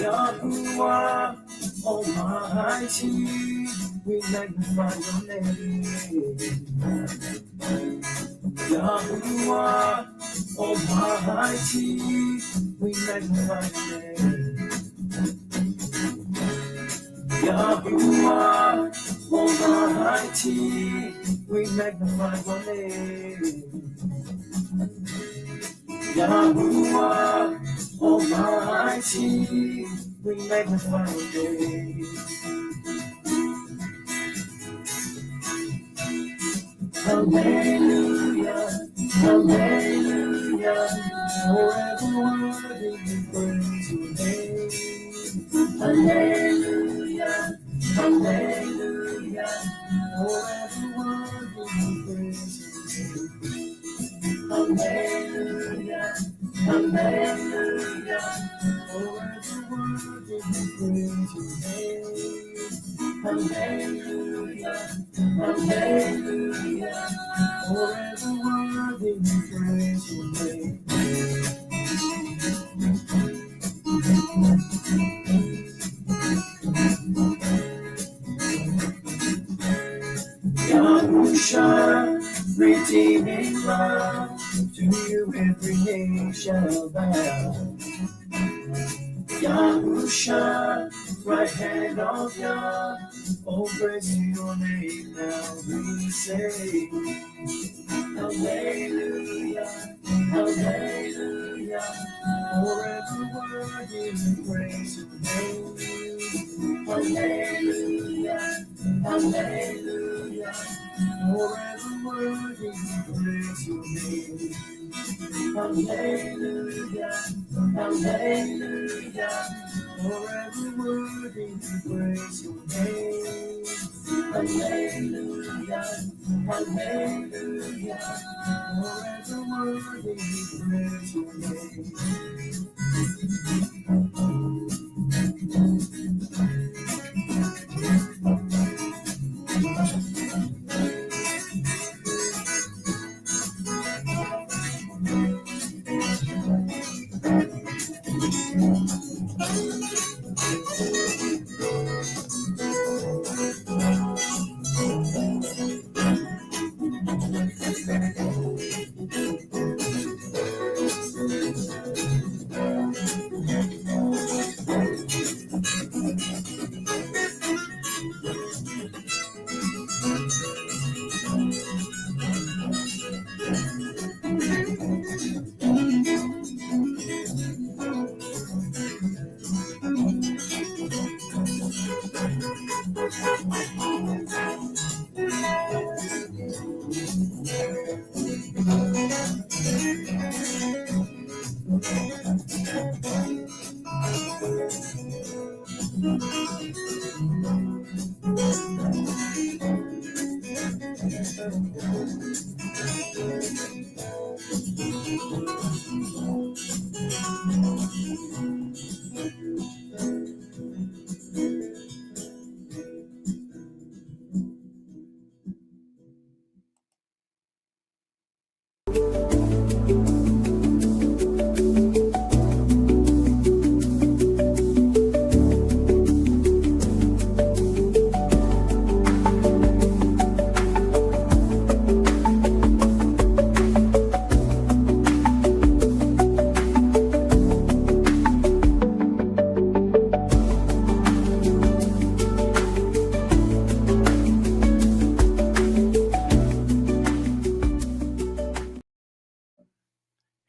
Yahuwah Almighty, we magnify your name. Yahuwah Almighty, we magnify your name. Yahuwah Almighty, we magnify your name. Yahuwah Almighty, we magnify your name. Hallelujah, hallelujah, forever worthy we praise your name. Hallelujah, hallelujah, forever worthy we praise your name. Hallelujah, hallelujah, forever worthy we praise your name. Hallelujah, hallelujah, forever worthy we praise your name. Yahusha, redeeming love, to you every knee shall bow. Yahusha, right hand of God, oh praise to your name now we say. Hallelujah, hallelujah, forever worthy we praise your name. Hallelujah, hallelujah, forever worthy we praise your name. Hallelujah, hallelujah, forever worthy we praise your name. Hallelujah, hallelujah, forever worthy we praise your name.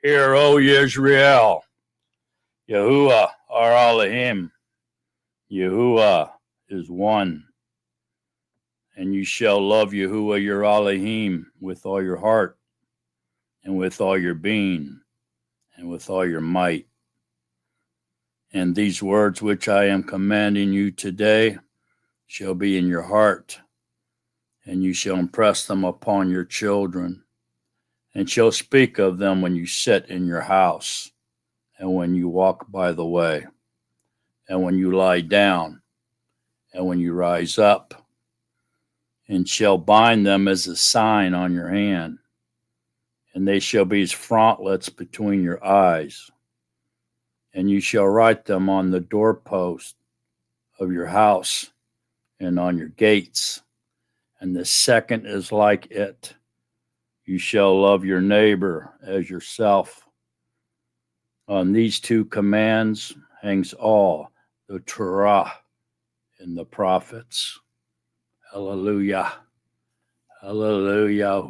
Hear, O Yisrael, Yahuwah our Elohim, Yahuwah is one, and you shall love Yahuwah your Elohim with all your heart, and with all your being, and with all your might. And these words which I am commanding you today shall be in your heart, and you shall impress them upon your children, and shall speak of them when you sit in your house, and when you walk by the way, and when you lie down, and when you rise up, and shall bind them as a sign on your hand, and they shall be as frontlets between your eyes, and you shall write them on the doorpost of your house and on your gates. And the second is like it. You shall love your neighbor as yourself. On these two commands hangs all the Torah and the prophets. Hallelujah. Hallelujah.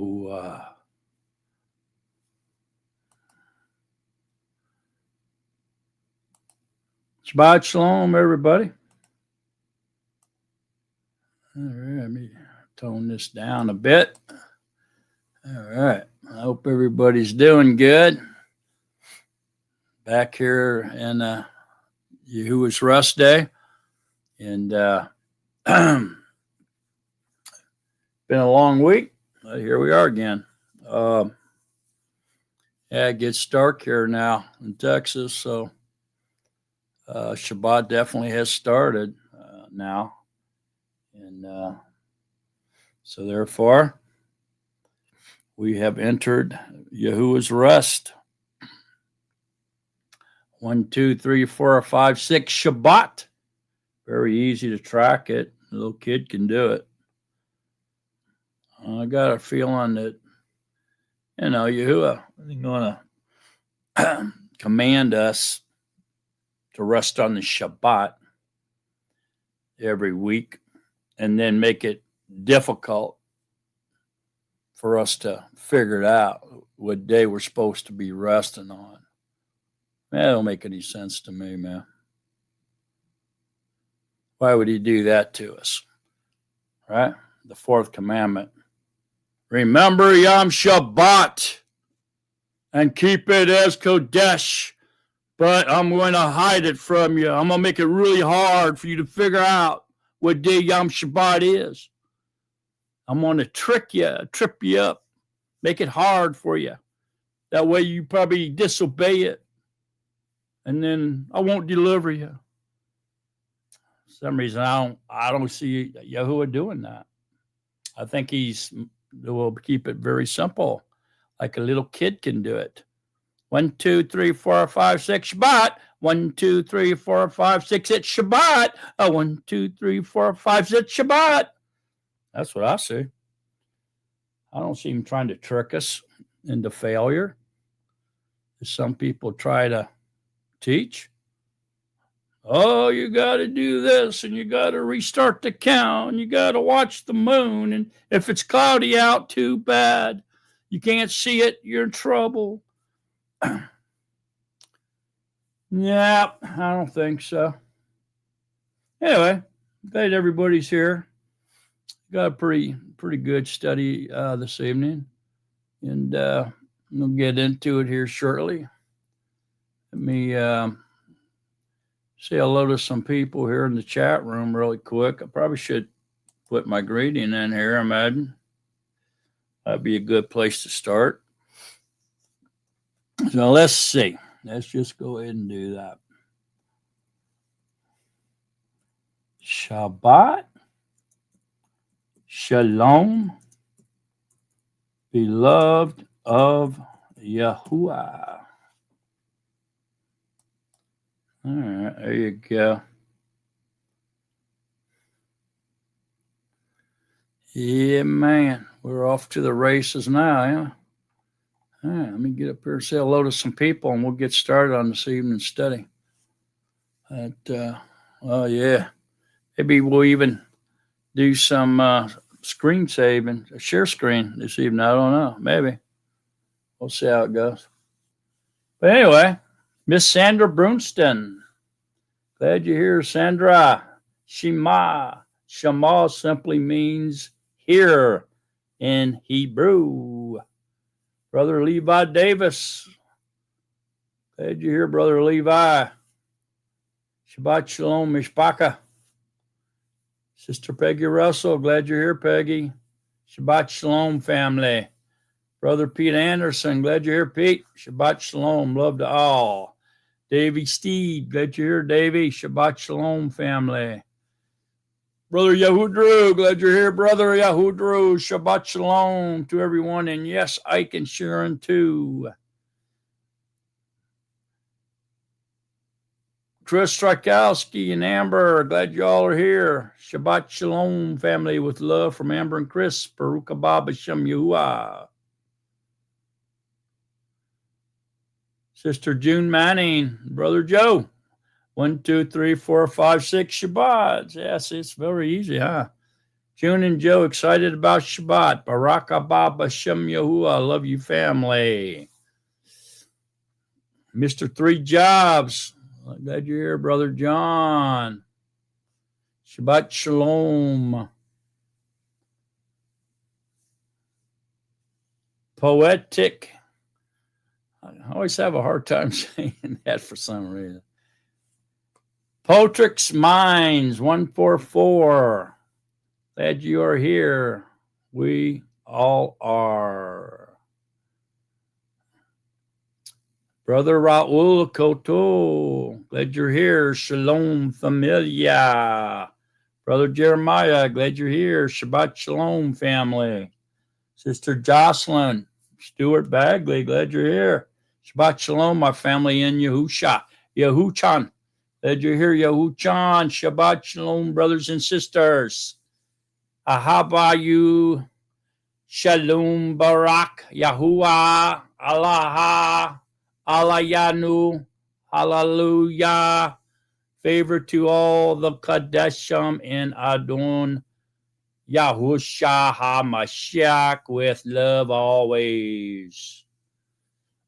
Shabbat shalom, everybody. All right, let me tone this down a bit. All right. I hope everybody's doing good. Back here in Yahuwah's Rest Day. And been a long week. Here we are again. Yeah, it gets dark here now in Texas, so Shabbat definitely has started now. And so therefore, we have entered Yahuwah's Rest. 1, 2, 3, 4, 5, 6 Shabbat. Very easy to track it. A little kid can do it. I got a feeling that, Yahuwah is going to command us to rest on the Shabbat every week and then make it difficult for us to figure it out what day we're supposed to be resting on. That don't make any sense to me, man. Why would he do that to us? Right? The fourth commandment. Remember Yom Shabbat and keep it as Kodesh, but I'm going to hide it from you. I'm going to make it really hard for you to figure out what day Yom Shabbat is. I'm going to trip you up, make it hard for you. That way you probably disobey it, and then I won't deliver you. For some reason, I don't see Yahuwah doing that. I think will keep it very simple, like a little kid can do it. 1, 2, 3, 4, 5, 6 Shabbat. 1, 2, 3, 4, 5, 6 it's Shabbat. 1, 2, 3, 4, 5 it's Shabbat. That's what I see. I don't see him trying to trick us into failure, as some people try to teach. Oh, you got to do this, and you got to restart the count, and you got to watch the moon, and if it's cloudy out, too bad. You can't see it, you're in trouble. Yeah, I don't think so. Anyway, glad everybody's here. Got a pretty good study this evening, and we'll get into it here shortly. Let me say hello to some people here in the chat room really quick. I probably should put my greeting in here, I imagine. That'd be a good place to start. So let's see. Let's just go ahead and do that. Shabbat. Shalom. Beloved of Yahuwah. All right, there you go. Yeah, man. We're off to the races now, yeah? All right, let me get up here and say hello to some people, and we'll get started on this evening's study. Oh, yeah. Maybe we'll even do some screen saving, a share screen this evening. I don't know. Maybe. We'll see how it goes. But anyway, Miss Sandra Brunston. Glad you're here, Sandra. Shema. Shema simply means hear in Hebrew. Brother Levi Davis. Glad you're here, Brother Levi. Shabbat Shalom, Mishpaka. Sister Peggy Russell. Glad you're here, Peggy. Shabbat Shalom, family. Brother Pete Anderson. Glad you're here, Pete. Shabbat Shalom. Love to all. Davy Steed. Glad you're here, Davy. Shabbat Shalom, family. Brother Yahudru, glad you're here, Brother Yahudru. Shabbat Shalom to everyone. And yes, Ike and Sharon too. Chris Strakowski and Amber, glad you all are here. Shabbat Shalom, family, with love from Amber and Chris. Baruch haba b'shem Yahuwah. Sister June Manning, Brother Joe. 1, 2, 3, 4, 5, 6 Shabbats. Yes, it's very easy, huh? June and Joe excited about Shabbat. Baruch haba b'shem Yahuwah. Love you, family. Mr. Three Jobs. Glad you're here, Brother John. Shabbat Shalom. Poetic. I always have a hard time saying that for some reason. Potrix Mines 144. Glad you are here. We all are. Brother Raul Koto, glad you're here. Shalom, familia. Brother Jeremiah, glad you're here. Shabbat Shalom, family. Sister Jocelyn, Stuart Bagley, glad you're here. Shabbat Shalom, my family in Yahusha. Yahuchan, glad you're here. Yahuchan, Shabbat Shalom, brothers and sisters. Ahabayu, Shalom, Barak, Yahuwah, Allah. Alayanu, hallelujah. Favor to all the Kadeshim in Adon Yahusha HaMashiach with love always.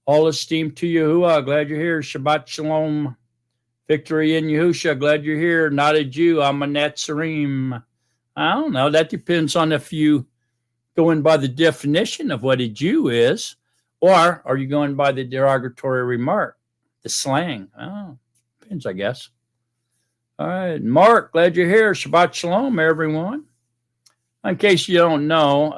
All esteem to Yahuwah. Glad you're here. Shabbat Shalom. Victory in Yahusha. Glad you're here. Not a Jew. I'm a Netzarim. I don't know. That depends on if you going by the definition of what a Jew is. Or are you going by the derogatory remark, the slang? Oh, depends, I guess. All right. Mark, glad you're here. Shabbat Shalom, everyone. In case you don't know,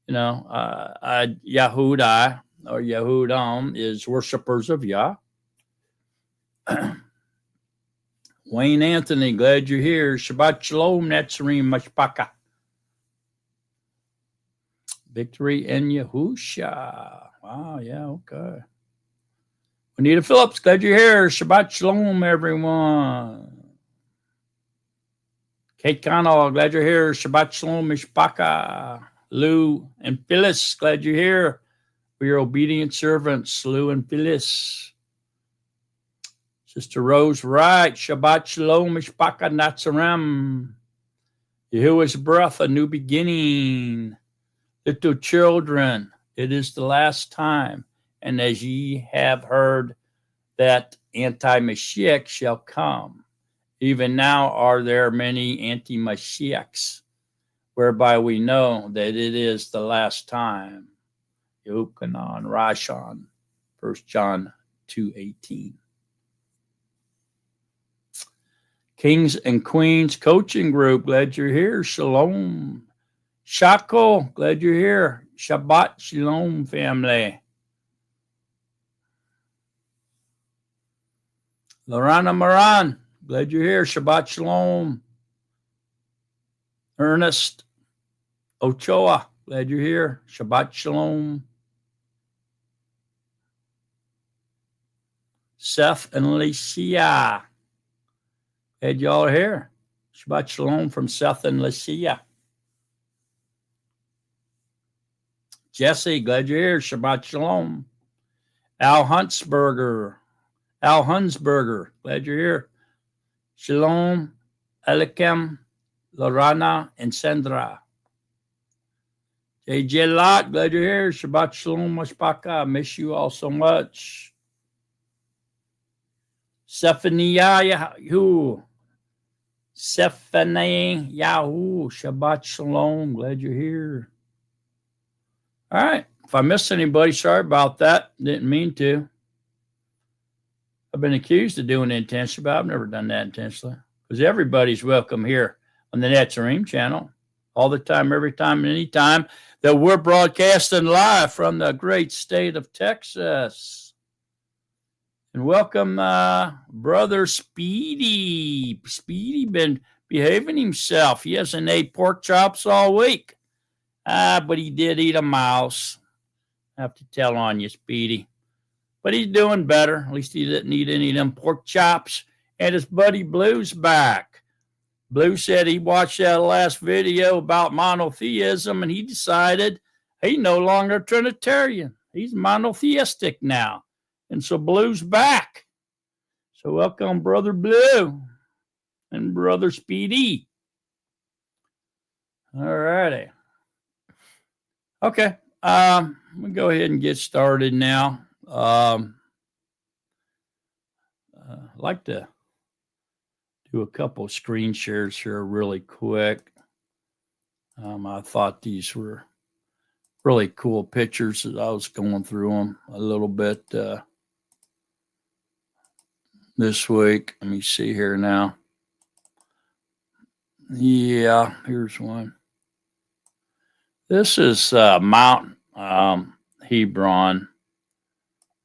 Yahudai or Yahudim is worshipers of Yah. Wayne Anthony, glad you're here. Shabbat Shalom, Netzarim Mashpaka. Victory in Yahusha. Wow, yeah, okay. Juanita Phillips, glad you're here. Shabbat Shalom, everyone. Kate Connell, glad you're here. Shabbat Shalom, Mishpaka. Lou and Phyllis, glad you're here. We are obedient servants, Lou and Phyllis. Sister Rose Wright, Shabbat Shalom, Mishpaka Natzarim. Yahuwah's breath, a new beginning. Little children, it is the last time, and as ye have heard that anti-Mashiach shall come, even now are there many anti-Mashiachs, whereby we know that it is the last time. Yochanan, Rashon, 1 John 2:18. Kings and Queens Coaching Group, glad you're here. Shalom. Shako, glad you're here. Shabbat Shalom, family. Lorana Moran, glad you're here. Shabbat Shalom. Ernest Ochoa, glad you're here. Shabbat Shalom. Seth and Alicia, glad y'all are here. Shabbat Shalom from Seth and Alicia. Jesse, glad you're here. Shabbat Shalom. Al Hunsberger, glad you're here. Shalom, Elikem, Lorana, and Sandra. JJ Lot, glad you're here. Shabbat Shalom, Mashpaka. Miss you all so much. Sephaniah Yahu, Shabbat Shalom, glad you're here. All right. If I missed anybody, sorry about that. Didn't mean to. I've been accused of doing it intentionally, but I've never done that intentionally. Because everybody's welcome here on the Netzarim channel. All the time, every time, and any time that we're broadcasting live from the great state of Texas. And welcome, Brother Speedy. Speedy been behaving himself. He hasn't ate pork chops all week. But he did eat a mouse. I have to tell on you, Speedy. But he's doing better. At least he didn't eat any of them pork chops. And his buddy Blue's back. Blue said he watched that last video about monotheism and he decided he's no longer Trinitarian. He's monotheistic now. And so Blue's back. So welcome, Brother Blue and Brother Speedy. All righty. Okay. We'll go ahead and get started now. I'd like to do a couple screen shares here really quick. I thought these were really cool pictures as I was going through them a little bit this week. Let me see here now. Yeah, here's one. This is Mount Hebron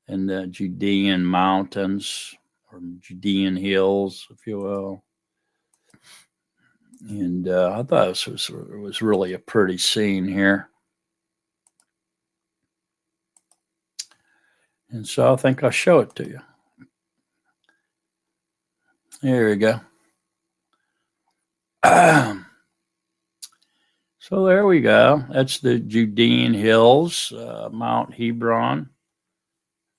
in the Judean mountains or Judean hills, if you will. And I thought it was really a pretty scene here. And so I think I'll show it to you. Here we go. So there we go. That's the Judean hills, Mount Hebron.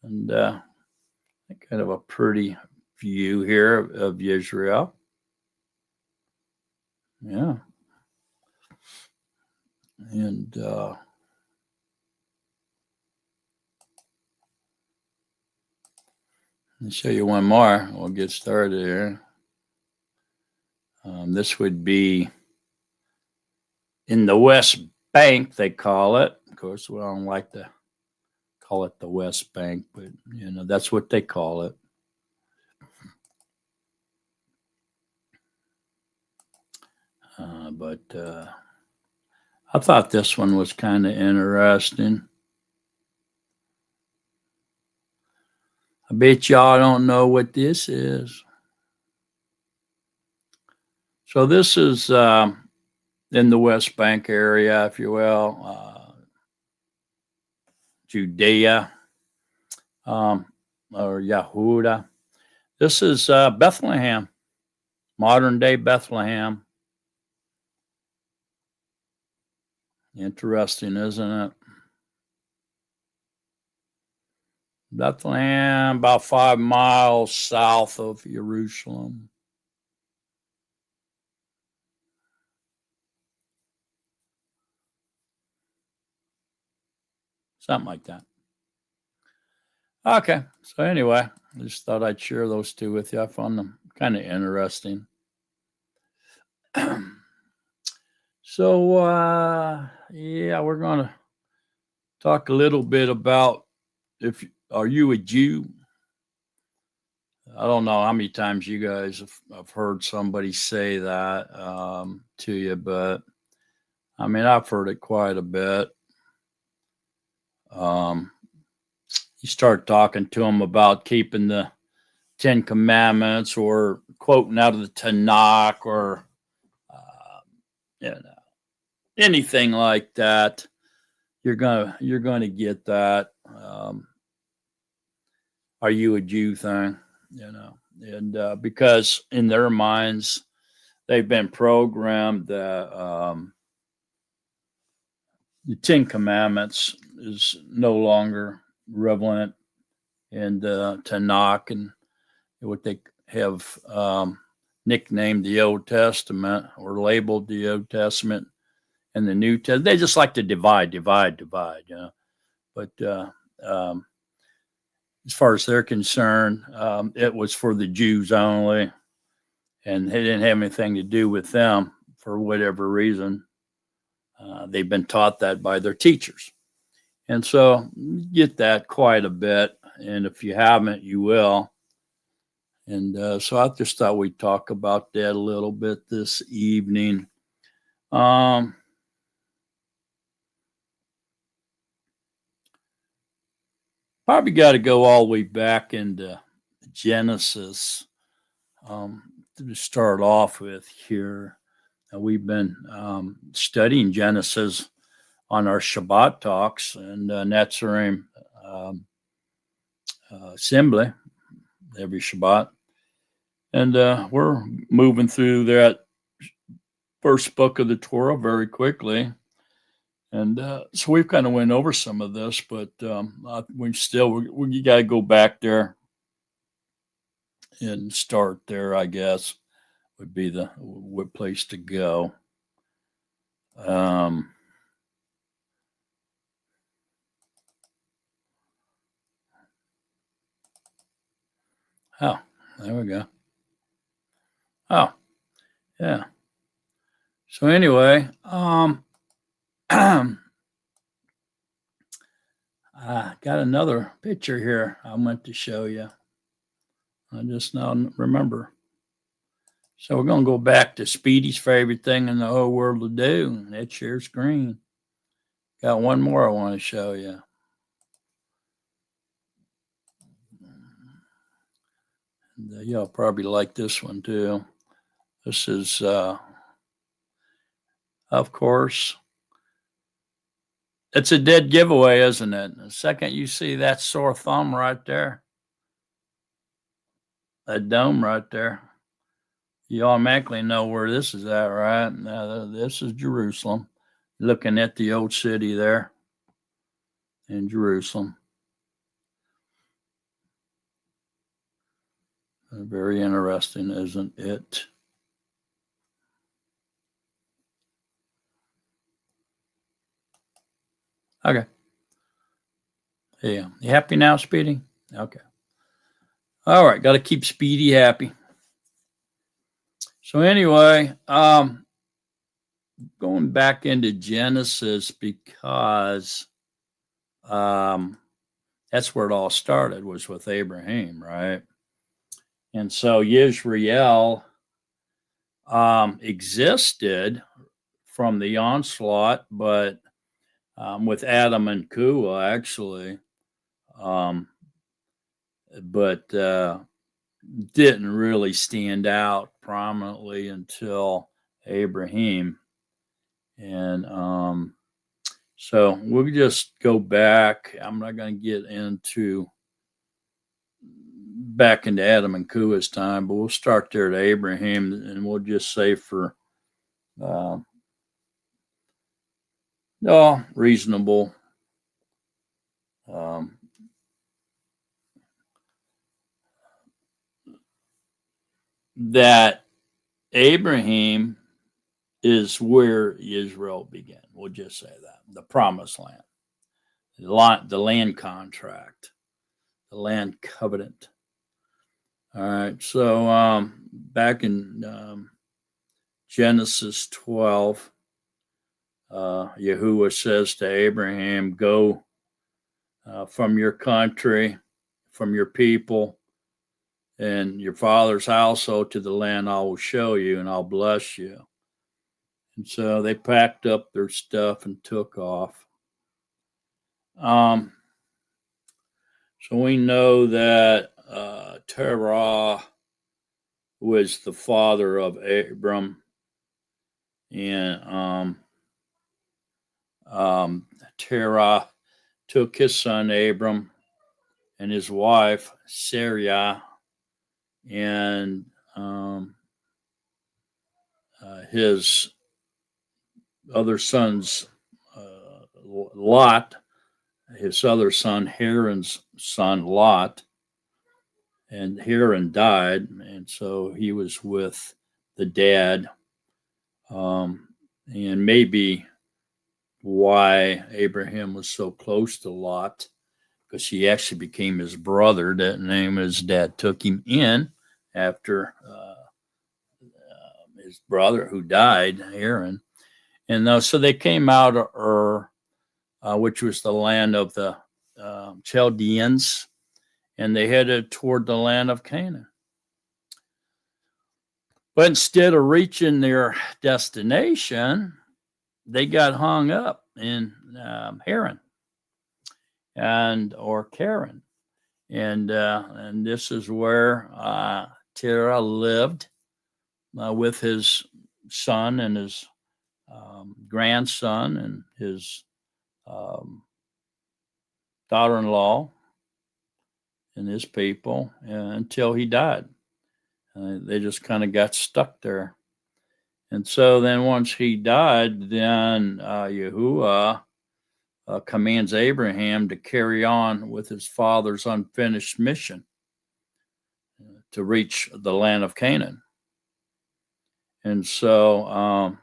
And kind of a pretty view here of Israel. Yeah. And let me show you one more. We'll get started here. This would be in the West Bank, they call it. Of course, we don't like to call it the West Bank, but, that's what they call it. But I thought this one was kind of interesting. I bet y'all don't know what this is. So this is in the West Bank area, if you will, Judea, or Yahudah. This is Bethlehem, modern day Bethlehem. Interesting, isn't it? Bethlehem, about 5 miles south of Jerusalem. Something like that. Okay, so anyway, I just thought I'd share those two with you. I found them kind of interesting. So, we're going to talk a little bit about are you a Jew? I don't know how many times you guys have heard somebody say that to you, but I mean, I've heard it quite a bit. You start talking to them about keeping the 10 Commandments or quoting out of the Tanakh or anything like that, you're gonna get that. Are you a Jew thing? And because in their minds, they've been programmed that the 10 Commandments is no longer relevant in the Tanakh and what they have nicknamed the Old Testament or labeled the Old Testament and the New Testament. They just like to divide. But as far as they're concerned, it was for the Jews only, and it didn't have anything to do with them for whatever reason. They've been taught that by their teachers. And so you get that quite a bit. And if you haven't, you will. And so I just thought we'd talk about that a little bit this evening. Probably got to go all the way back into Genesis to to start off with here. We've been studying Genesis on our Shabbat talks and Netzarim assembly every Shabbat. And we're moving through that first book of the Torah very quickly. And so we've kind of went over some of this, but we got to go back there and start there, I guess, would be the place to go. Oh, there we go. Oh, yeah. So anyway, I got another picture here I meant to show you. I just now remember. So we're going to go back to Speedy's favorite thing in the whole world to do, and that's share screen. Got one more I want to show you. And, you'll probably like this one too. This is, of course, it's a dead giveaway, isn't it? The second you see that sore thumb right there, that dome right there, you automatically know where this is at, right? Now, this is Jerusalem. Looking at the old city there in Jerusalem. Very interesting, isn't it? Okay. Yeah. You happy now, Speedy? Okay. All right. Got to keep Speedy happy. So anyway, going back into Genesis because that's where it all started, was with Abraham, right? And so Yisrael existed from the onslaught, but with Adam and Kua, actually, but didn't really stand out prominently until Abraham. And so we'll just go back. I'm not going to get back into Adam and Kua's time, but we'll start there at Abraham, and we'll just say for reasonable that Abraham is where Israel began. We'll just say that. The promised land, the land contract, the land covenant. All right. So back in Genesis 12, Yahuwah says to Abraham, go from your country, from your people, and your father's household to the land I will show you, and I'll bless you. And so they packed up their stuff and took off. So we know that Terah was the father of Abram, and Terah took his son Abram and his wife Sarai and his other sons, Lot, his other son, Haran's son, Lot, and Haran died, and so he was with the dad, and maybe why Abraham was so close to Lot, because he actually became his brother. That name his dad took him in after his brother who died, Haran. And so they came out of Ur, which was the land of the Chaldeans, and they headed toward the land of Canaan. But instead of reaching their destination, they got hung up in Haran or Karen. And this is where Terah lived. with his son and his grandson and his daughter-in-law and his people until he died. They just kind of got stuck there. And so then once he died, then Yahuwah commands Abraham to carry on with his father's unfinished mission to reach the land of Canaan. And so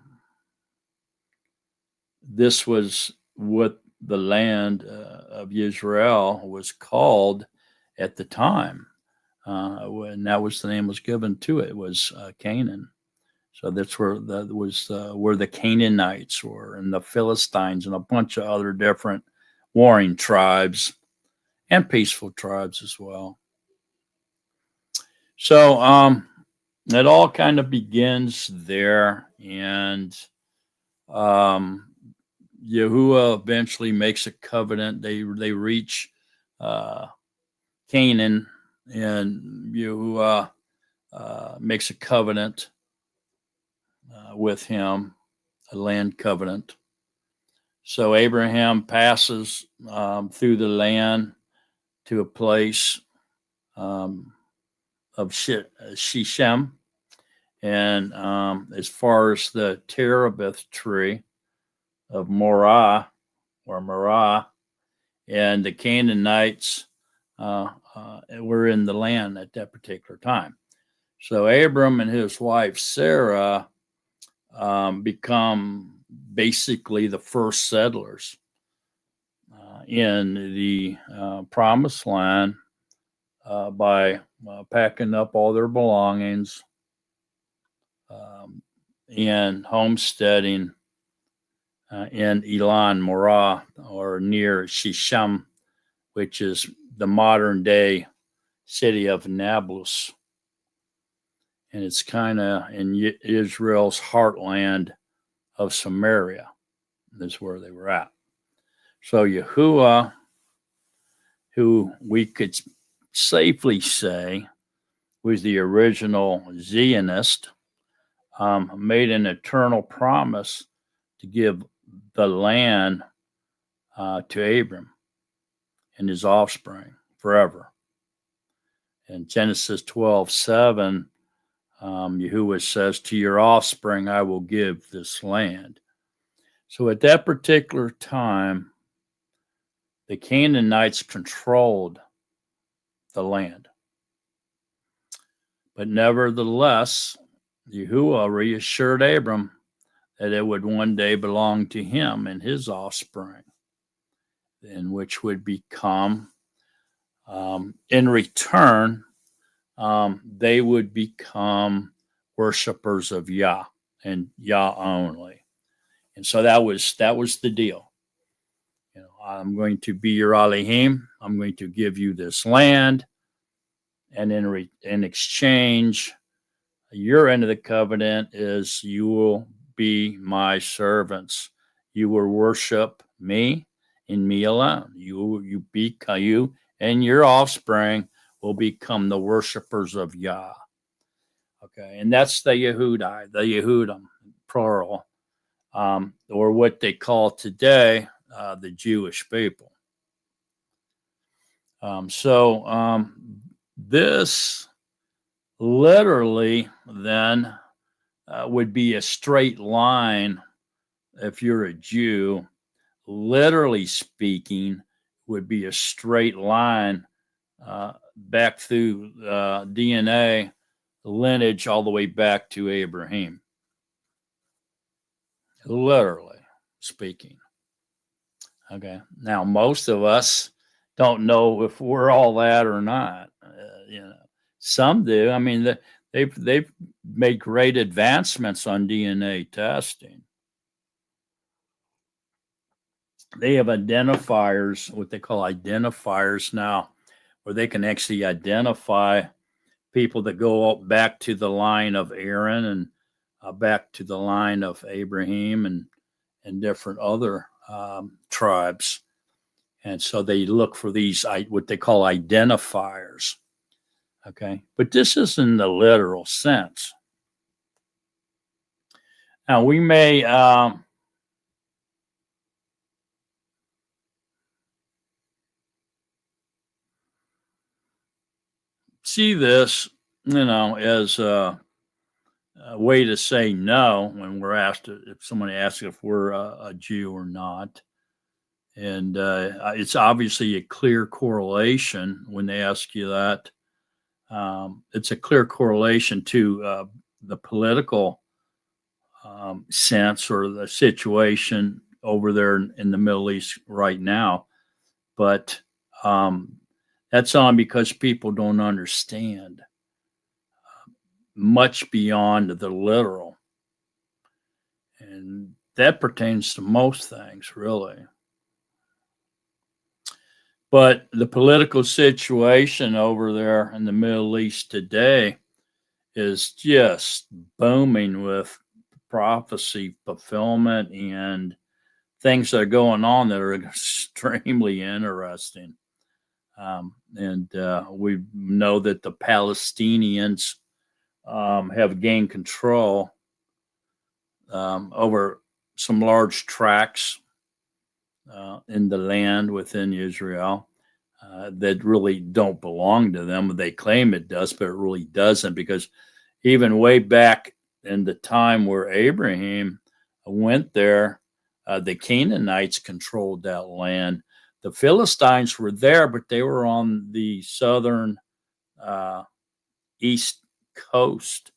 this was what the land of Israel was called at the time. When that was the name was given to it, was Canaan. So that's where where the Canaanites were, and the Philistines, and a bunch of other different warring tribes and peaceful tribes as well. So it all kind of begins there, and Yahuwah eventually makes a covenant. They reach Canaan, and Yahuwah makes a covenant with him, a land covenant. So Abraham passes through the land to a place of Shechem, and as far as the terebinth tree of Morah, and the Canaanites were in the land at that particular time. So Abram and his wife Sarah become basically the first settlers in the promised land by packing up all their belongings and homesteading in Elon Morah, or near Shechem, which is the modern day city of Nablus. And it's kind of in Israel's heartland of Samaria. That's where they were at. So Yahuwah, who we could safely say was the original Zionist, made an eternal promise to give the land to Abram and his offspring forever. In Genesis 12:7, Yahuwah says, "To your offspring I will give this land." So at that particular time, the Canaanites controlled the land. But nevertheless, Yahuwah reassured Abram that it would one day belong to him and his offspring, in which would become, in return, they would become worshipers of Yah and Yah only. And so that was the deal. You know, I'm going to be your Elohim. I'm going to give you this land, and in exchange, your end of the covenant is you will be my servants. You will worship me and me alone. You and your offspring will become the worshipers of Yah. Okay, and that's the Yehudai, the Yehudim, plural, or what they call today the Jewish people. This literally then would be a straight line. If you're a Jew, literally speaking, would be a straight line back through DNA lineage all the way back to Abraham. Literally speaking. Okay. Now, most of us don't know if we're all that or not. Some do. I mean, they've made great advancements on DNA testing. They have identifiers, what they call identifiers now, where they can actually identify people that go back to the line of Aaron and back to the line of Abraham and different other tribes. And so they look for these, what they call identifiers. Okay. But this is in the literal sense. Now, we may see this, as a way to say no when we're asked if somebody asks if we're a Jew or not. And it's obviously a clear correlation when they ask you that. It's a clear correlation to the political sense or the situation over there in the Middle East right now. But that's on because people don't understand much beyond the literal. And that pertains to most things, really. But the political situation over there in the Middle East today is just booming with prophecy fulfillment and things that are going on that are extremely interesting. And we know that the Palestinians have gained control over some large tracts in the land within Israel that really don't belong to them. They claim it does, but it really doesn't, because even way back in the time where Abraham went there, the Canaanites controlled that land. The Philistines were there, but they were on the southern east coast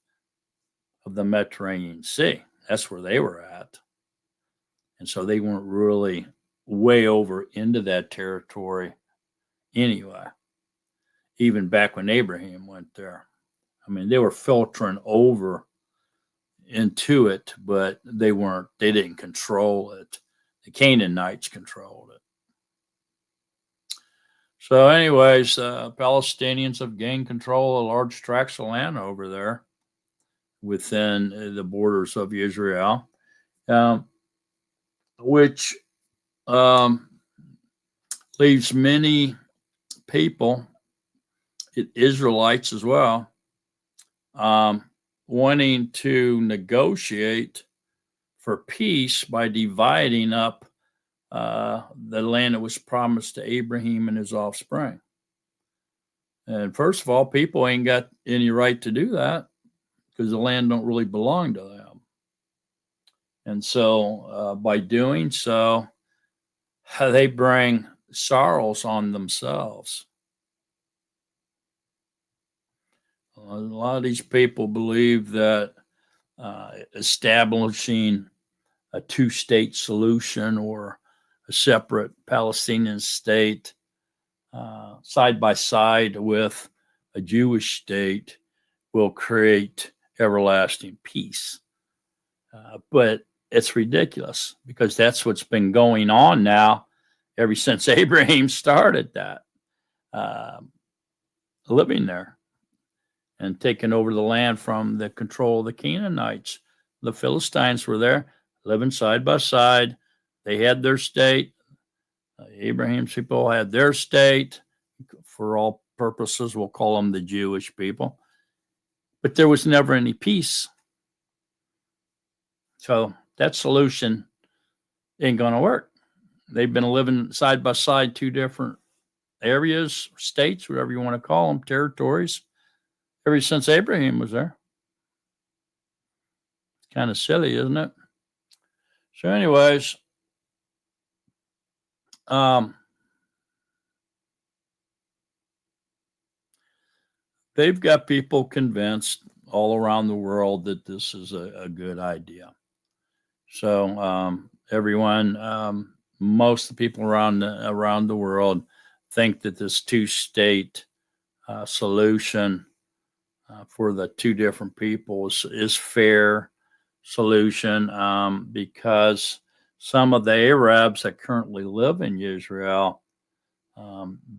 of the Mediterranean Sea. That's where they were at. And so they weren't really way over into that territory anyway, even back when Abraham went there. I mean, they were filtering over into it, but they didn't control it. The Canaanites controlled it. So anyways, Palestinians have gained control of large tracts of land over there within the borders of Israel, which leaves many people, Israelites as well, wanting to negotiate for peace by dividing up the land that was promised to Abraham and his offspring. And first of all, people ain't got any right to do that because the land don't really belong to them. And so by doing so, they bring sorrows on themselves. A lot of these people believe that establishing a two-state solution or a separate Palestinian state side by side with a Jewish state will create everlasting peace. But it's ridiculous because that's what's been going on now ever since Abraham started that, living there and taking over the land from the control of the Canaanites. The Philistines were there, living side by side. They had their state. Abraham's people had their state. For all purposes, we'll call them the Jewish people. But there was never any peace. So that solution ain't going to work. They've been living side by side, two different areas, states, whatever you want to call them, territories, ever since Abraham was there. It's kind of silly, isn't it? So anyways, they've got people convinced all around the world that this is a good idea. So everyone, most of the people around the world think that this two-state solution for the two different peoples is fair solution because some of the Arabs that currently live in Israel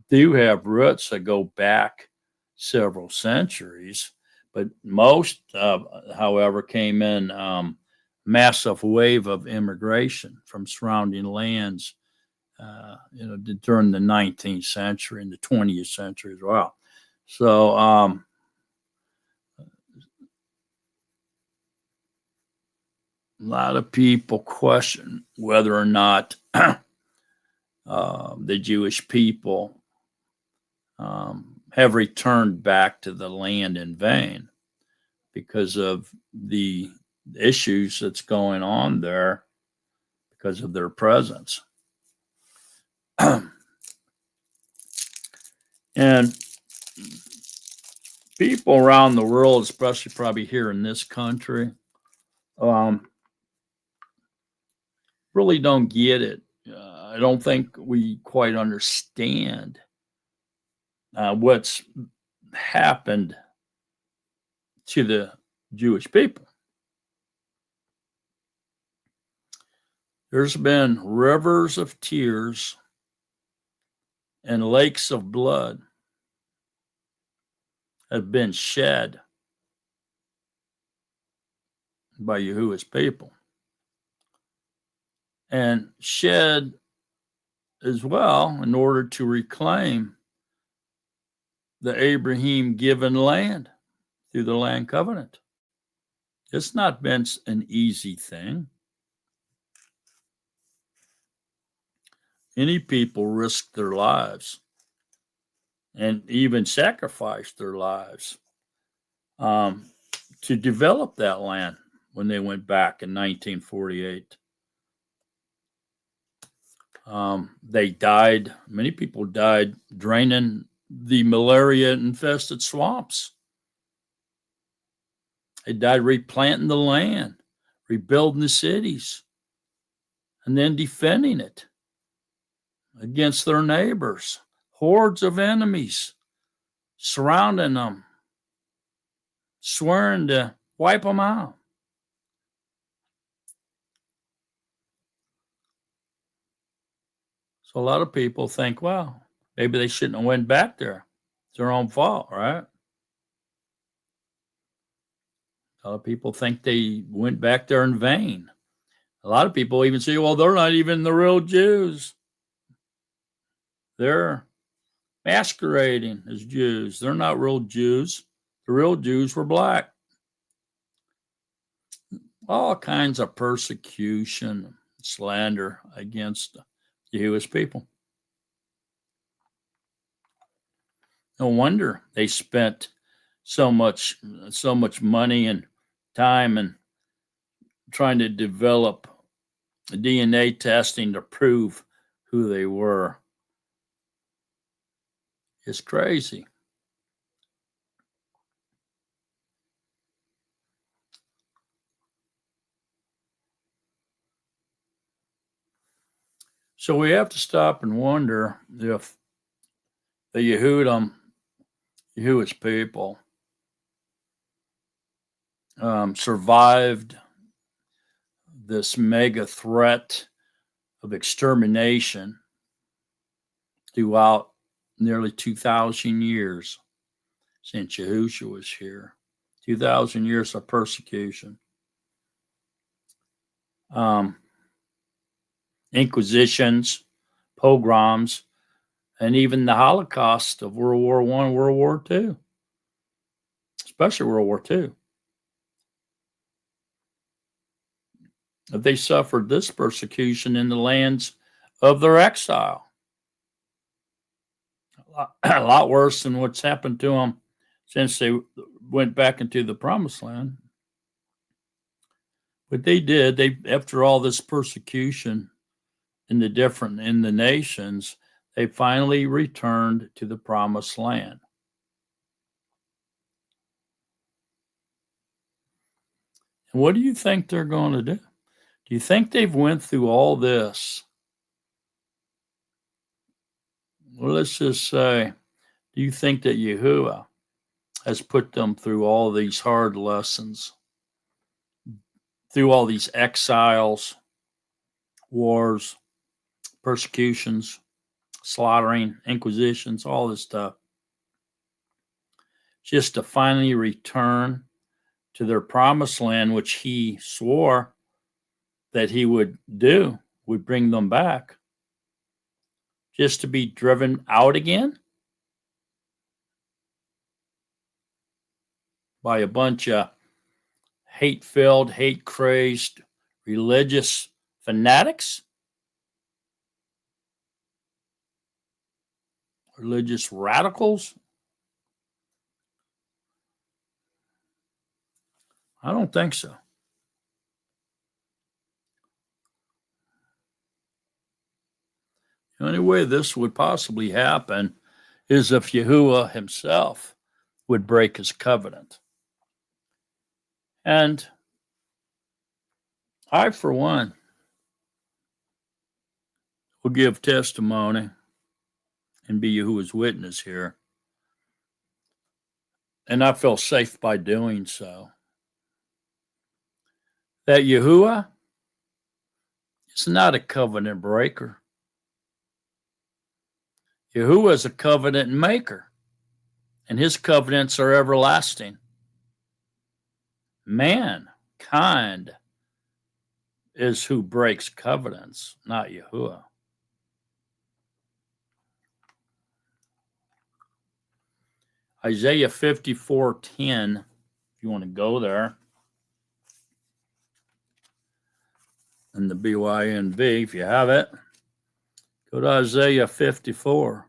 do have roots that go back several centuries, but most, however, came in massive wave of immigration from surrounding lands, during the 19th century and the 20th century as well. So lot of people question whether or not the Jewish people have returned back to the land in vain because of the issues that's going on there because of their presence. And people around the world, especially probably here in this country, really don't get it. I don't think we quite understand what's happened to the Jewish people. There's been rivers of tears and lakes of blood have been shed by Yahuwah's people. And shed as well in order to reclaim the Abraham given land through the land covenant. It's not been an easy thing. Many people risked their lives and even sacrificed their lives to develop that land when they went back in 1948. They died, many people died draining the malaria-infested swamps. They died replanting the land, rebuilding the cities, and then defending it against their neighbors, hordes of enemies surrounding them, swearing to wipe them out. So a lot of people think, well, maybe they shouldn't have went back there. It's their own fault, right? A lot of people think they went back there in vain. A lot of people even say, well, they're not even the real Jews. They're masquerading as Jews. They're not real Jews. The real Jews were black. All kinds of persecution, slander against the Jewish people. No wonder they spent so much money and time and trying to develop DNA testing to prove who they were. It's crazy. So we have to stop and wonder if the Yahudim, Yahuwah's people, survived this mega threat of extermination throughout nearly 2,000 years since Yahushua was here. 2,000 years of persecution. Inquisitions, pogroms, and even the Holocaust of World War I, World War II, especially World War II. They suffered this persecution in the lands of their exile. A lot worse than what's happened to them since they went back into the Promised Land. But they did. After all this persecution in the nations, they finally returned to the Promised Land. And what do you think they're going to do? Do you think they've went through all this? Well, let's just say, do you think that Yahuwah has put them through all these hard lessons, through all these exiles, wars, persecutions, slaughtering, inquisitions, all this stuff, just to finally return to their promised land, which he swore that he would do, would bring them back, just to be driven out again by a bunch of hate-filled, hate-crazed, religious fanatics, religious radicals? I don't think so. The only way this would possibly happen is if Yahuwah himself would break his covenant. And I, for one, will give testimony and be Yahuwah's witness here. And I feel safe by doing so. That Yahuwah is not a covenant breaker. Yahuwah is a covenant maker, and his covenants are everlasting. Mankind is who breaks covenants, not Yahuwah. Isaiah 54:10, if you want to go there, and the BYNV, if you have it, go to Isaiah 54.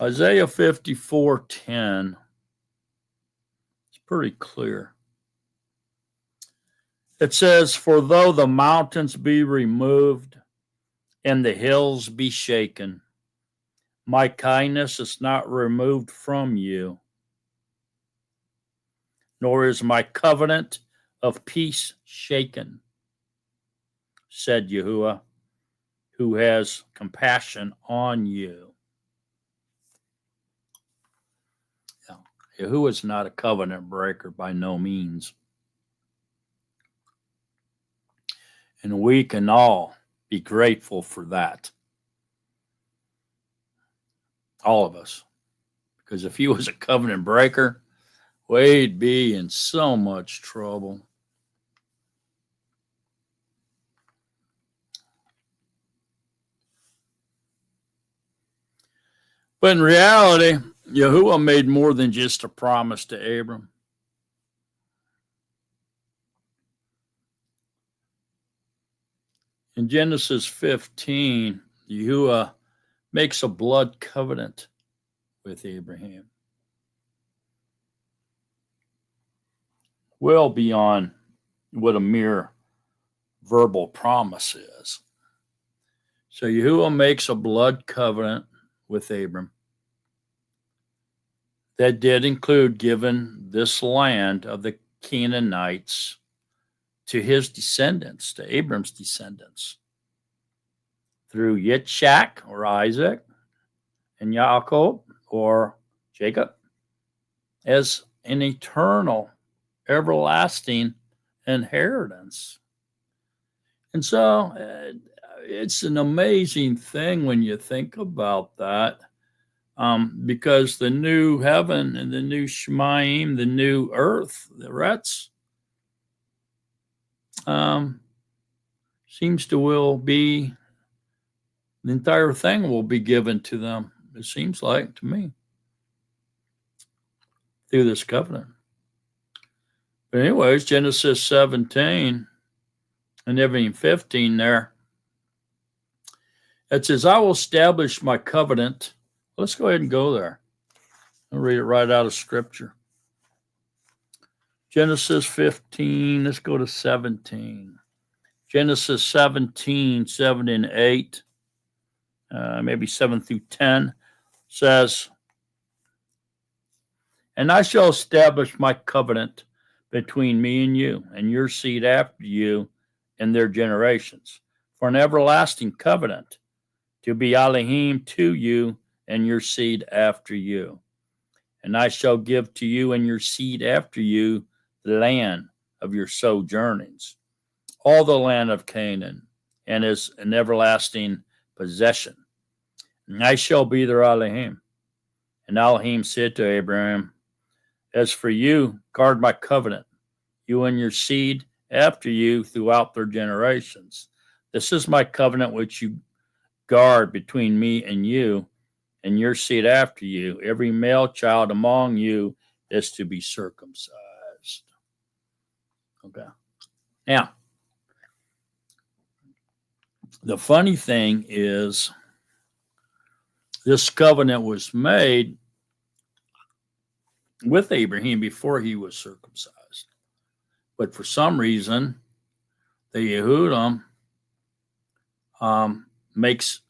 Isaiah 54:10. It's pretty clear. It says, "For though the mountains be removed and the hills be shaken, my kindness is not removed from you, nor is my covenant of peace shaken, said Yahuwah, who has compassion on you." Yahuwah is not a covenant breaker by no means. And we can all be grateful for that. All of us. Because if he was a covenant breaker, we'd be in so much trouble. But in reality, Yahuwah made more than just a promise to Abram. In Genesis 15, Yahuwah makes a blood covenant with Abraham. Well beyond what a mere verbal promise is. So Yahuwah makes a blood covenant with Abram that did include giving this land of the Canaanites to his descendants, to Abram's descendants, through Yitzhak or Isaac and Yaakov or Jacob as an eternal, everlasting inheritance. And so it's an amazing thing when you think about that, because the new heaven and the new Shemaim, the new earth, the Retz, seems to will be, the entire thing will be given to them, it seems like to me, through this covenant. But anyways, Genesis 17 and even 15 there, it says, "I will establish my covenant." Let's go ahead and go there. I'll read it right out of Scripture. Genesis 15, let's go to 17. Genesis 17, 7 and 8, maybe 7 through 10, says, "And I shall establish my covenant between me and you, and your seed after you, and their generations, for an everlasting covenant, to be Elohim to you and your seed after you. And I shall give to you and your seed after you the land of your sojournings, all the land of Canaan, and as an everlasting possession. And I shall be their Elohim." And Elohim said to Abraham, "As for you, guard my covenant, you and your seed after you throughout their generations. This is my covenant which you guard between me and you and your seed after you. Every male child among you is to be circumcised." Okay. Now, the funny thing is, this covenant was made with Abraham before he was circumcised. But for some reason, the Yahudim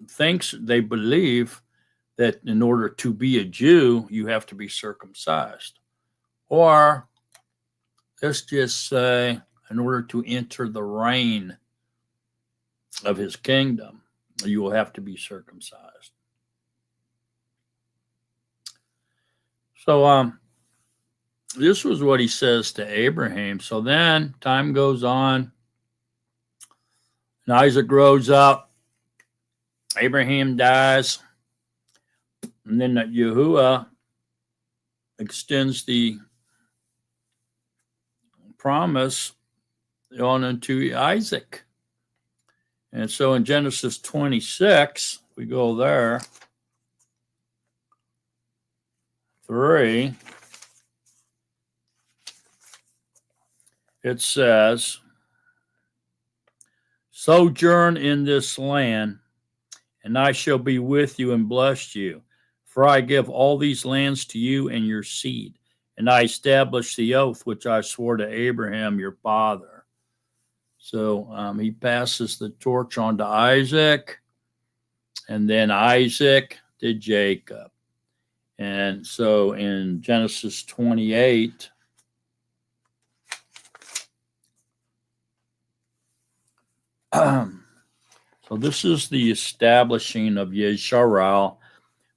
thinks they believe that in order to be a Jew, you have to be circumcised. Or let's just say, in order to enter the reign of his kingdom, you will have to be circumcised. So this was what he says to Abraham. So then time goes on, and Isaac grows up. Abraham dies. And then Yahuwah extends the promise on into Isaac. And so in Genesis 26, we go there, 3, it says, sojourn in this land, and I shall be with you and bless you. For I give all these lands to you and your seed, and I establish the oath which I swore to Abraham your father. So he passes the torch on to Isaac, and then Isaac to Jacob. And so in Genesis 28, so this is the establishing of Yisrael,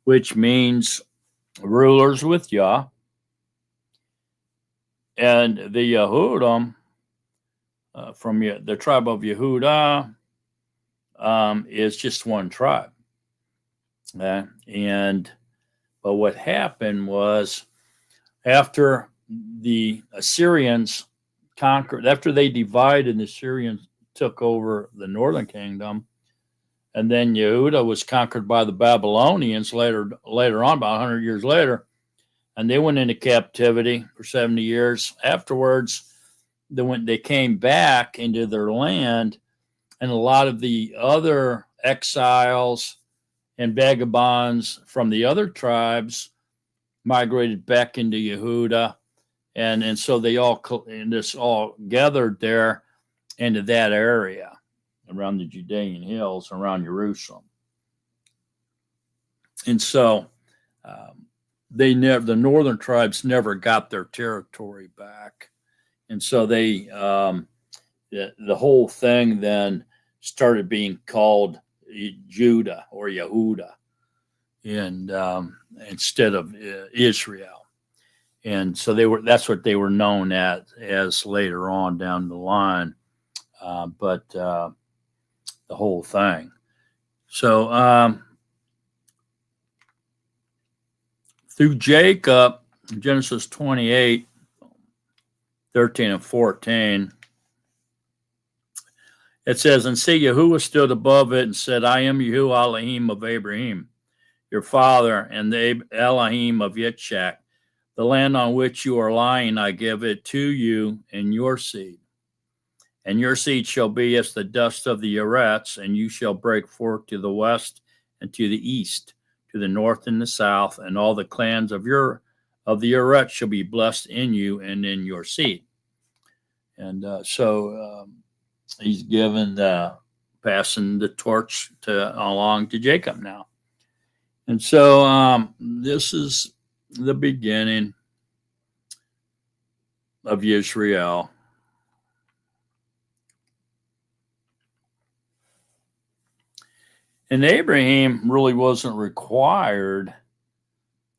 which means rulers with Yah. And the Yahudim from the tribe of Yehudah is just one tribe. But what happened was, after the Assyrians conquered, after they divided and the Assyrians took over the northern kingdom, and then Yehudah was conquered by the Babylonians later on, about 100 years later, and they went into captivity for 70 years. Afterwards, they came back into their land, and a lot of the other exiles and vagabonds from the other tribes migrated back into Yehudah, and so they all gathered there into that area around the Judean hills, around Jerusalem. And so the northern tribes never got their territory back, and so the whole thing then started being called Judah or Yehudah, and instead of Israel. And so that's what they were known as later on down the line. But the whole thing. So through Jacob, Genesis 28, 13 and 14, it says, and see, Yahuwah stood above it and said, I am Yahuwah Elohim of Abraham, your father, and the Elohim of Yitzchak. The land on which you are lying, I give it to you and your seed. And your seed shall be as the dust of the earths, and you shall break forth to the west and to the east, to the north and the south, and all the clans of the earth shall be blessed in you and in your seed. And so he's passing the torch along to Jacob now. And so this is the beginning of Yisrael. And Abraham really wasn't required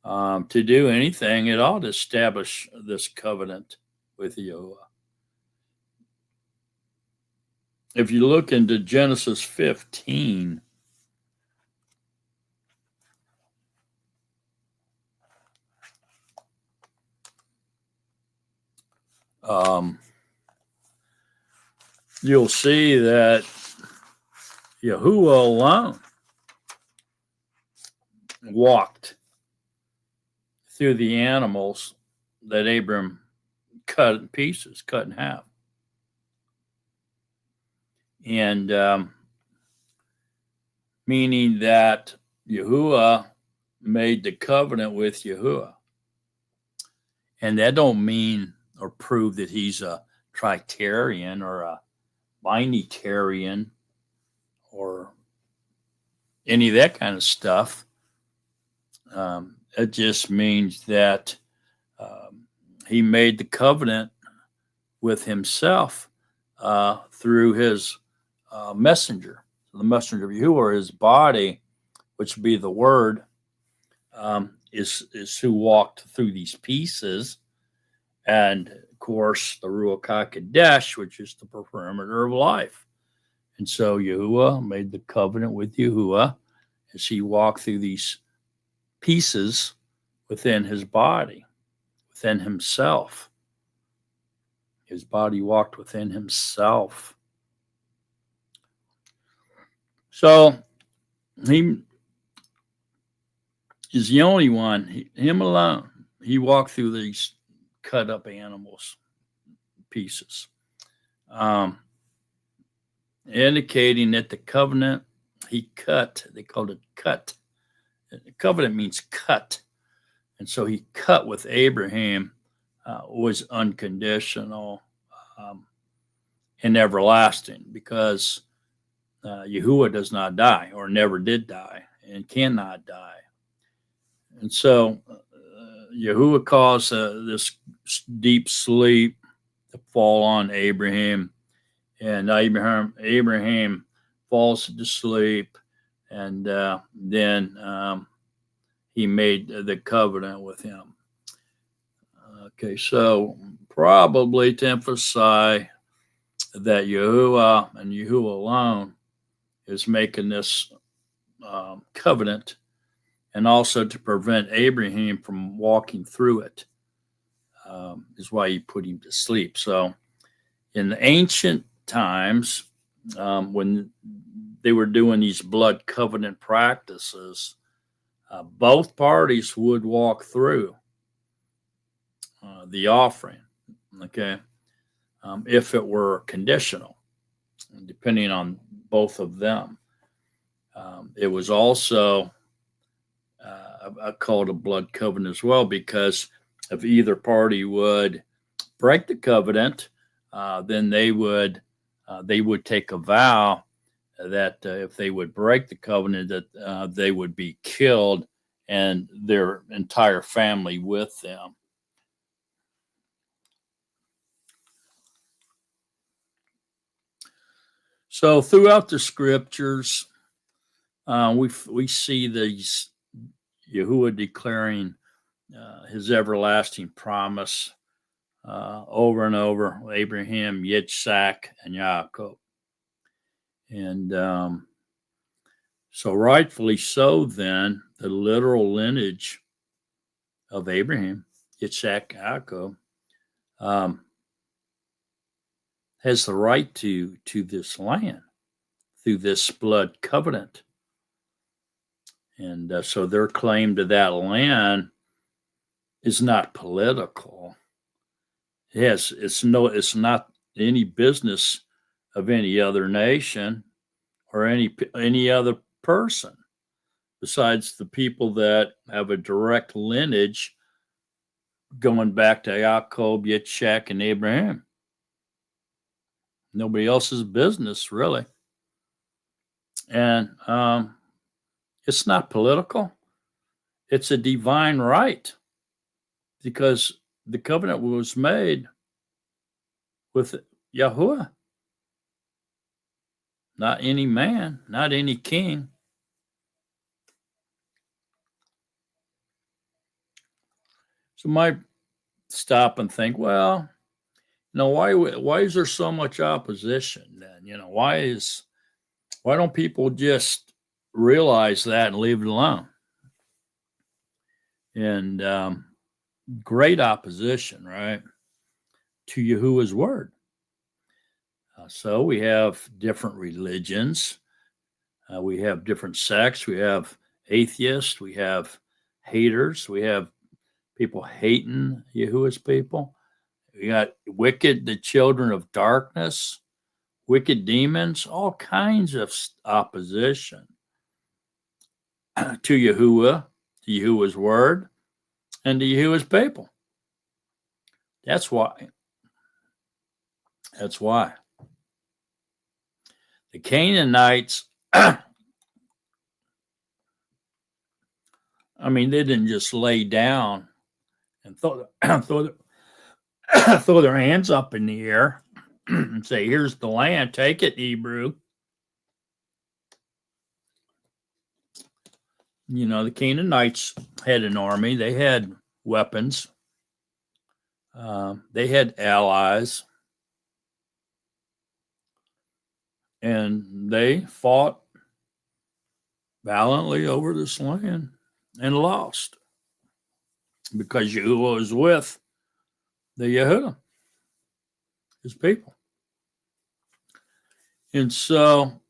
to do anything at all to establish this covenant with Yahuwah. If you look into Genesis 15, you'll see that Yahuwah alone walked through the animals that Abram cut in pieces, cut in half. And meaning that Yahuwah made the covenant with Yahuwah. And that don't mean or prove that he's a tritarian or a binitarian or any of that kind of stuff. It just means that he made the covenant with himself through his messenger. So the messenger of Yahuwah, or his body, which would be the word, is who walked through these pieces. And of course, the Ruach HaKodesh, which is the perimeter of life. And so Yahuwah made the covenant with Yahuwah as he walked through these pieces within his body, within himself. His body walked within himself. So he is the only one, him alone. He walked through these cut up animals pieces, indicating that the covenant he cut, they called it cut. The covenant means cut. And so he cut with Abraham was unconditional and everlasting, because Yahuwah does not die, or never did die, and cannot die. And so Yahuwah caused this deep sleep to fall on Abraham, and Abraham falls to sleep, and then he made the covenant with him. Okay, so probably to emphasize that Yahuwah and Yahuwah alone is making this covenant, and also to prevent Abraham from walking through it, is why he put him to sleep. So in the ancient times, when they were doing these blood covenant practices, both parties would walk through the offering, okay, if it were conditional, depending on both of them. It was also called a blood covenant as well, because if either party would break the covenant, then they would take a vow that if they would break the covenant, that they would be killed and their entire family with them. So throughout the scriptures, we see these Yahuwah declaring his everlasting promise over and over, Abraham, Yitzhak, and Yaakov. And so rightfully so, then, the literal lineage of Abraham, Yitzhak, Yaakov, has the right to this land through this blood covenant. And so their claim to that land is not political. Yes, it's not any business of any other nation or any other person besides the people that have a direct lineage going back to Yaakov, Yitzhak, and Abraham. Nobody else's business, really. And it's not political. It's a divine right, because the covenant was made with Yahuwah, not any man, not any king. So might stop and think, well, why is there so much opposition then? Why don't people just realize that and leave it alone? And great opposition, right, to Yahuwah's word. So we have different religions. We have different sects. We have atheists. We have haters. We have people hating Yahuwah's people. We got wicked, the children of darkness, wicked demons, all kinds of opposition to Yahuwah, to Yahuwah's word, and to Yahuwah's people. That's why. That's why. The Canaanites, I mean, they didn't just lay down and throw their hands up in the air and say, here's the land, take it, Hebrew. You know, the Canaanites had an army. They had weapons. They had allies. And they fought valiantly over this land and lost because Yahuwah was with the Yahudim, his people. And so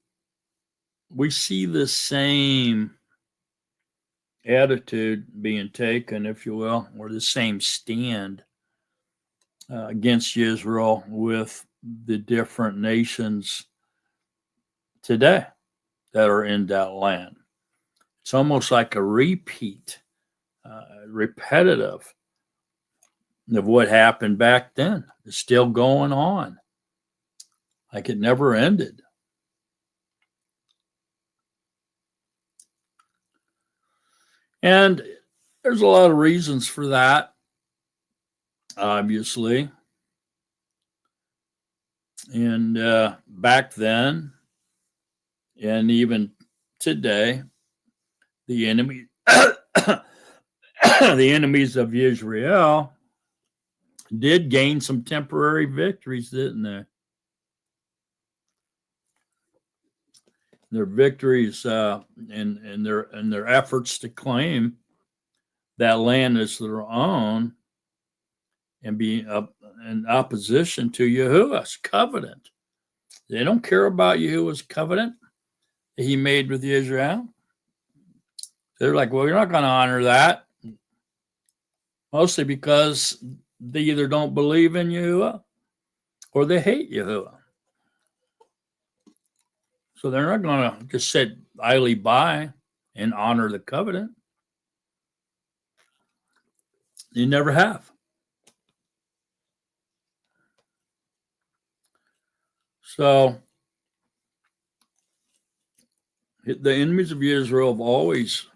we see the same attitude being taken, if you will, or the same stand against Israel with the different nations today that are in that land. It's almost like a repeat, repetitive of what happened back then. It's still going on, like it never ended. And there's a lot of reasons for that, obviously. And back then, and even today, the enemy, the enemies of Israel did gain some temporary victories, didn't they? Their victories and their efforts to claim that land as their own and be in opposition to Yahuwah's covenant. They don't care about Yahuwah's covenant that he made with Israel. They're like, well, you're not going to honor that. Mostly because they either don't believe in Yahuwah or they hate Yahuwah. So they're not going to just sit idly by and honor the covenant. They never have. So the enemies of Israel have always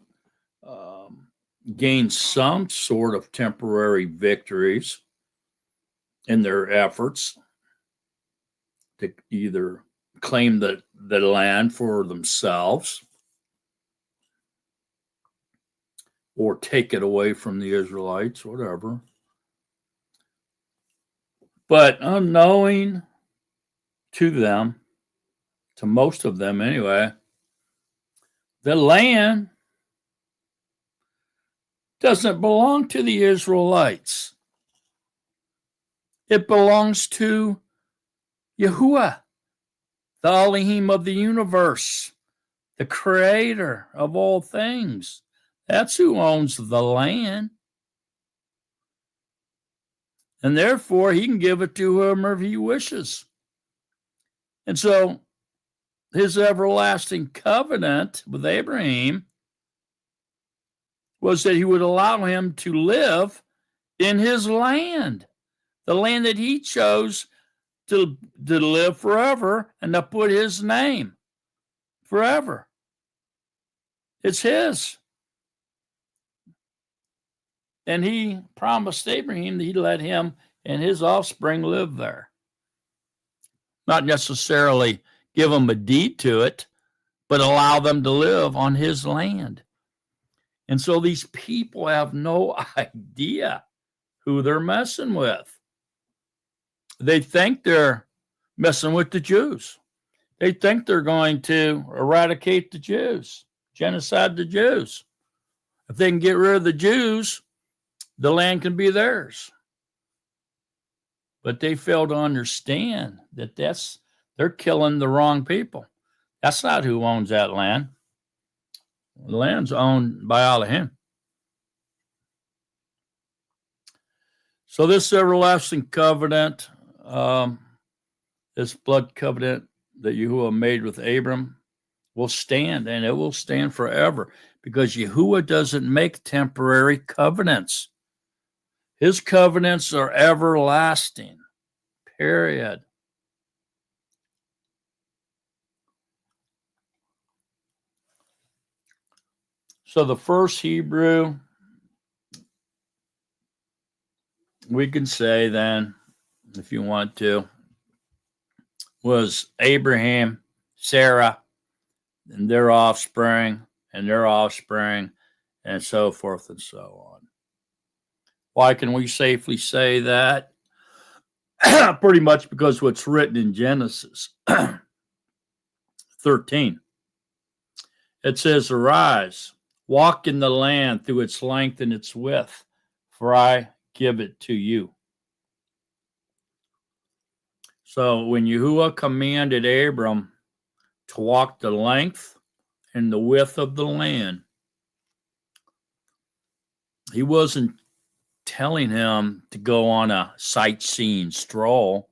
gained some sort of temporary victories in their efforts to either claim the land for themselves or take it away from the Israelites, whatever. But unknowing to them, to most of them anyway, the land doesn't belong to the Israelites. It belongs to Yahuwah, the Elohim of the universe, the creator of all things. That's who owns the land. And therefore, he can give it to whomever he wishes. And so, his everlasting covenant with Abraham was that he would allow him to live in his land, the land that he chose to live forever and to put his name forever. It's his. And he promised Abraham that he'd let him and his offspring live there. Not necessarily give them a deed to it, but allow them to live on his land. And so these people have no idea who they're messing with. They think they're messing with the Jews. They think they're going to eradicate the Jews, genocide the Jews. If they can get rid of the Jews, the land can be theirs. But they fail to understand that they're killing the wrong people. That's not who owns that land. The land's owned by Elohim. So this everlasting covenant, this blood covenant, that Yahuwah made with Abram will stand, and it will stand forever, because Yahuwah doesn't make temporary covenants. His covenants are everlasting, period. So the first Hebrew, we can say then, if you want to, was Abraham, Sarah, and their offspring, and so forth and so on. Why can we safely say that? Pretty much because what's written in Genesis 13. It says, "Arise, walk in the land through its length and its width, for I give it to you." So when Yahuwah commanded Abram to walk the length and the width of the land, he wasn't telling him to go on a sightseeing stroll.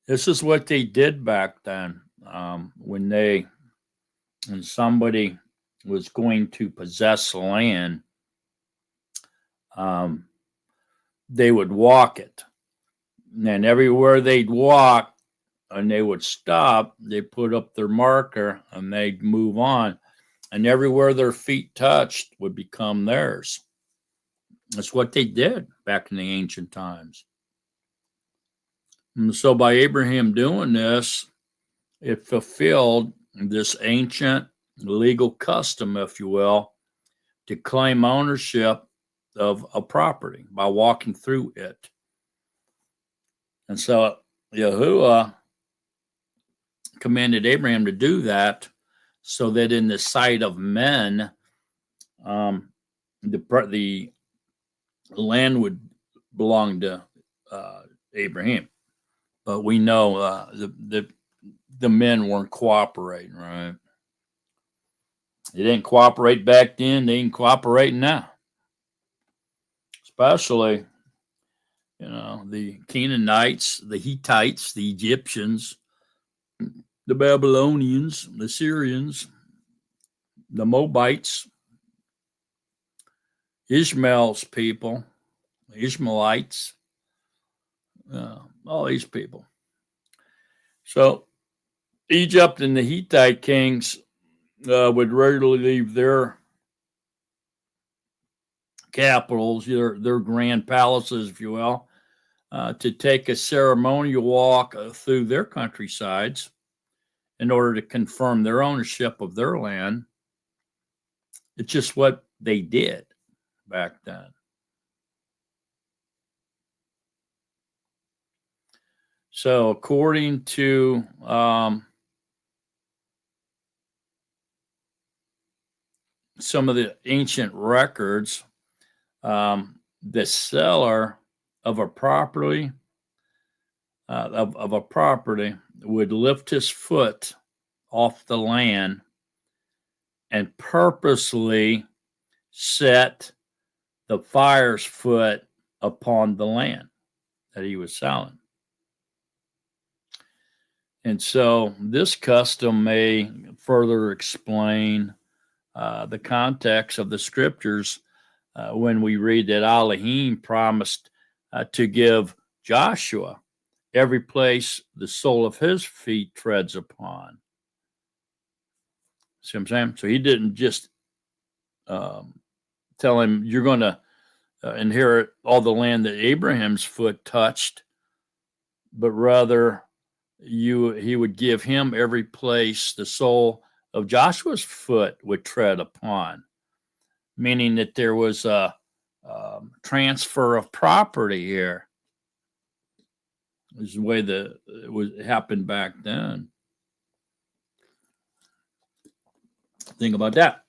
This is what they did back then. When somebody was going to possess land, they would walk it. And everywhere they'd walk and they would stop, they put up their marker and they'd move on. And everywhere their feet touched would become theirs. That's what they did back in the ancient times. And so by Abraham doing this, it fulfilled this ancient legal custom, if you will, to claim ownership of a property by walking through it. And so Yahuwah commanded Abraham to do that, so that in the sight of men, the land would belong to Abraham. But we know the men weren't cooperating, right? They didn't cooperate back then. They ain't cooperating now. Especially, the Canaanites, the Hittites, the Egyptians, the Babylonians, the Syrians, the Moabites, Ishmael's people, Ishmaelites, all these people. So Egypt and the Hittite kings would regularly leave their capitals, their grand palaces, if you will, to take a ceremonial walk through their countrysides in order to confirm their ownership of their land. It's just what they did back then. So according to some of the ancient records, the seller of a property of a property would lift his foot off the land and purposely set the buyer's foot upon the land that he was selling. And so this custom may further explain the context of the scriptures when we read that Elohim promised to give Joshua every place the sole of his feet treads upon. See what I'm saying? So he didn't just tell him, you're going to inherit all the land that Abraham's foot touched, but rather he would give him every place the sole of Joshua's foot would tread upon, meaning that there was a transfer of property here. This is the way that it happened back then. Think about that.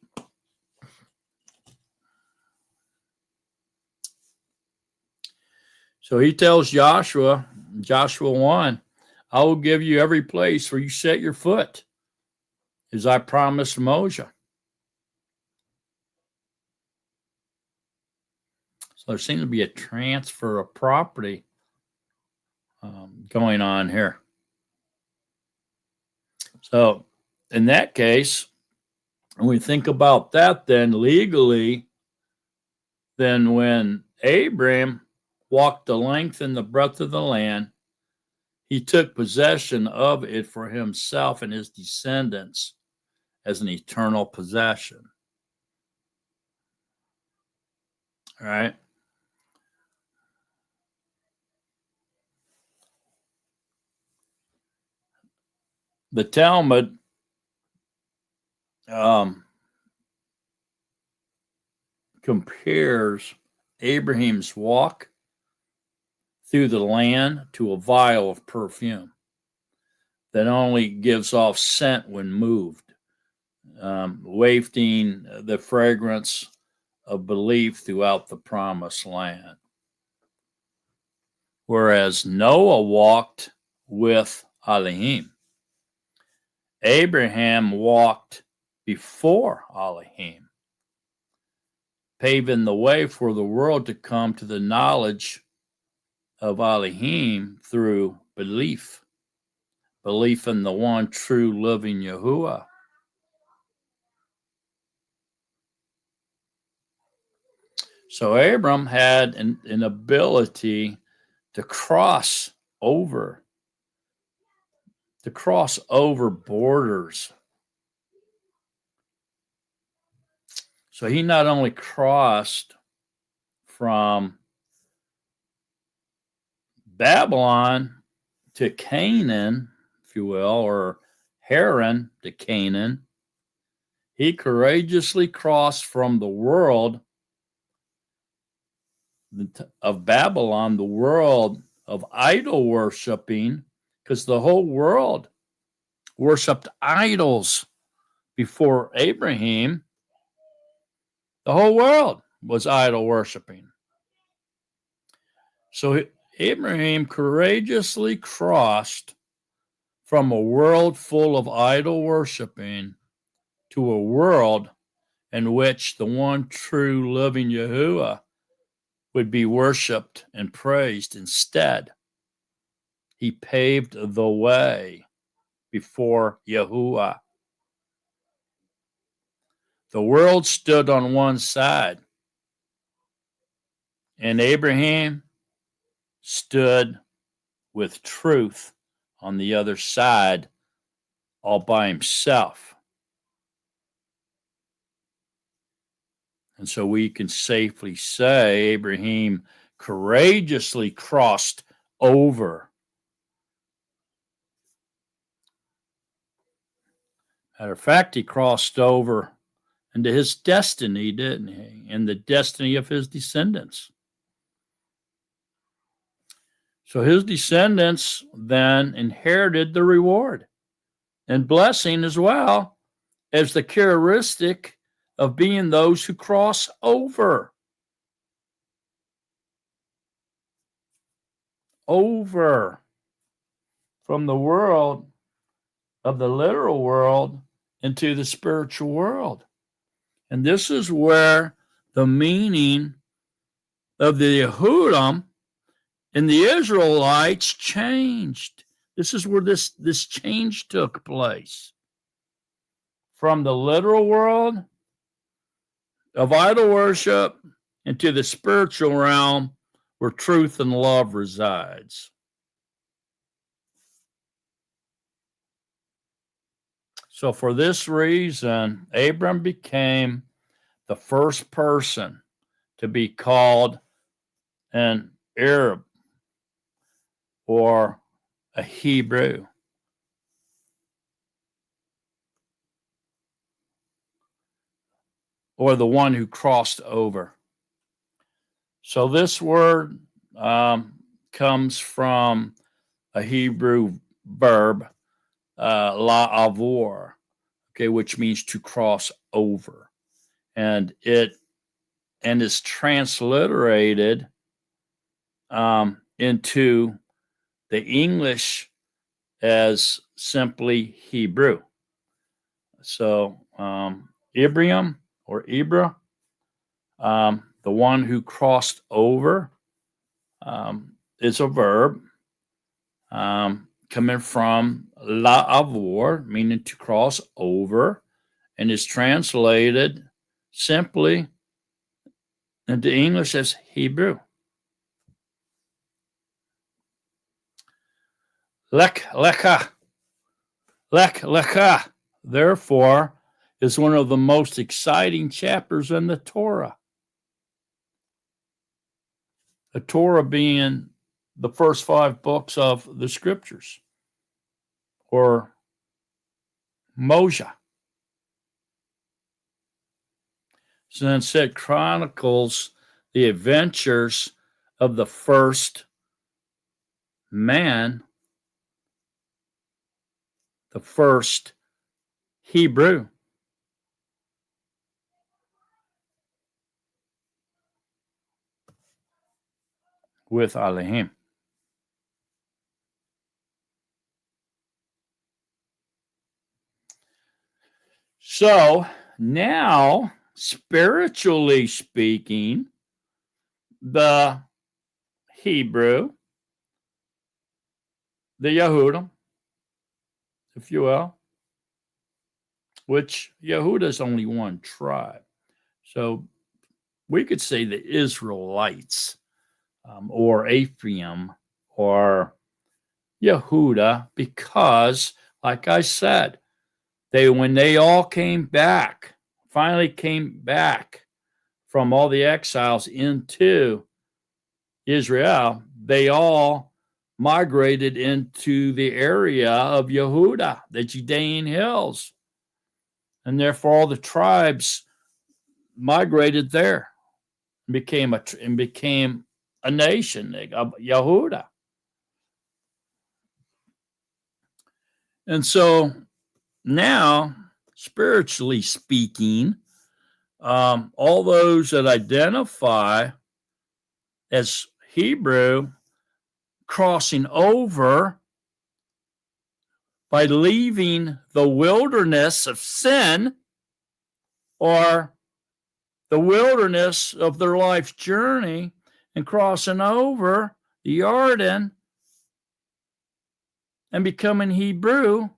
So he tells Joshua 1, I will give you every place where you set your foot, as I promised Moses. So there seems to be a transfer of property going on here. So in that case, when we think about that, then legally, then when Abram walked the length and the breadth of the land, he took possession of it for himself and his descendants as an eternal possession. All right. The Talmud compares Abraham's walk through the land to a vial of perfume that only gives off scent when moved, wafting the fragrance of belief throughout the promised land. Whereas Noah walked with Elohim, Abraham walked before Elohim, paving the way for the world to come to the knowledge of Elohim through belief in the one true living Yahuwah. So Abram had an ability to cross over borders. So he not only crossed from Babylon to Canaan, if you will, or Haran to Canaan, he courageously crossed from the world of Babylon, the world of idol worshiping, because the whole world worshipped idols before Abraham. The whole world was idol worshiping. So Abraham courageously crossed from a world full of idol worshiping to a world in which the one true living Yahuwah would be worshiped and praised instead. He paved the way before Yahuwah. The world stood on one side, and Abraham stood with truth on the other side all by himself. And so we can safely say Abraham courageously crossed over. Matter of fact, he crossed over into his destiny, didn't he? And the destiny of his descendants. So his descendants then inherited the reward and blessing as well as the characteristic of being those who cross over. Over from the world of the literal world into the spiritual world. And this is where the meaning of the Yahudim and the Israelites changed. This is where this change took place. From the literal world of idol worship into the spiritual realm where truth and love resides. So for this reason, Abram became the first person to be called an Arab or a Hebrew. Or the one who crossed over. So this word comes from a Hebrew verb, la'avor, okay, which means to cross over, and is transliterated into the English as simply Hebrew. So Ibrahim or Ibra, the one who crossed over, is a verb, coming from la'avor, meaning to cross over, and is translated simply into English as Hebrew. Lech lecha. Lech lecha, therefore, is one of the most exciting chapters in the Torah. The Torah being the first 5 books of the scriptures, or Moshe. Since it chronicles the adventures of the first man, the first Hebrew. With Elohim. So now, spiritually speaking, the Hebrew, the Yahudim, if you will, which Yehuda is only one tribe. So we could say the Israelites, or Ephraim, or Yehuda, because, like I said, when they all came back, finally came back from all the exiles into Israel, they all migrated into the area of Yehuda, the Judean hills. And therefore all the tribes migrated there and became a nation of Yehuda. And so now, spiritually speaking, all those that identify as Hebrew crossing over by leaving the wilderness of sin, or the wilderness of their life's journey, and crossing over the Jordan and becoming Hebrew,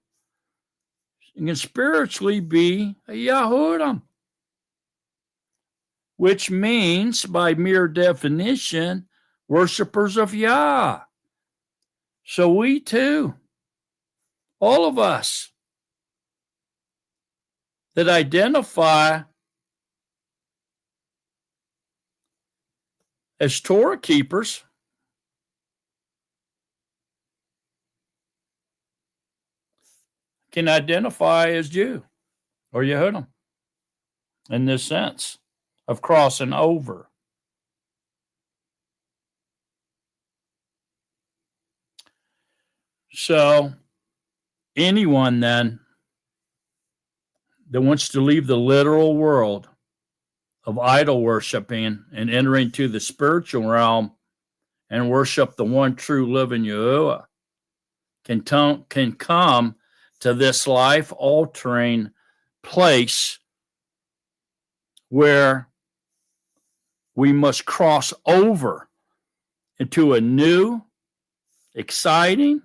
you can spiritually be a Yahudim, which means, by mere definition, worshipers of Yah. So we too, all of us that identify as Torah keepers, can identify as Jew or Yehudim in this sense of crossing over. So anyone then that wants to leave the literal world of idol worshiping and enter into the spiritual realm and worship the one true living Yahuwah can come to this life-altering place where we must cross over into a new, exciting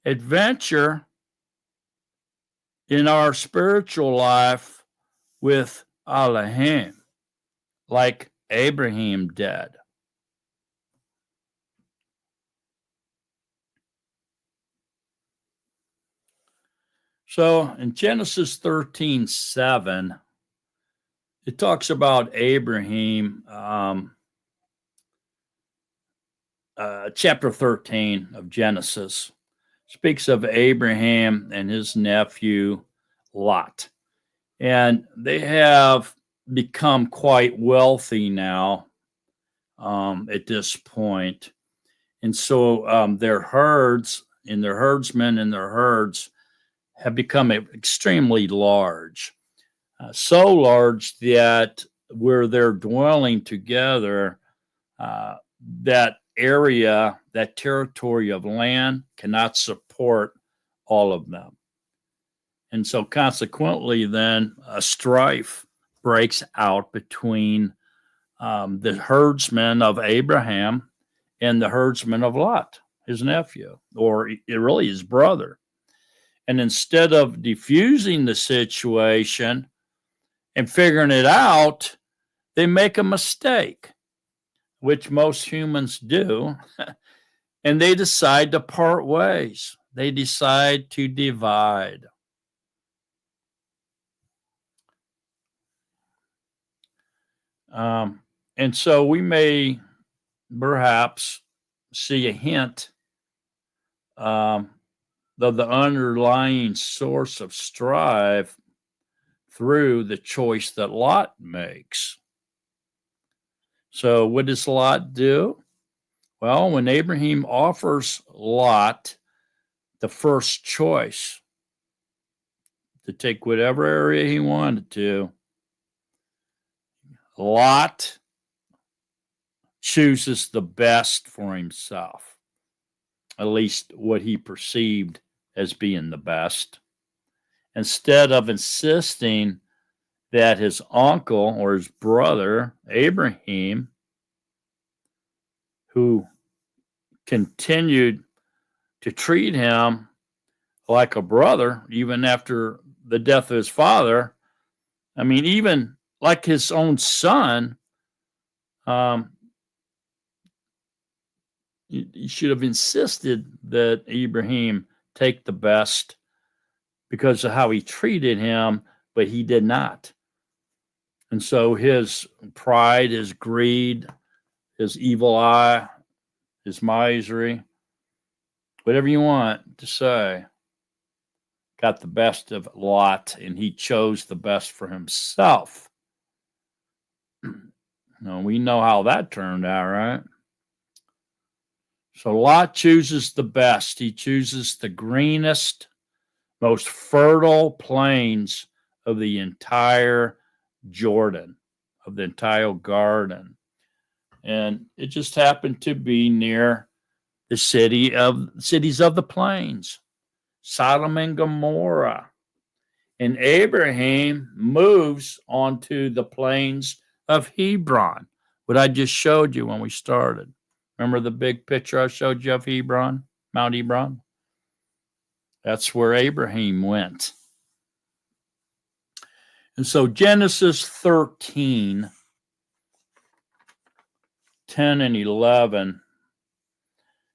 adventure in our spiritual life with Elohim, like Abraham did. So in Genesis 13:7, it talks about Abraham, chapter 13 of Genesis speaks of Abraham and his nephew Lot. And they have become quite wealthy now at this point. And so their herds and their herdsmen and their herds have become extremely large. So large that where they're dwelling together, that area, that territory of land cannot support all of them. And so consequently, then a strife breaks out between the herdsmen of Abraham and the herdsmen of Lot. his nephew, or really his brother. And instead of diffusing the situation and figuring it out, they make a mistake, which most humans do, and they decide to part ways. They decide to divide. And so we may perhaps see a hint of the underlying source of strife through the choice that Lot makes. So, what does Lot do? Well, when Abraham offers Lot the first choice to take whatever area he wanted to, Lot chooses the best for himself, at least what he perceived as being the best, instead of insisting that his uncle or his brother, Abraham, who continued to treat him like a brother even after the death of his father. I mean, even like his own son, he should have insisted that Abraham take the best because of how he treated him, but he did not. And so his pride, his greed, his evil eye, his misery, whatever you want to say, got the best of Lot, and he chose the best for himself. Now, we know how that turned out, right? So Lot chooses the best. He chooses the greenest, most fertile plains of the entire Jordan, of the entire garden. And it just happened to be near the cities of the plains, Sodom and Gomorrah. And Abraham moves onto the plains of Hebron, what I just showed you when we started. Remember the big picture I showed you of Hebron, Mount Hebron? That's where Abraham went. And so Genesis 13, 10 and 11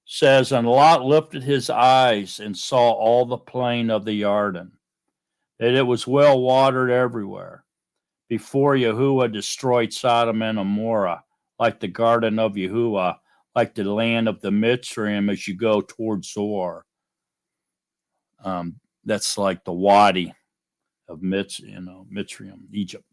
says, and Lot lifted his eyes and saw all the plain of the Jordan, that it was well watered everywhere, before Yahuwah destroyed Sodom and Gomorrah, like the garden of Yahuwah, like the land of the Mitzrayim as you go towards Zoar. That's like the wadi of Mitzrayim, Egypt.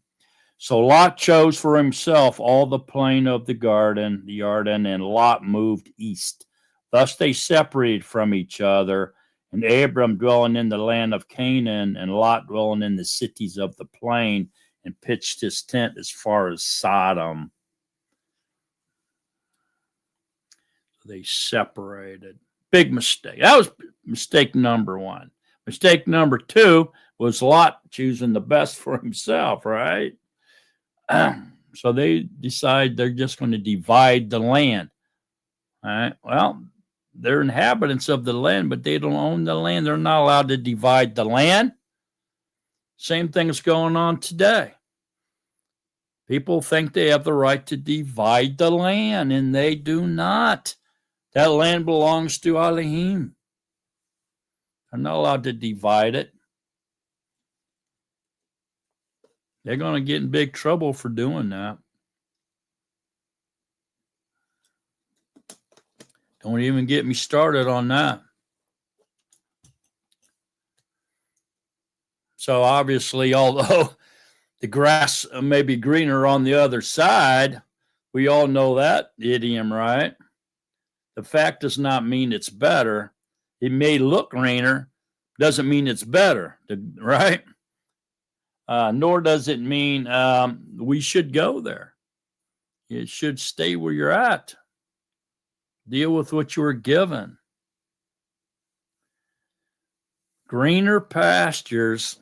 So Lot chose for himself all the plain of the garden, the Jordan, and Lot moved east. Thus they separated from each other, and Abram dwelling in the land of Canaan, and Lot dwelling in the cities of the plain, and pitched his tent as far as Sodom. So they separated. Big mistake. That was mistake number one. Mistake number two was Lot choosing the best for himself, right? So they decide they're just going to divide the land. All right. Well, they're inhabitants of the land, but they don't own the land. They're not allowed to divide the land. Same thing is going on today. People think they have the right to divide the land, and they do not. That land belongs to Elohim. They're not allowed to divide it. They're going to get in big trouble for doing that. Don't even get me started on that. So obviously, although the grass may be greener on the other side, we all know that idiom, right? The fact does not mean it's better. It may look greener, doesn't mean it's better, right? Nor does it mean we should go there. It should stay where you're at. Deal with what you were given. Greener pastures,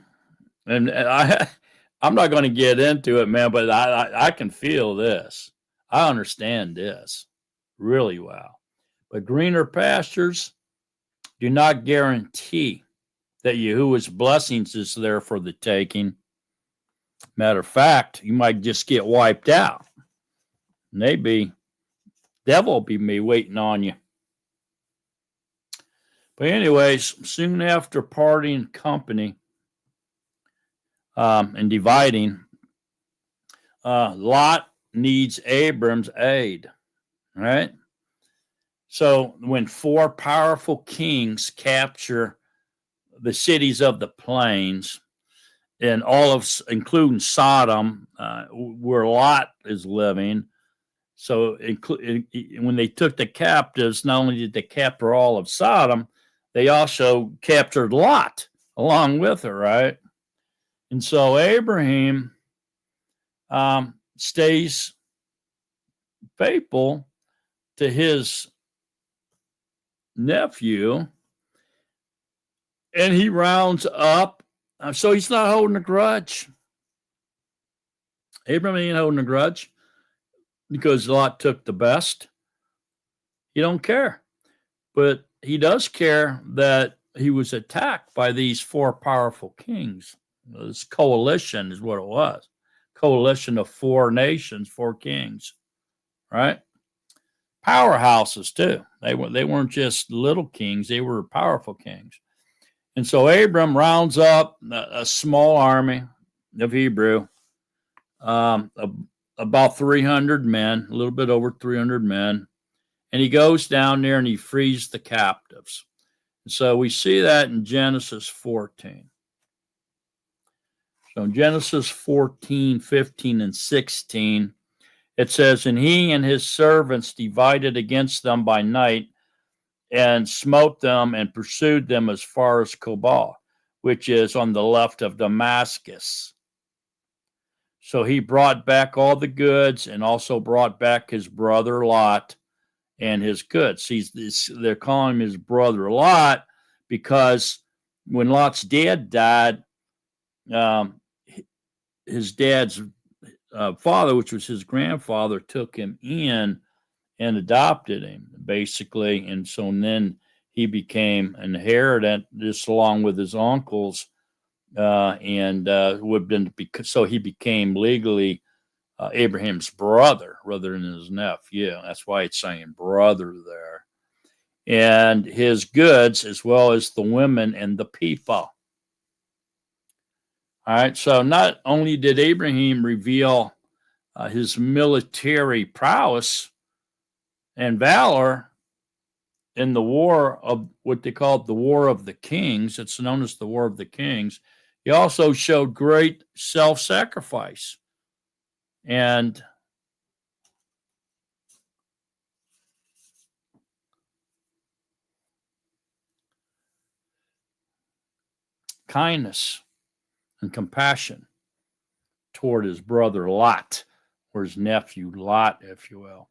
and I'm not going to get into it, man, but I can feel this. I understand this really well. But greener pastures do not guarantee that Yahuwah's blessings is there for the taking. Matter of fact, you might just get wiped out. Maybe devil will be waiting on you. But anyways, soon after parting company and dividing, Lot needs Abram's aid, right? So when four powerful kings capture the cities of the plains, and all of, including Sodom, where Lot is living. So when they took the captives, not only did they capture all of Sodom, they also captured Lot along with her, right? And so Abraham stays faithful to his nephew, and he rounds up. So he's not holding a grudge. Abraham ain't holding a grudge because Lot took the best. He don't care. But he does care that he was attacked by these four powerful kings. This coalition is what it was. Coalition of four nations, four kings, right? Powerhouses too. They weren't just little kings, they were powerful kings. And so Abram rounds up a small army of Hebrew, about 300 men, a little bit over 300 men. And he goes down there and he frees the captives. And so we see that in Genesis 14. So in Genesis 14, 15, and 16, it says, and he and his servants divided against them by night and smote them and pursued them as far as Cobah, which is on the left of Damascus. So he brought back all the goods and also brought back his brother Lot and his goods. They're calling him his brother Lot because when Lot's dad died, his dad's father, which was his grandfather, took him in and adopted him, basically. And so then he became inheritant just along with his uncles, and would been so he became legally Abraham's brother rather than his nephew. That's why it's saying brother there. And his goods, as well as the women and the people. All right. So not only did Abraham reveal his military prowess and valor in the war of what they called the War of the Kings, it's known as the War of the Kings, he also showed great self-sacrifice and kindness and compassion toward his brother Lot, or his nephew Lot, if you will.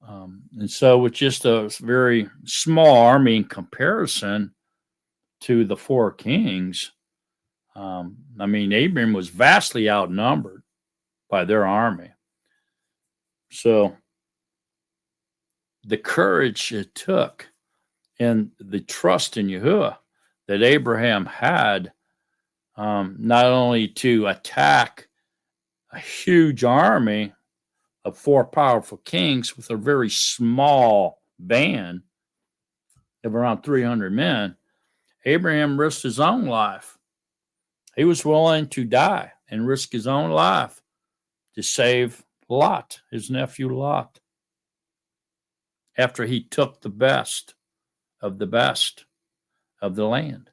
And so with just a very small army in comparison to the four kings, I mean, Abraham was vastly outnumbered by their army. So the courage it took and the trust in Yahuwah that Abraham had, not only to attack a huge army of four powerful kings with a very small band of around 300 men, Abraham risked his own life. He was willing to die and risk his own life to save Lot, his nephew Lot, after he took the best of the land.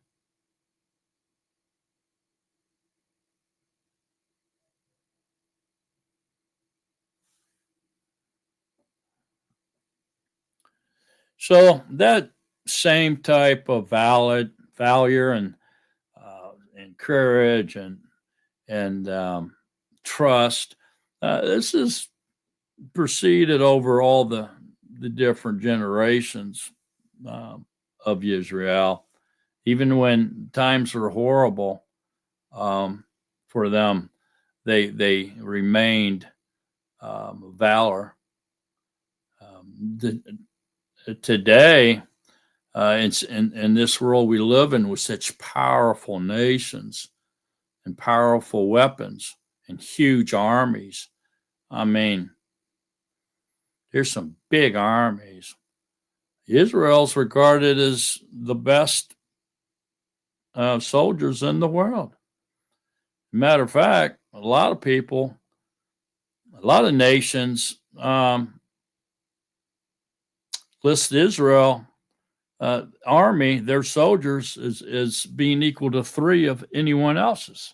So that same type of valor and courage and trust, this is proceeded over all the different generations of Israel, even when times were horrible for them. They remained valor. today, in this world we live in with such powerful nations and powerful weapons and huge armies. I mean, there's some big armies. Israel's regarded as the best soldiers in the world. Matter of fact, a lot of people, a lot of nations list Israel army, their soldiers, is being equal to 3 of anyone else's.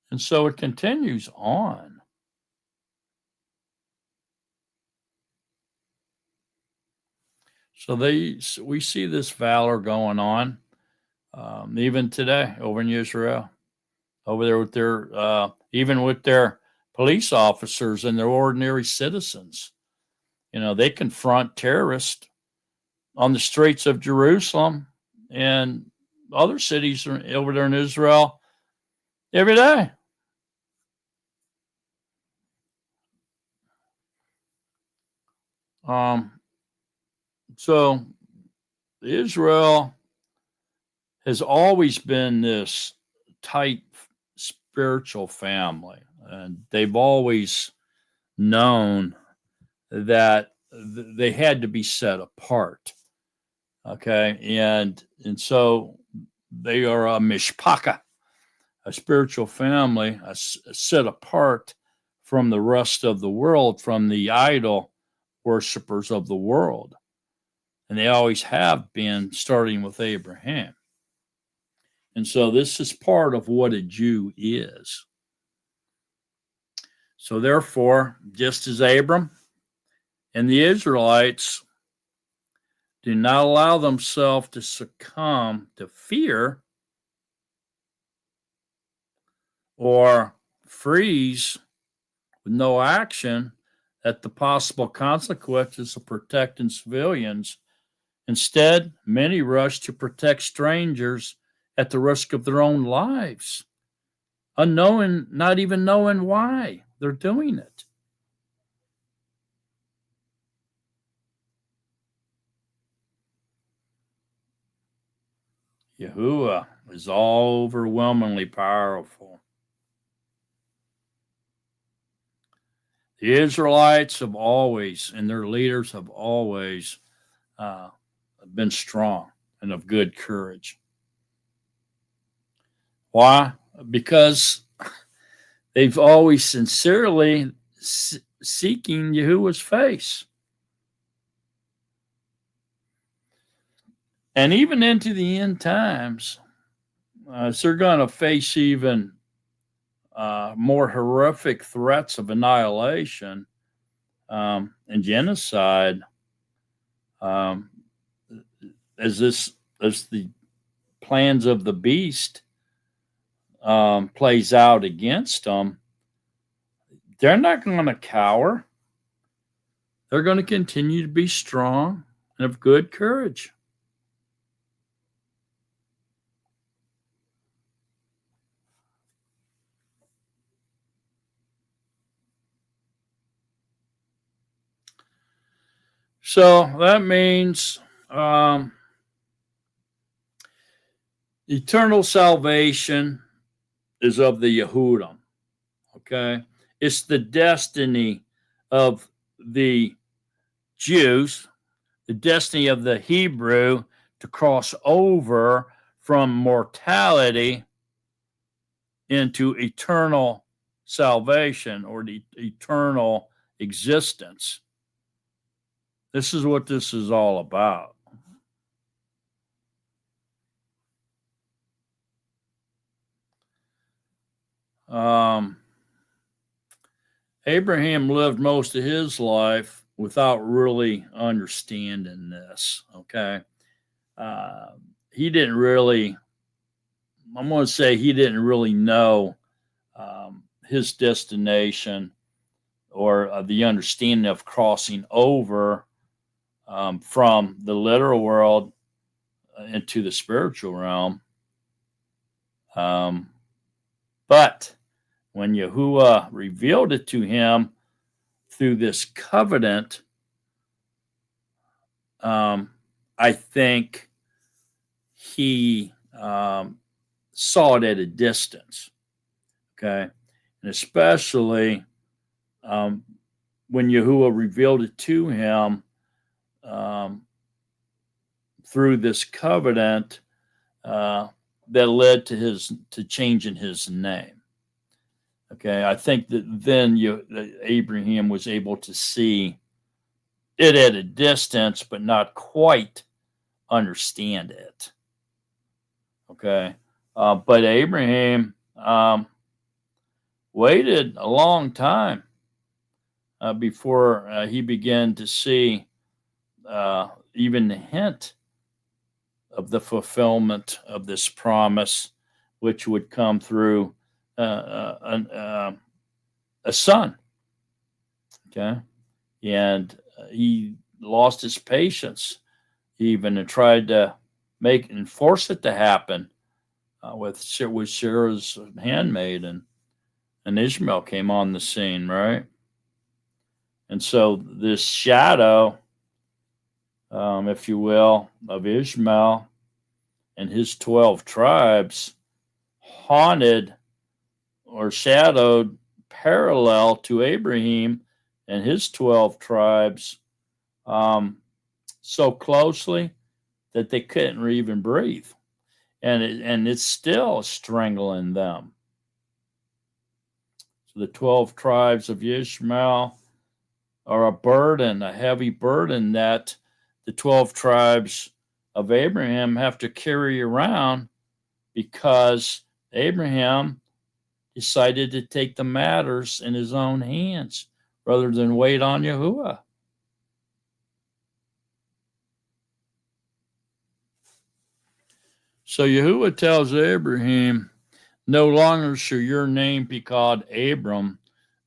And so it continues on. So we see this valor going on, even today over in Israel, over there with their, even with their police officers and their ordinary citizens. You know, they confront terrorists on the streets of Jerusalem and other cities over there in Israel every day. So Israel has always been this tight spiritual family, and they've always known that they had to be set apart. Okay, and so they are a mishpacha, a spiritual family, set apart from the rest of the world, from the idol worshipers of the world. And they always have been, starting with Abraham. And so this is part of what a Jew is. So therefore, just as Abram and the Israelites do not allow themselves to succumb to fear or freeze with no action at the possible consequences of protecting civilians. Instead, many rush to protect strangers at the risk of their own lives, unknowing, not even knowing why they're doing it. Yahuwah is overwhelmingly powerful. The Israelites have always, and their leaders have always been strong and of good courage. Why? Because they've always sincerely seeking Yahuwah's face. And even into the end times, they're going to face even more horrific threats of annihilation and genocide as the plans of the beast plays out against them. They're not going to cower. They're going to continue to be strong and of good courage. So that means eternal salvation is of the Yahudim. Okay, it's the destiny of the Jews, the destiny of the Hebrew to cross over from mortality into eternal salvation or the eternal existence. This is what this is all about. Abraham lived most of his life without really understanding this. Okay. He didn't really, I'm going to say he didn't really know his destination or the understanding of crossing over from the literal world into the spiritual realm. But when Yahuwah revealed it to him through this covenant I think he saw it at a distance. Okay. And especially when Yahuwah revealed it to him through this covenant that led to changing his name. Okay, I think that then Abraham was able to see it at a distance, but not quite understand it. Okay, but Abraham waited a long time before he began to see even the hint of the fulfillment of this promise, which would come through a son. Okay, and he lost his patience even and tried to make and force it to happen with Sarah's handmaid, and Ishmael came on the scene, right? And so this shadow, if you will, of Ishmael and his 12 tribes haunted or shadowed parallel to Abraham and his 12 tribes so closely that they couldn't even breathe. And it's still strangling them. So the 12 tribes of Ishmael are a burden, a heavy burden that the 12 tribes of Abraham have to carry around because Abraham decided to take the matters in his own hands rather than wait on Yahuwah. So Yahuwah tells Abraham, no longer shall your name be called Abram,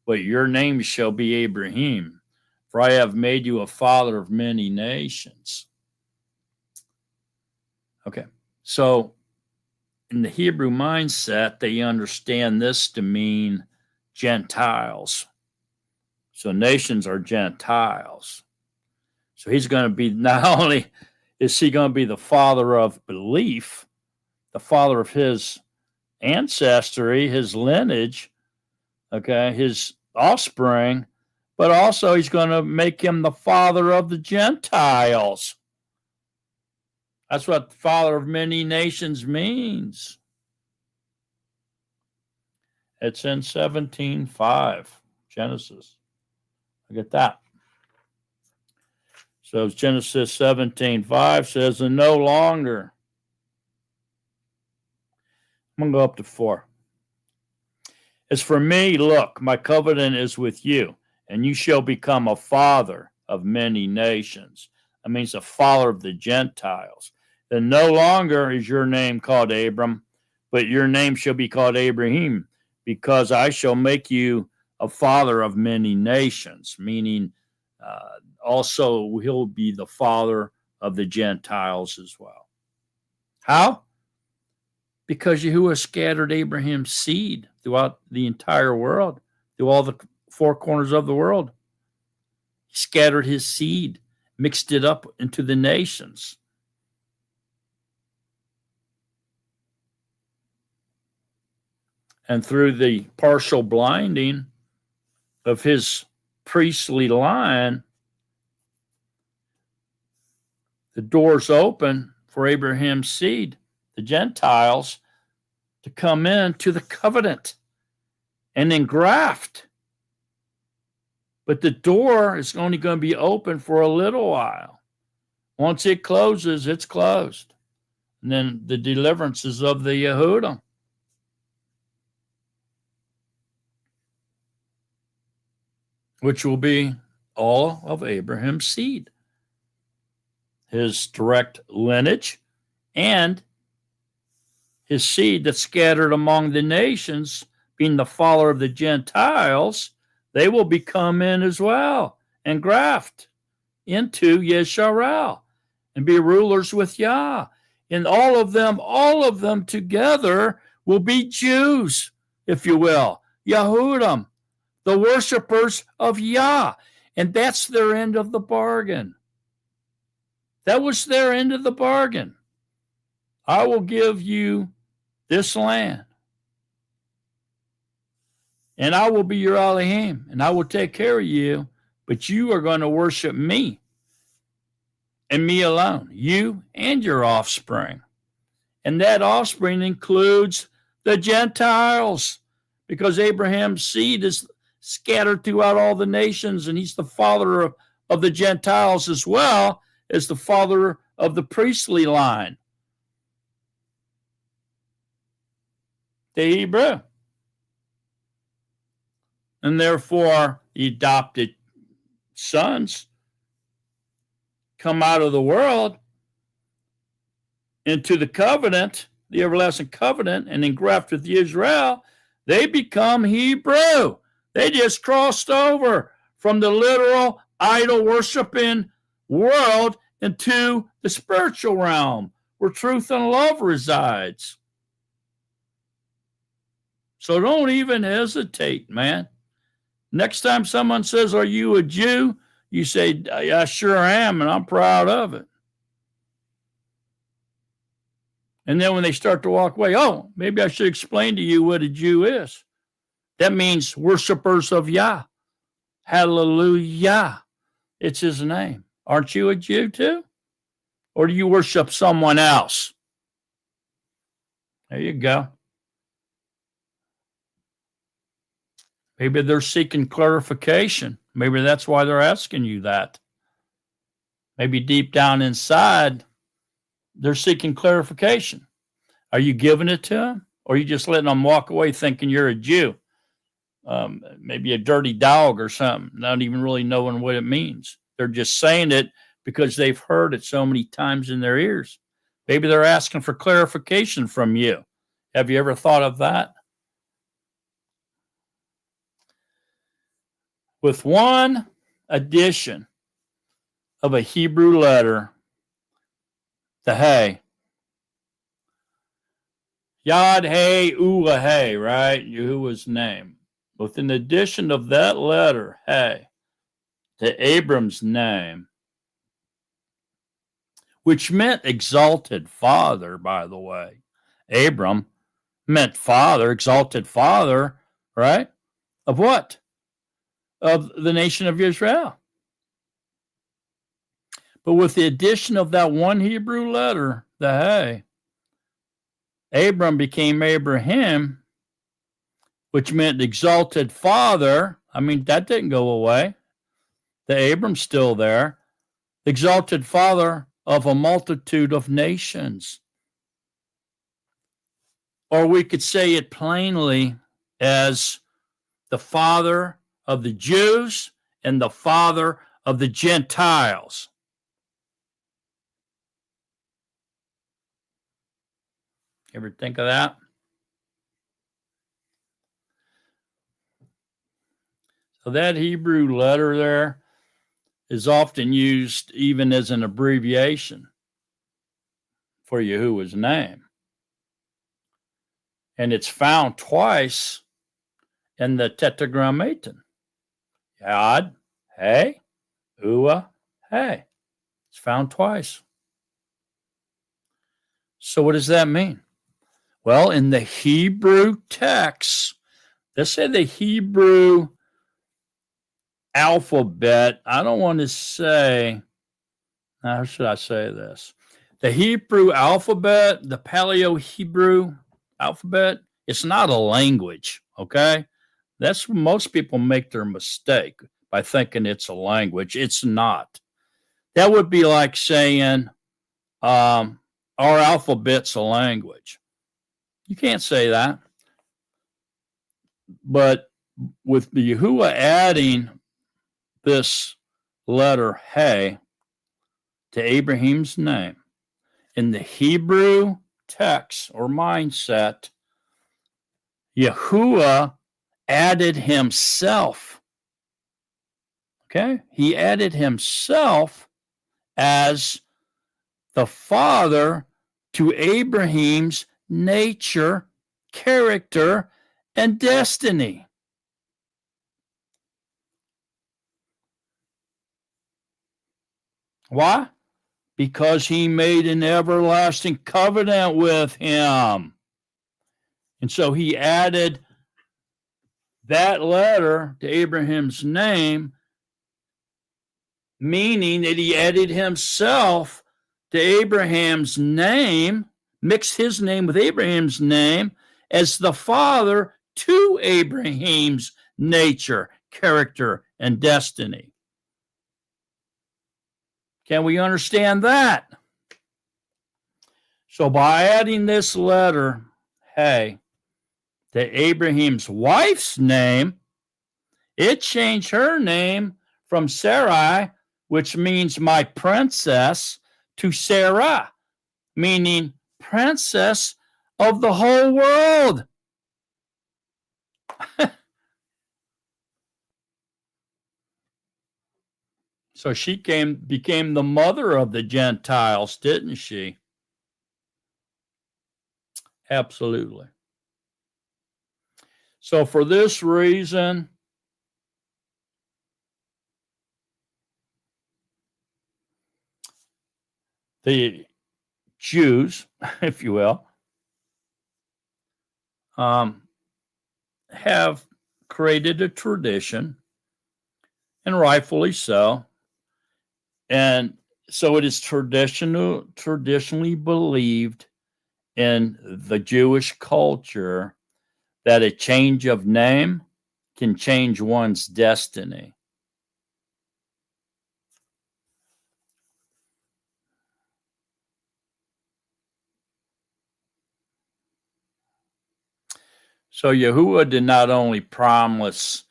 but your name shall be Abraham, for I have made you a father of many nations. Okay, so in the Hebrew mindset, they understand this to mean Gentiles. So nations are Gentiles. So he's going to be, not only is he going to be the father of belief, the father of his ancestry, his lineage, okay, his offspring, but also he's going to make him the father of the Gentiles. That's what the father of many nations means. It's in 17:5, Genesis. Look at that. So Genesis 17:5 says, and no longer. I'm going to go up to 4. As for me, look, my covenant is with you, and you shall become a father of many nations. That means a father of the Gentiles. Then no longer is your name called Abram, but your name shall be called Abraham, because I shall make you a father of many nations, meaning also he'll be the father of the Gentiles as well. How? Because Yahuwah scattered Abraham's seed throughout the entire world, through all the 4 corners of the world. He scattered his seed, mixed it up into the nations. And through the partial blinding of his priestly line, the doors open for Abraham's seed, the Gentiles, to come into the covenant and engraft. But the door is only going to be open for a little while. Once it closes, it's closed. And then the deliverances of the Yahudim. Which will be all of Abraham's seed, his direct lineage, and his seed that's scattered among the nations, being the father of the Gentiles. They will become in as well and graft into Yisrael and be rulers with Yah. And all of them together will be Jews, if you will, Yahudim, the worshipers of Yah. And that's their end of the bargain. That was their end of the bargain. I will give you this land, and I will be your Elohim, and I will take care of you, but you are going to worship me and me alone, you and your offspring. And that offspring includes the Gentiles, because Abraham's seed is scattered throughout all the nations, and he's the father of the Gentiles as well as the father of the priestly line, the Hebrew. And therefore, the adopted sons come out of the world into the covenant, the everlasting covenant, and engraft with Israel. They become Hebrew. They just crossed over from the literal idol worshiping world into the spiritual realm where truth and love resides. So don't even hesitate, man. Next time someone says, "Are you a Jew?" you say, "I sure am, and I'm proud of it." And then when they start to walk away, "Oh, maybe I should explain to you what a Jew is." That means worshipers of Yah. Hallelujah. It's his name. Aren't you a Jew too? Or do you worship someone else? There you go. Maybe they're seeking clarification. Maybe that's why they're asking you that. Maybe deep down inside, they're seeking clarification. Are you giving it to them? Or are you just letting them walk away thinking you're a Jew? Maybe a dirty dog or something, not even really knowing what it means. They're just saying it because they've heard it so many times in their ears. Maybe they're asking for clarification from you. Have you ever thought of that? With one addition of a Hebrew letter, the Hey. Yod Hey Ula Hey, right? Yahuwah's name. With an addition of that letter, Hey, to Abram's name, which meant exalted father, by the way. Abram meant father, exalted father, right? Of what? Of the nation of Israel. But with the addition of that one Hebrew letter, the Hey, Abram became Abraham, which meant exalted father. I mean, that didn't go away. The Abram's still there. Exalted father of a multitude of nations. Or we could say it plainly as the father of the Jews and the father of the Gentiles. Ever think of that? So that Hebrew letter there is often used even as an abbreviation for Yahuwah's name. And it's found twice in the Tetragrammaton. Yod, Hey, Ua, Hey. It's found twice. So what does that mean? Well, in the Hebrew text, let's say the Hebrew alphabet, I don't want to say, how should I say this? The Hebrew alphabet, the Paleo-Hebrew alphabet, it's not a language, okay? That's where most people make their mistake by thinking it's a language. It's not. That would be like saying our alphabet's a language. You can't say that. But with the Yahuwah adding this letter Hey to Abraham's name in the Hebrew text or mindset, Yahuwah added himself. Okay? He added himself as the father to Abraham's nature, character, and destiny. Why? because he made an everlasting covenant with him. And so he added that letter to Abraham's name, meaning that he added himself to Abraham's name, mixed his name with Abraham's name as the father to Abraham's nature, character, and destiny. Can we understand that? So by adding this letter, hey, to Abraham's wife's name, it changed her name from Sarai, which means my princess, to Sarah, meaning princess of the whole world. So she became the mother of the Gentiles, didn't she? Absolutely. So for this reason, the Jews, if you will, have created a tradition, and rightfully so. And so it is traditionally believed in the Jewish culture that a change of name can change one's destiny. So Yahuwah did not only promise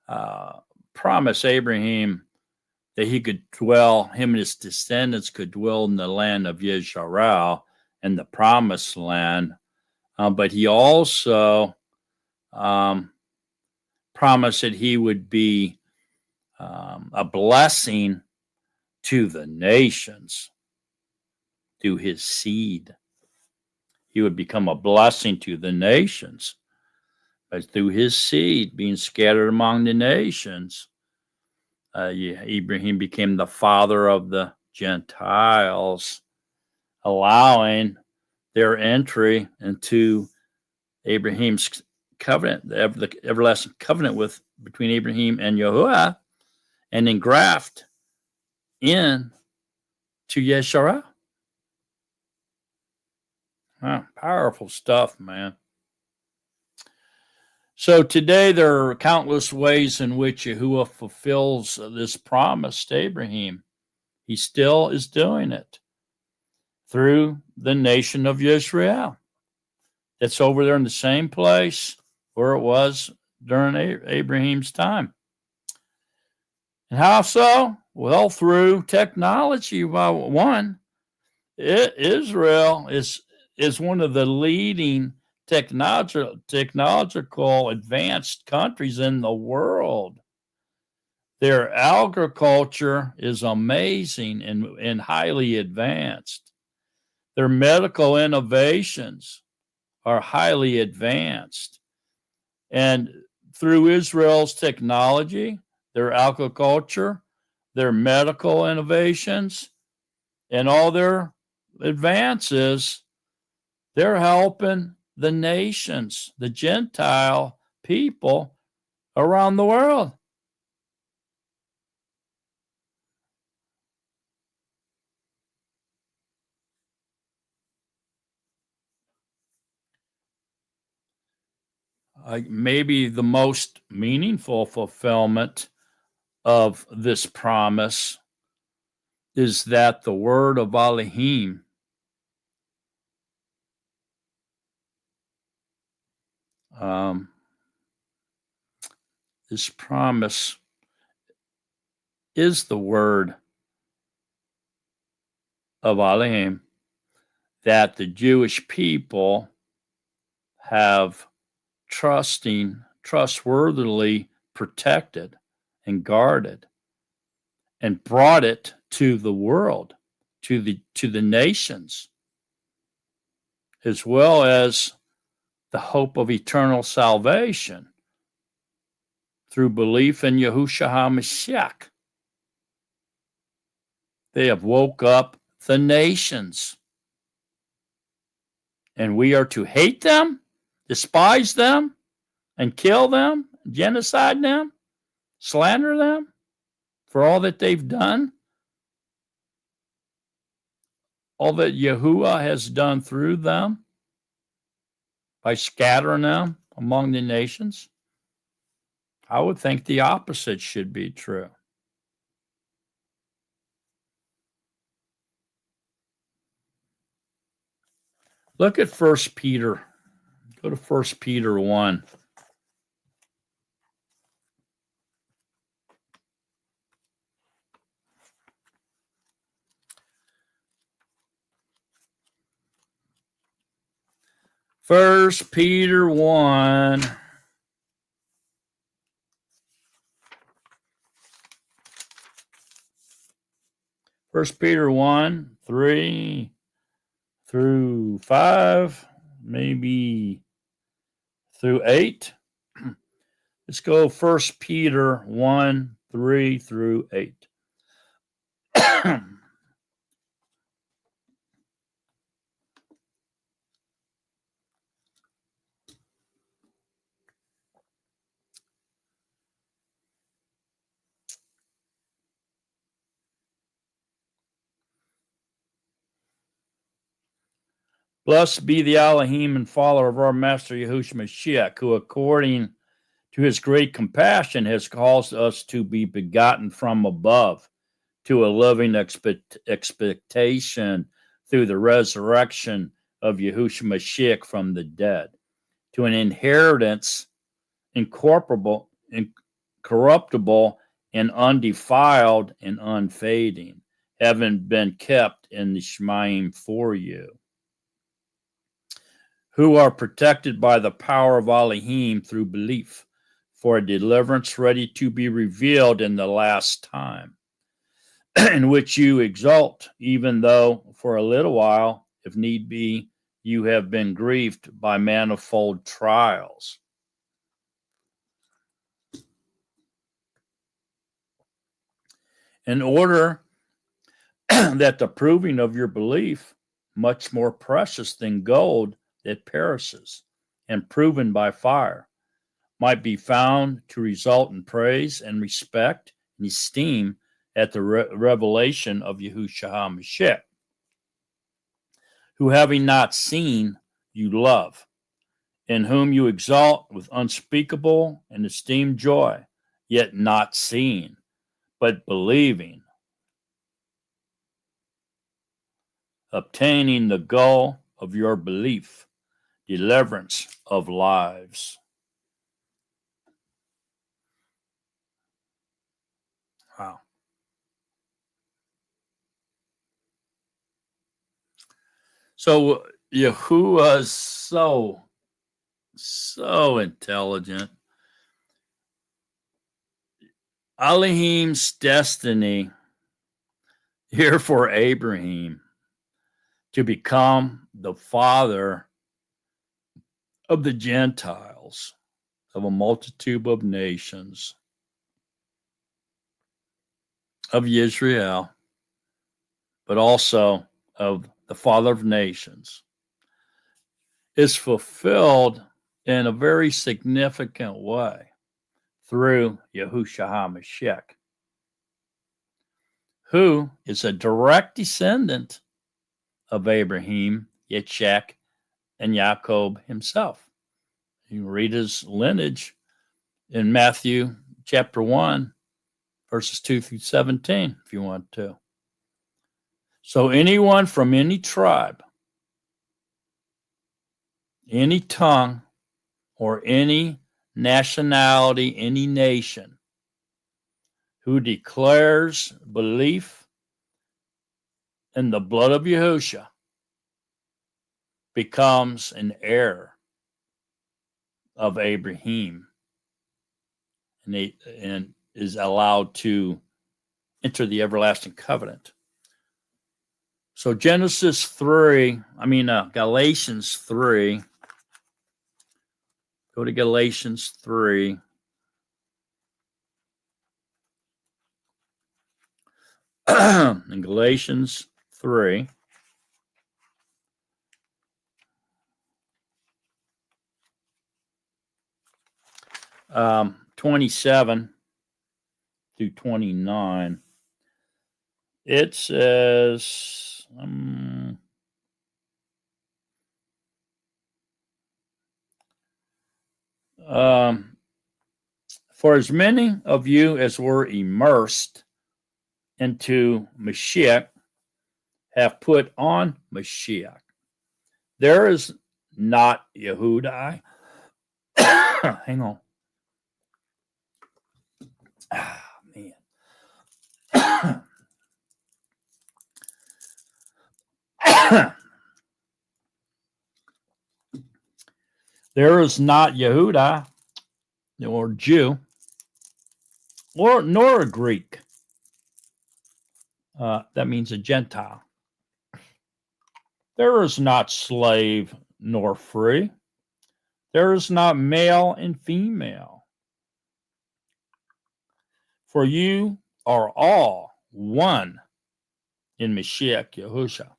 Abraham that he could dwell, him and his descendants could dwell in the land of Yisrael and the promised land, but he also promised that he would be a blessing to the nations through his seed. He would become a blessing to the nations, but through his seed being scattered among the nations. Abraham became the father of the Gentiles, allowing their entry into Abraham's covenant, the everlasting covenant between Abraham and Yahuwah, and then graft in to Yeshua. Wow, powerful stuff, man. So today there are countless ways in which Yahuwah fulfills this promise to Abraham. He still is doing it through the nation of Israel. It's over there in the same place where it was during Abraham's time. And how so? Well, through technology. One, Israel is one of the leading technological advanced countries in the world. Their agriculture is amazing and highly advanced. Their medical innovations are highly advanced. And through Israel's technology, their agriculture, their medical innovations, and all their advances, they're helping the nations, the Gentile people around the world. Maybe the most meaningful fulfillment of this promise is that the word of Elohim this promise is the word of Elohim that the Jewish people have trustworthily protected and guarded and brought it to the world, to the nations, as well as the hope of eternal salvation through belief in Yahushua HaMashiach. They have woke up the nations. And we are to hate them, despise them, and kill them, genocide them, slander them for all that they've done, all that Yahuwah has done through them by scattering them among the nations. I would think the opposite should be true. Look at 1 Peter. Go to 1 Peter 1. First Peter 1. First Peter 1, 3 through 5, maybe through 8. Let's go 1 Peter 1, 3 through 8. Blessed be the Elohim and follower of our Master Yahushua Mashiach, who according to his great compassion has caused us to be begotten from above to a living expectation through the resurrection of Yahushua Mashiach from the dead, to an inheritance incorruptible, and undefiled and unfading, having been kept in the Shemaim for you, who are protected by the power of Elohim through belief, for a deliverance ready to be revealed in the last time, in which you exult, even though for a little while, if need be, you have been grieved by manifold trials. In order that the proving of your belief, much more precious than gold that perishes and proven by fire, might be found to result in praise and respect and esteem at the revelation of Yahushua HaMashiach, who having not seen, you love, in whom you exalt with unspeakable and esteemed joy, yet not seeing, but believing, obtaining the goal of your belief, deliverance of lives. Wow. So Yahuwah is so intelligent. Elohim's destiny here for Abraham to become the father of the Gentiles, of a multitude of nations, of Israel, but also of the Father of nations, is fulfilled in a very significant way through Yahushua HaMashiach, who is a direct descendant of Abraham, Yitzchak, and Jacob himself. You can read his lineage in Matthew chapter 1, verses 2 through 17, if you want to. So anyone from any tribe, any tongue, or any nationality, any nation, who declares belief in the blood of Yahushua becomes an heir of Abraham and is allowed to enter the everlasting covenant. So Galatians 3, go to Galatians 3. In Galatians 3. 27 through 29. It says, for as many of you as were immersed into Mashiach have put on Mashiach. There is not Yehudai. Hang on. Man. There is not Yehuda, or Jew, nor a Greek. That means a Gentile. There is not slave nor free. There is not male and female. For you are all one in Mashiach Yahusha.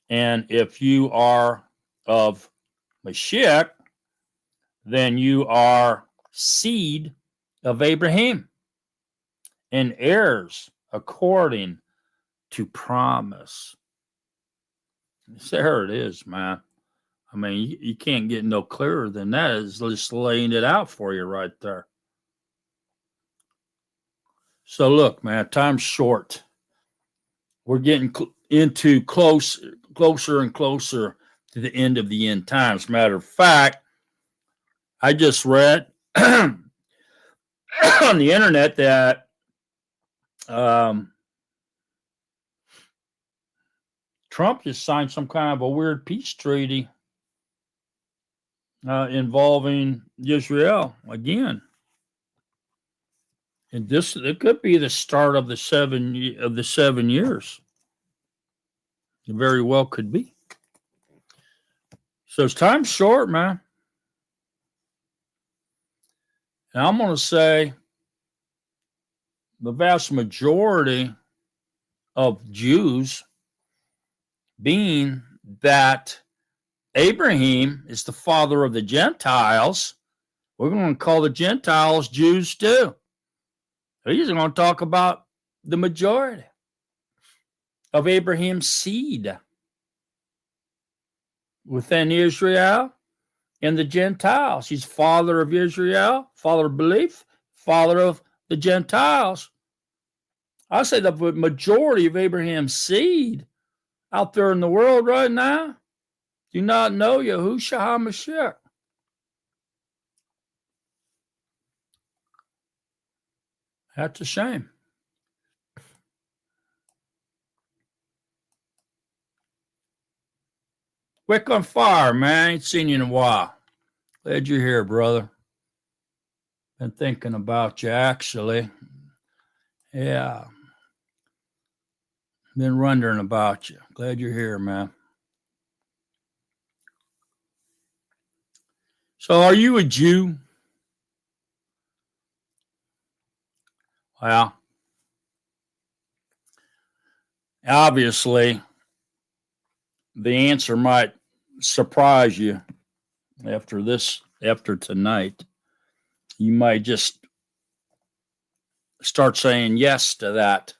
And if you are of Mashiach, then you are seed of Abraham and heirs according to promise. There it is, man. I mean, you can't get no clearer than that. It's just laying it out for you right there. So look, man, time's short. We're getting into closer and closer to the end of the end times. Matter of fact, I just read on the internet that Trump just signed some kind of a weird peace treaty involving Israel again. And it could be the start of the 7 years. It very well could be. So time's short, man. And I'm going to say the vast majority of Jews, being that Abraham is the father of the Gentiles, we're going to call the Gentiles Jews too. He's going to talk about the majority of Abraham's seed within Israel and the Gentiles. He's father of Israel, father of belief, father of the Gentiles. I say the majority of Abraham's seed out there in the world right now do not know Yahushua HaMashiach. That's a shame. Quick on fire, man. Ain't seen you in a while. Glad you're here, brother. Been thinking about you, actually. Yeah. Been wondering about you. Glad you're here, man. So, are you a Jew? Well, obviously, the answer might surprise you after tonight. You might just start saying yes to that,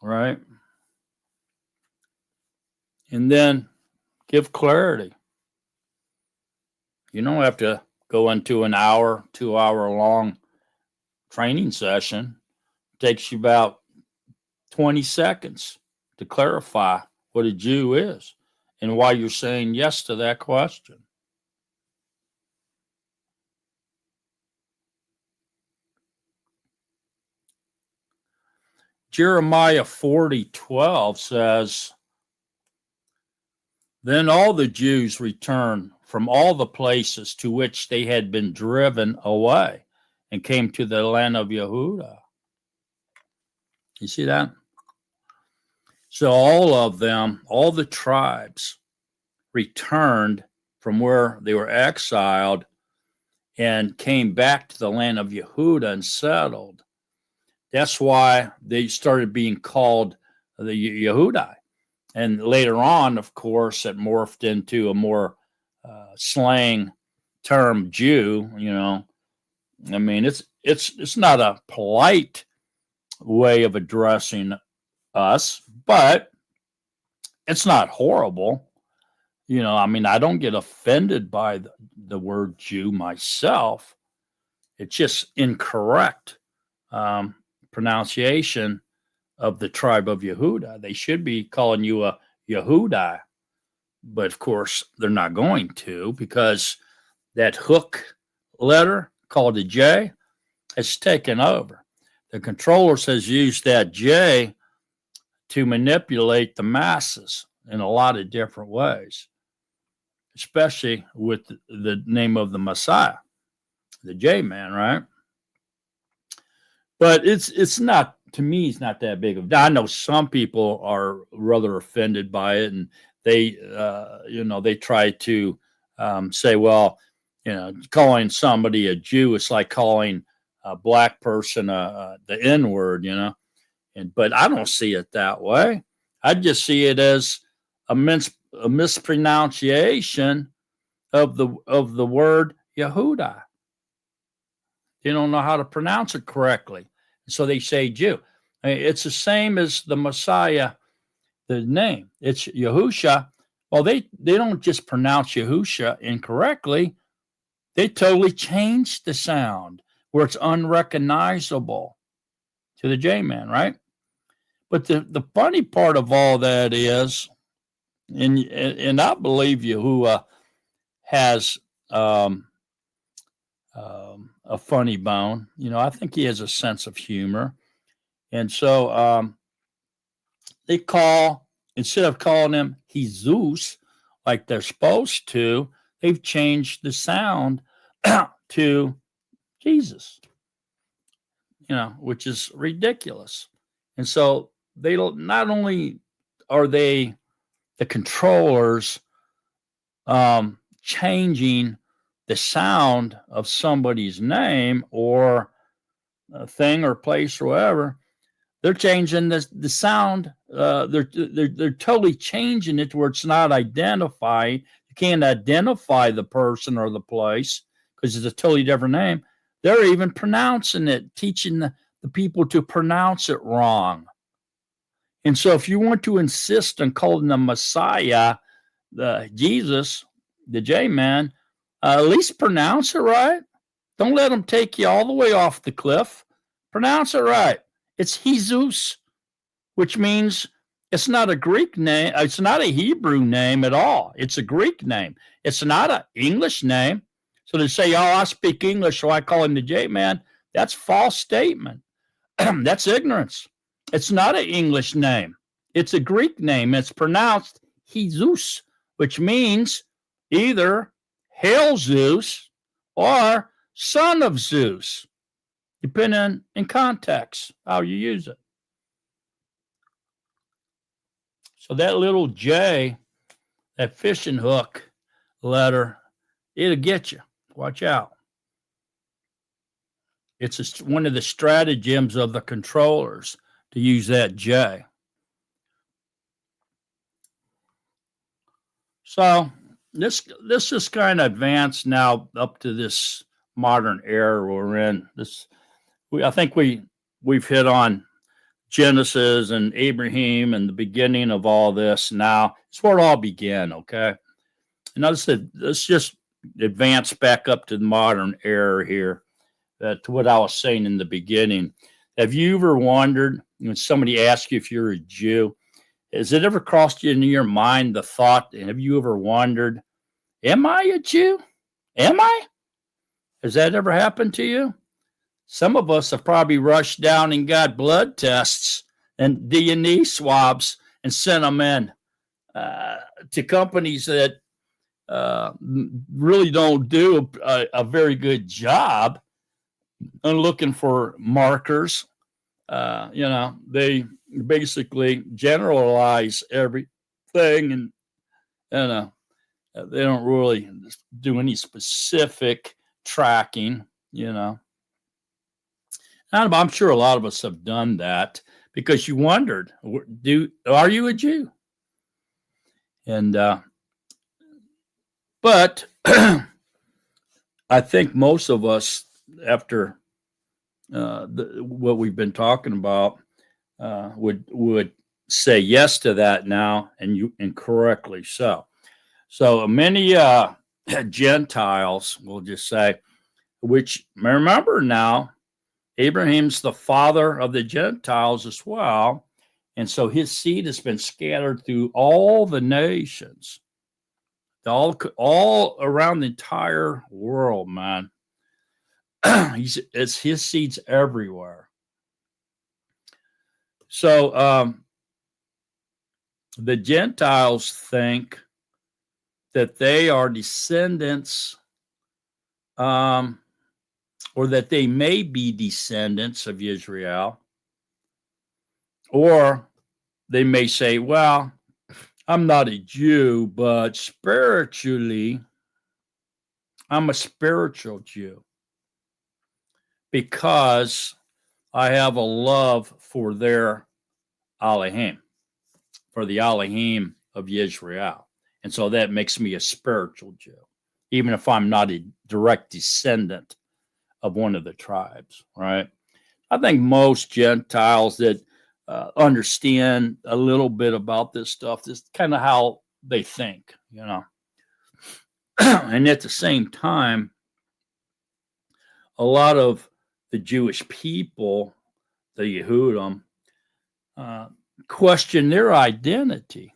right? And then give clarity. You don't have to go into an hour, 2-hour long training session. It takes you about 20 seconds to clarify what a Jew is and why you're saying yes to that question. Jeremiah 40:12 says, then all the Jews returned from all the places to which they had been driven away and came to the land of Yehudah. You see that? So all of them, all the tribes, returned from where they were exiled and came back to the land of Yehudah and settled. That's why they started being called the Yehudi. And later on, of course, it morphed into a more slang term, Jew. I mean, it's not a polite way of addressing us, but it's not horrible. I mean, I don't get offended by the word Jew myself. It's just incorrect pronunciation of the tribe of Yehuda. They should be calling you a Yehudi, but of course they're not going to, because that hook letter called a J has taken over. The controllers has used that J to manipulate the masses in a lot of different ways, especially with the name of the Messiah, the J man, right? But it's not, to me, it's not that big of. I know some people are rather offended by it, and they try to say, well, calling somebody a Jew is like calling a black person the N word, but I don't see it that way. I just see it as a mispronunciation of the word Yehuda. They don't know how to pronounce it correctly, so they say Jew. It's the same as the Messiah, the name. It's Yahusha. Well, they don't just pronounce Yahusha incorrectly. They totally changed the sound where it's unrecognizable to the J man, right? But the funny part of all that is, and I believe Yahuwah has a funny bone. I think he has a sense of humor. And so they instead of calling him Jesus like they're supposed to, they've changed the sound to Jesus, which is ridiculous. And so they don't, not only are they the controllers changing the sound of somebody's name or a thing or place or whatever, they're changing the sound. They're totally changing it to where it's not identified. You can't identify the person or the place because it's a totally different name. They're even pronouncing it, teaching the people to pronounce it wrong. And so if you want to insist on calling the Messiah, the Jesus, the J-man, at least pronounce it right. Don't let them take you all the way off the cliff. Pronounce it right. It's Jesus, which means it's not a Greek name. It's not a Hebrew name at all. It's a Greek name. It's not an English name. So to say, oh, I speak English, so I call him the J-man, that's a false statement. That's ignorance. It's not an English name. It's a Greek name. It's pronounced Jesus, which means either Hail Zeus or son of Zeus, depending in context, how you use it. So that little J, that fishing hook letter, it'll get you. Watch out. It's one of the stratagems of the controllers to use that J. So this is kind of advanced now up to this modern era we're in. I think we've hit on Genesis and Abraham and the beginning of all this. Now it's where it all began. Okay, and let's just advance back up to the modern era here. To what I was saying in the beginning. Have you ever wondered when somebody asks you if you're a Jew? Has it ever crossed into your mind the thought? Have you ever wondered, am I a Jew? Am I? Has that ever happened to you? Some of us have probably rushed down and got blood tests and DNA swabs and sent them in to companies that really don't do a very good job on looking for markers. They basically generalize everything, and they don't really do any specific tracking. And I'm sure a lot of us have done that because you wondered, are you a Jew? And but I think most of us, after what we've been talking about, would say yes to that now, and correctly so. So many Gentiles will just say, which remember now, Abraham's the father of the Gentiles as well. And so his seed has been scattered through all the nations, all around the entire world, man. It's his seeds everywhere. So the Gentiles think that they are descendants, or that they may be descendants of Israel, or they may say, well, I'm not a Jew, but spiritually, I'm a spiritual Jew because I have a love for their Elohim, for the Elohim of Israel. And so that makes me a spiritual Jew, even if I'm not a direct descendant of one of the tribes, right? I think most Gentiles that understand a little bit about this stuff, this is kind of how they think, you know. And at the same time, a lot of the Jewish people, the Yahudim, question their identity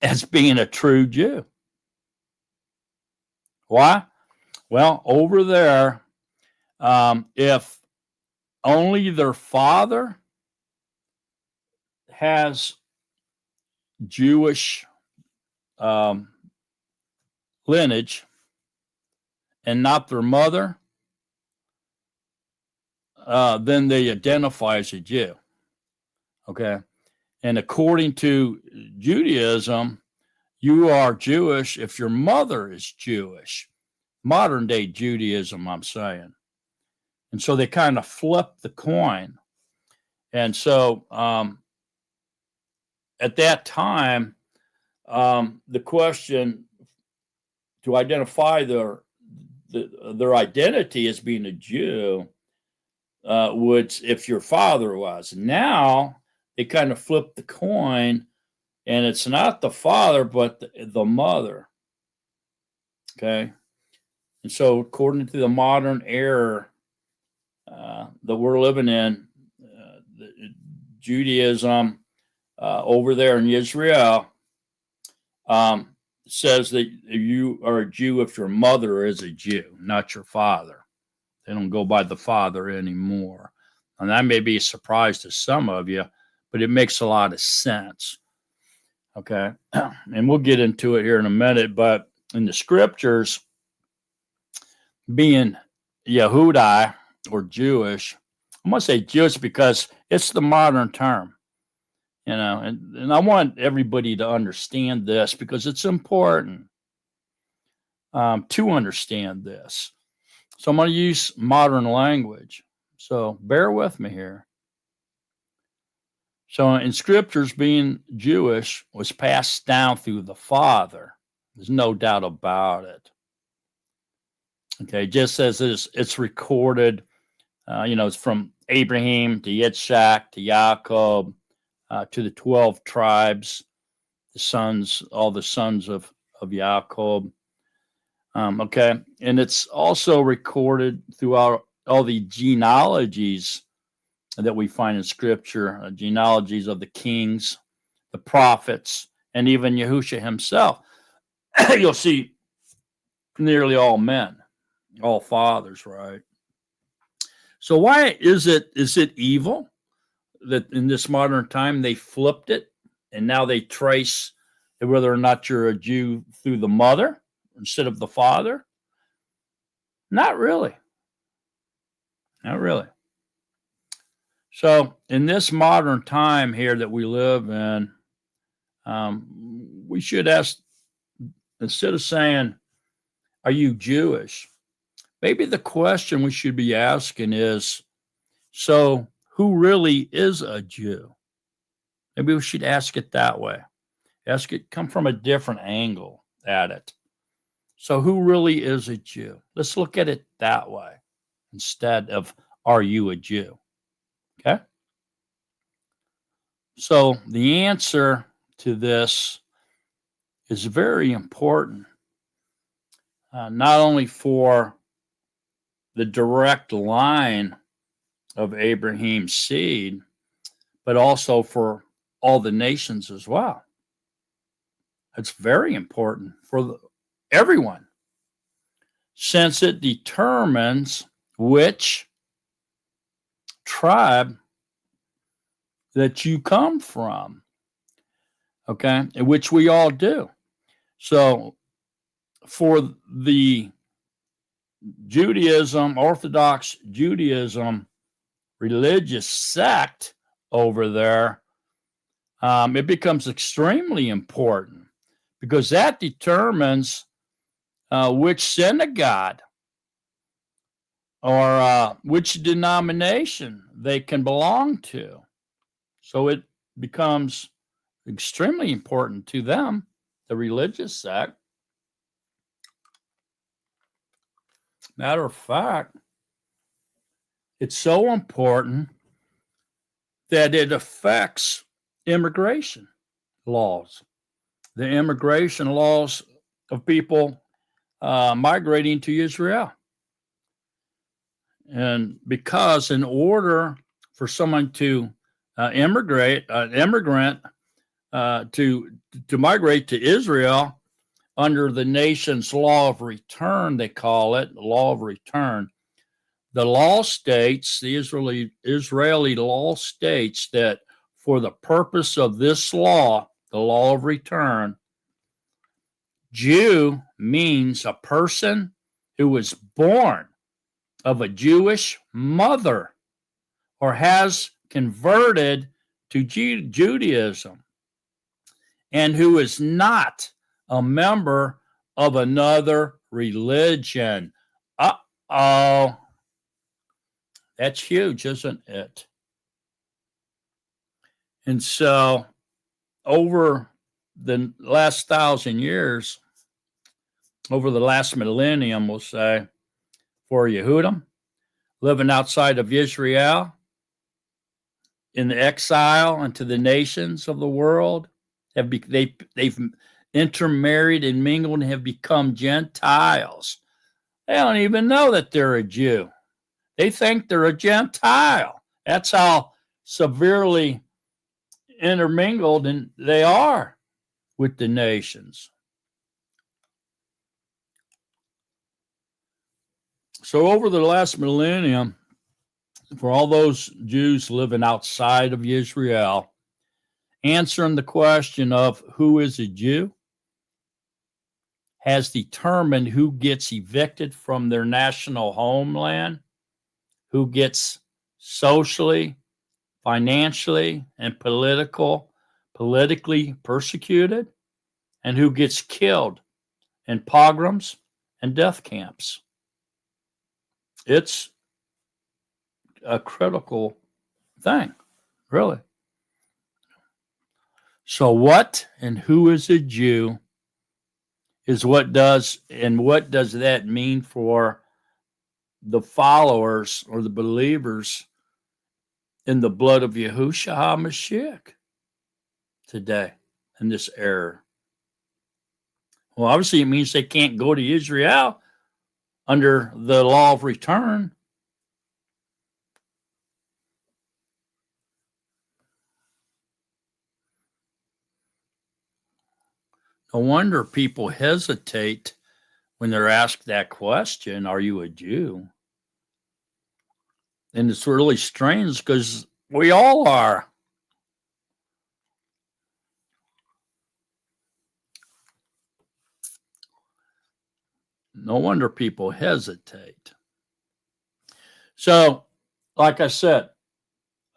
as being a true Jew. Why? Well, over there, if only their father has Jewish lineage and not their mother, then they identify as a Jew. Okay. And according to Judaism, you are Jewish if your mother is Jewish. Modern day Judaism, I'm saying. And so they kind of flip the coin. And so at that time, the question to identify their identity as being a Jew would, if your father was. Now they kind of flip the coin, and it's not the father, but the mother. Okay. And so, according to the modern era that we're living in, Judaism over there in Israel says that you are a Jew if your mother is a Jew, not your father. They don't go by the father anymore. And that may be a surprise to some of you, but it makes a lot of sense. Okay. And we'll get into it here in a minute, but in the scriptures, being Yehudi or Jewish, I'm going to say Jewish because it's the modern term, you know, and I want everybody to understand this because it's important to understand this. So I'm going to use modern language. So bear with me here. So in scriptures, being Jewish was passed down through the father. There's no doubt about it. Okay, just as it's recorded, it's from Abraham to Yitzhak to Jacob to the 12 tribes, all the sons of Jacob. Okay, and it's also recorded throughout all the genealogies that we find in Scripture, genealogies of the kings, the prophets, and even Yahushua himself. You'll see nearly all men, all fathers, right? So why is it evil that in this modern time they flipped it and now they trace whether or not you're a Jew through the mother instead of the father? Not really. Not really. So in this modern time here that we live in, we should ask, instead of saying, are you Jewish? Maybe the question we should be asking is, So, who really is a Jew? Maybe we should ask it that way. Come from a different angle at it. So, who really is a Jew? Let's look at it that way instead of, are you a Jew? Okay. So, the answer to this is very important, not only for the direct line of Abraham's seed, but also for all the nations as well. It's very important for everyone, since it determines which tribe that you come from, okay, which we all do. So for the Judaism, Orthodox Judaism religious sect over there, it becomes extremely important because that determines which synagogue or which denomination they can belong to. So it becomes extremely important to them, the religious sect. Matter of fact, it's so important that it affects immigration laws, the immigration laws of people migrating to Israel. And because in order for someone to immigrant to migrate to Israel under the nation's law of return, they call it the law of return. The law states, the Israeli law states that for the purpose of this law, the law of return, Jew means a person who was born of a Jewish mother or has converted to Judaism and who is not a member of another religion. Uh-oh. That's huge, isn't it? And so over the last 1,000 years, over the last millennium, we'll say, for Yahudim, living outside of Israel, in the exile into the nations of the world, they've intermarried and mingled and have become Gentiles. They don't even know that they're a Jew. They think they're a Gentile. That's how severely intermingled and they are with the nations. So over the last millennium, for all those Jews living outside of Israel, answering the question of who is a Jew has determined who gets evicted from their national homeland, who gets socially, financially, and politically persecuted, and who gets killed in pogroms and death camps. It's a critical thing, really. So what and who is a Jew is what does that mean for the followers or the believers in the blood of Yahushua HaMashiach today in this era? Well, obviously it means they can't go to Israel under the law of return. No wonder people hesitate when they're asked that question, are you a Jew? And it's really strange because we all are. No wonder people hesitate. So, like I said,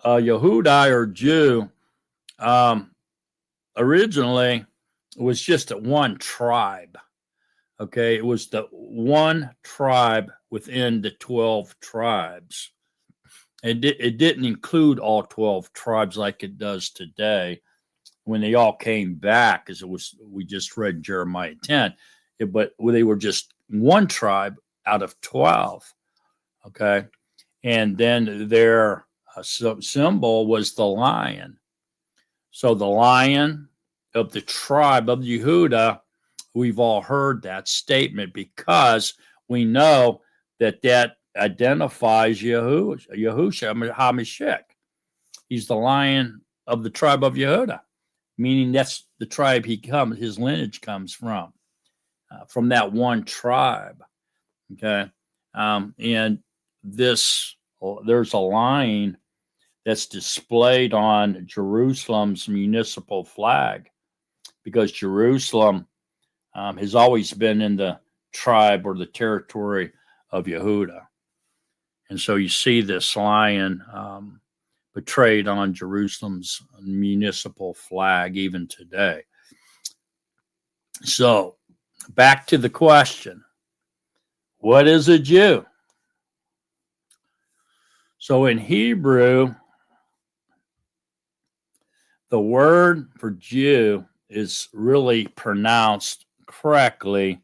Yehudi or Jew originally was just one tribe. Okay, it was the one tribe within the 12 tribes. It didn't include all 12 tribes like it does today when they all came back, as we just read Jeremiah 10, but they were just one tribe out of 12. Okay. And then their symbol was the lion. So the lion of the tribe of Yehuda, we've all heard that statement because we know that identifies Yahushua HaMashiach. He's the lion of the tribe of Yehuda, meaning that's the tribe his lineage comes from that one tribe. Okay. And there's a line that's displayed on Jerusalem's municipal flag because Jerusalem has always been in the tribe or the territory of Yehuda. And so you see this lion portrayed on Jerusalem's municipal flag even today. So back to the question, what is a Jew? So in Hebrew, the word for Jew is really pronounced correctly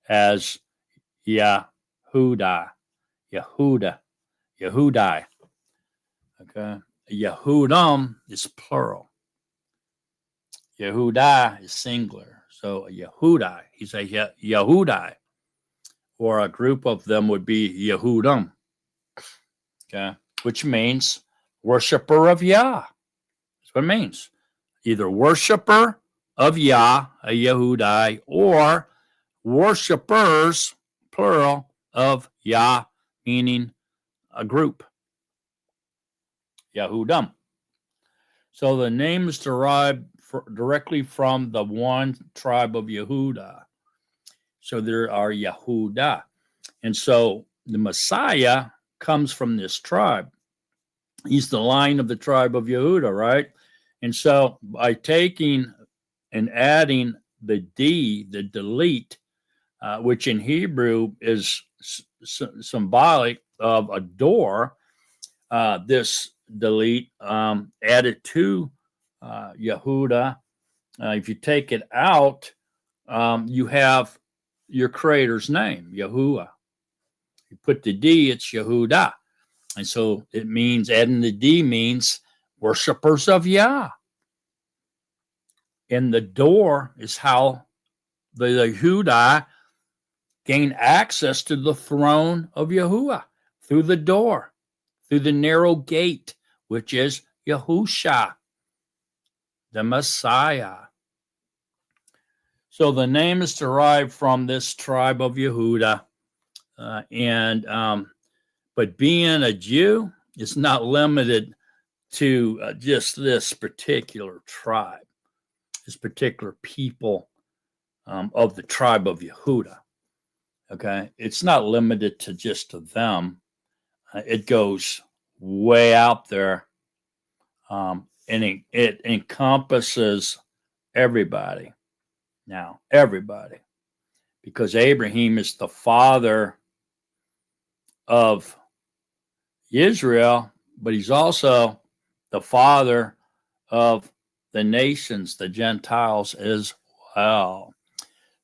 as Yahuda. Yehudai. Okay. Yahudim is plural. Yehuda is singular. So Yehudai, he's a Yehudai. Or a group of them would be Yahudim. Okay. Which means worshiper of Yah. That's what it means. Either worshiper of Yah, a Yehudai, or worshipers, plural, of Yah, meaning a group. Yahudim. So the name is derived directly from the one tribe of Yehuda. So there are Yehuda. And so the Messiah comes from this tribe. He's the line of the tribe of Yehuda, right? And so by taking and adding the D, the delete, which in Hebrew is symbolic of a door, this delete added to Yehuda. If you take it out, you have your creator's name, Yahuwah. You put the D, it's Yehuda. And so it means, adding the D means worshipers of Yah. And the door is how the Yehuda gain access to the throne of Yahuwah through the door, through the narrow gate, which is Yahusha, the Messiah. So the name is derived from this tribe of Yehuda. But being a Jew is not limited to just this particular tribe, this particular people of the tribe of Yehuda. Okay, it's not limited to just to them. It goes way out there, and it encompasses everybody. Now, everybody, because Abraham is the father of Israel, but he's also the father of the nations, the Gentiles as well.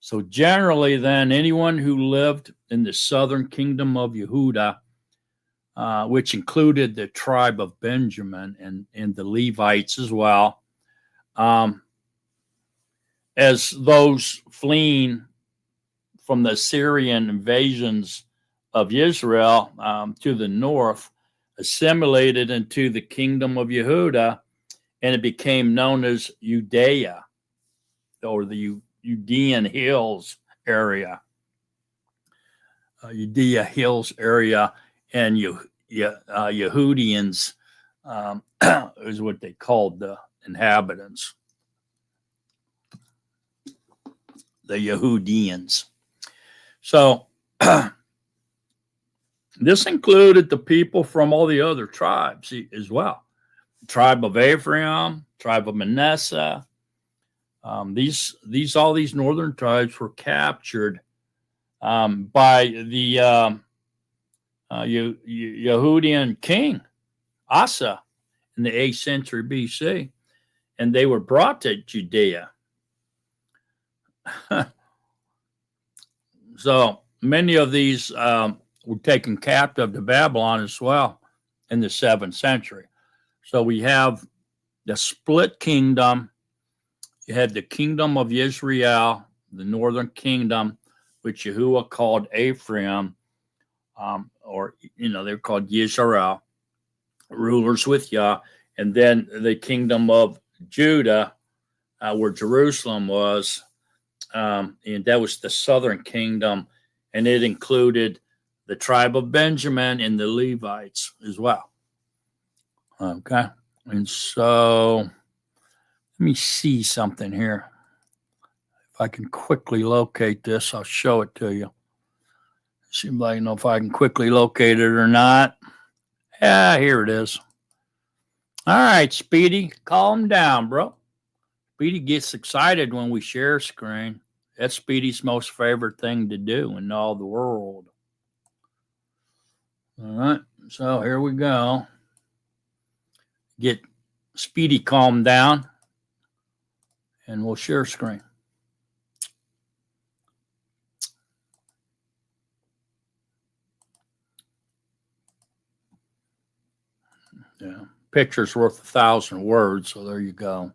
So generally then, anyone who lived in the southern kingdom of Yehuda, which included the tribe of Benjamin and the Levites as well, as those fleeing from the Syrian invasions of Israel to the north, assimilated into the kingdom of Yehuda, and it became known as Judea, or the Judean Hills area. Judea Hills area, and Yehudians is what they called the inhabitants, the Yehudians. So this included the people from all the other tribes as well. The tribe of Ephraim, tribe of Manasseh. All these northern tribes were captured by the Yehudian king, Asa in the 8th century BC, and they were brought to Judea. So many of these were taken captive to Babylon as well in the 7th century. So we have the split kingdom. You had the kingdom of Israel, the northern kingdom, which Yahuwah called Ephraim, or they're called Yisrael, rulers with Yah, and then the kingdom of Judah, where Jerusalem was, and that was the southern kingdom, and it included the tribe of Benjamin and the Levites as well. Okay, and so let me see something here. If I can quickly locate this, I'll show it to you. See if I know if I can quickly locate it or not. Yeah, here it is. All right, Speedy, calm down, bro. Speedy gets excited when we share screen. That's Speedy's most favorite thing to do in all the world. All right, so here we go. Get Speedy calmed down, and we'll share screen. Yeah, picture's worth 1,000 words, so there you go.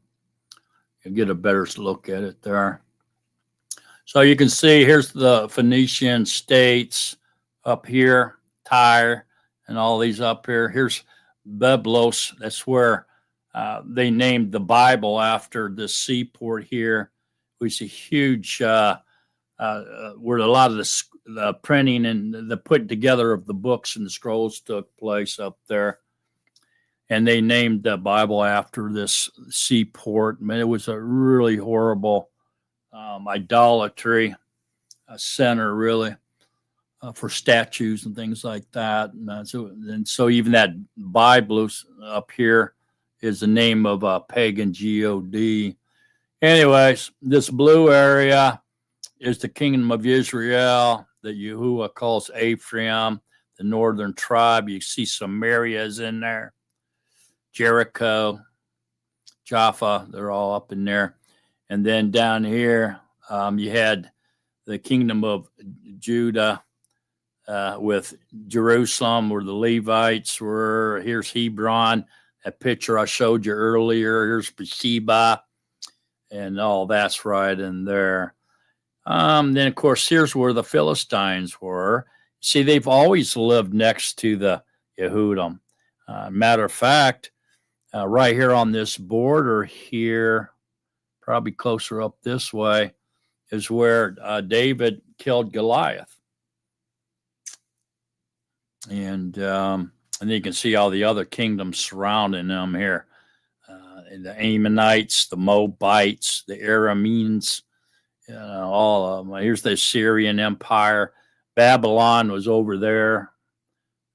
You get a better look at it there. So you can see here's the Phoenician states up here, Tyre, and all these up here. Here's Byblos. That's where they named the Bible after the seaport here. We see huge, where a lot of the printing and the putting together of the books and the scrolls took place up there. And they named the Bible after this seaport. I mean, it was a really horrible idolatry center, really, for statues and things like that. And so even that Bible up here is the name of a pagan god. Anyways, this blue area is the kingdom of Israel that Yahuwah calls Ephraim, the northern tribe. You see Samaria is in there. Jericho, Jaffa, they're all up in there. And then down here, you had the kingdom of Judah with Jerusalem, where the Levites were. Here's Hebron, that picture I showed you earlier. Here's Beersheba, and all that's right in there. Then, of course, here's where the Philistines were. See, they've always lived next to the Yahudim. Matter of fact, right here on this border here, probably closer up this way, is where David killed Goliath. And then you can see all the other kingdoms surrounding them here. The Ammonites, the Moabites, the Arameans, all of them. Here's the Assyrian Empire. Babylon was over there,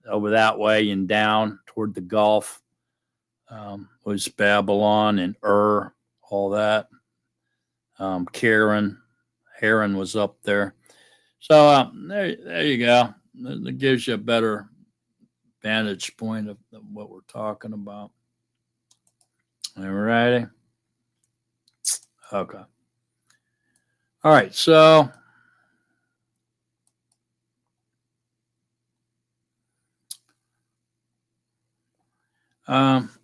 over that way and down toward the Gulf. Was Babylon and all that. Haran was up there. So there you go. That gives you a better vantage point of what we're talking about. All righty. Okay. All right. So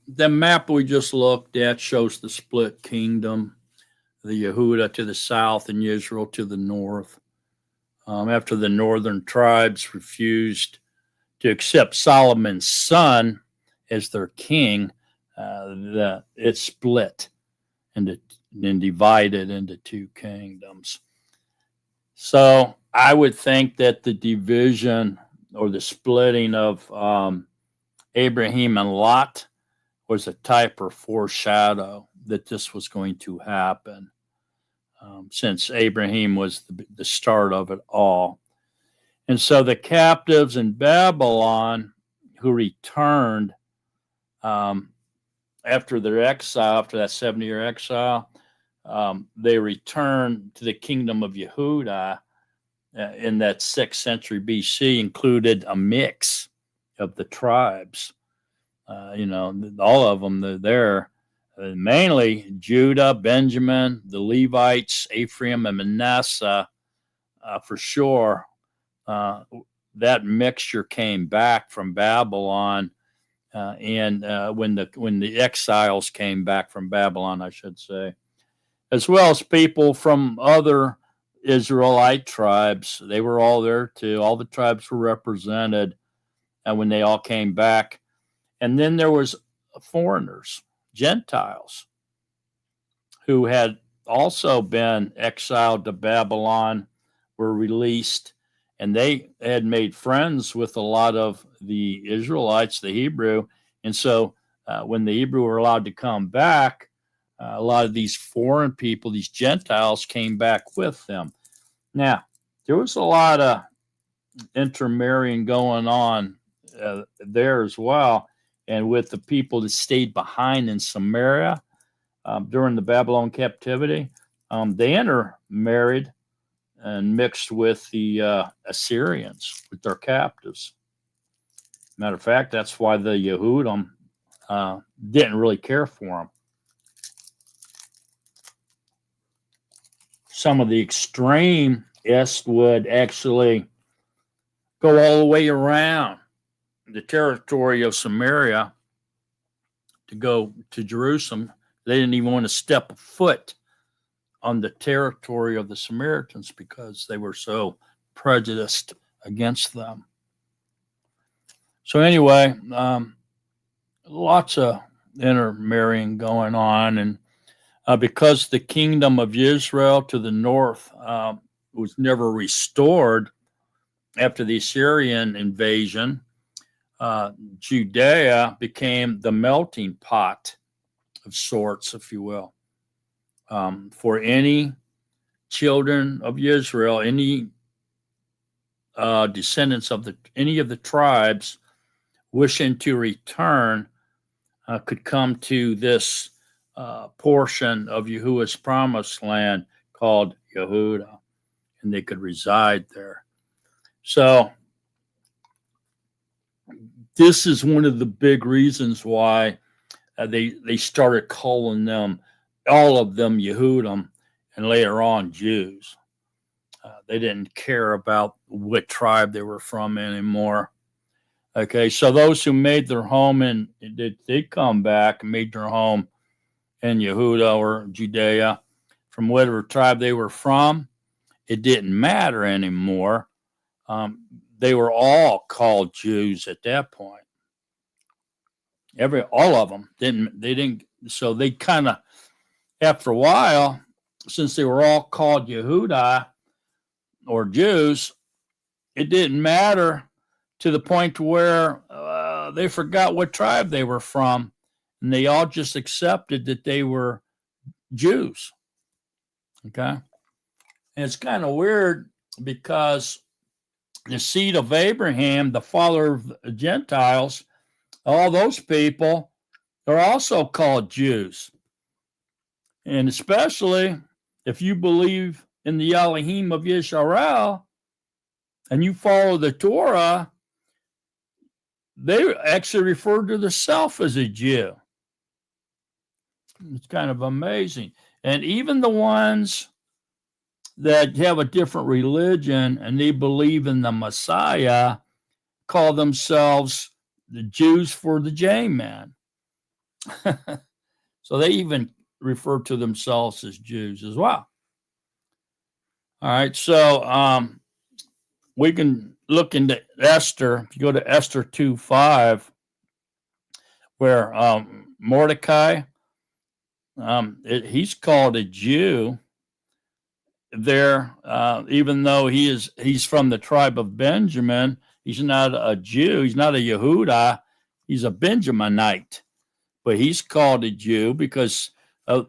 the map we just looked at shows the split kingdom, the Yehuda to the south and Israel to the north. After the northern tribes refused to accept Solomon's son as their king, it split and divided into two kingdoms. So I would think that the division or the splitting of Abraham and Lot was a type or foreshadow that this was going to happen, since Abraham was the start of it all. And so the captives in Babylon who returned after their exile, after that 70-year exile, they returned to the kingdom of Yehuda in that 6th century BC, included a mix of the tribes. All of them, they're there. Mainly Judah, Benjamin, the Levites, Ephraim, and Manasseh, for sure. That mixture came back from Babylon, and when the exiles came back from Babylon, I should say, as well as people from other Israelite tribes. They were all there too. All the tribes were represented, and when they all came back, and then there was foreigners, Gentiles, who had also been exiled to Babylon, were released, and they had made friends with a lot of the Israelites, the Hebrew. And so when the Hebrew were allowed to come back, a lot of these foreign people, these Gentiles, came back with them. Now, there was a lot of intermarrying going on there as well. And with the people that stayed behind in Samaria during the Babylon captivity, they intermarried and mixed with the Assyrians, with their captives. Matter of fact, that's why the Yahudim didn't really care for them. Some of the extremists would actually go all the way around the territory of Samaria to go to Jerusalem. They didn't even want to step a foot on the territory of the Samaritans because they were so prejudiced against them. So anyway, lots of intermarrying going on, and because the kingdom of Israel to the north was never restored after the Assyrian invasion, Judea became the melting pot of sorts, if you will, for any children of Israel, any descendants of any of the tribes wishing to return could come to this portion of Yahuwah's promised land called Yehuda, and they could reside there. So this is one of the big reasons why they started calling them, all of them, Yahudim, and later on Jews. They didn't care about what tribe they were from anymore. Okay, so those who made their home and they come back and made their home in Yehuda or Judea from whatever tribe they were from, it didn't matter anymore. They were all called Jews at that point. All of them didn't. So they kind of, after a while, since they were all called Yehuda or Jews, it didn't matter to the point where they forgot what tribe they were from, and they all just accepted that they were Jews. Okay, and it's kind of weird because the seed of Abraham, the father of the Gentiles, all those people are also called Jews. And especially if you believe in the Elohim of Yisrael and you follow the Torah, they actually refer to themselves as a Jew. It's kind of amazing. And even the ones that have a different religion and they believe in the Messiah call themselves the Jews for the J-man. So they even refer to themselves as Jews as well. All right, so we can look into Esther. If you go to Esther 2:5, where Mordecai, he's called a Jew there, even though he's from the tribe of Benjamin. He's not a Jew. He's not a Yehuda. He's a Benjaminite. But he's called a Jew because of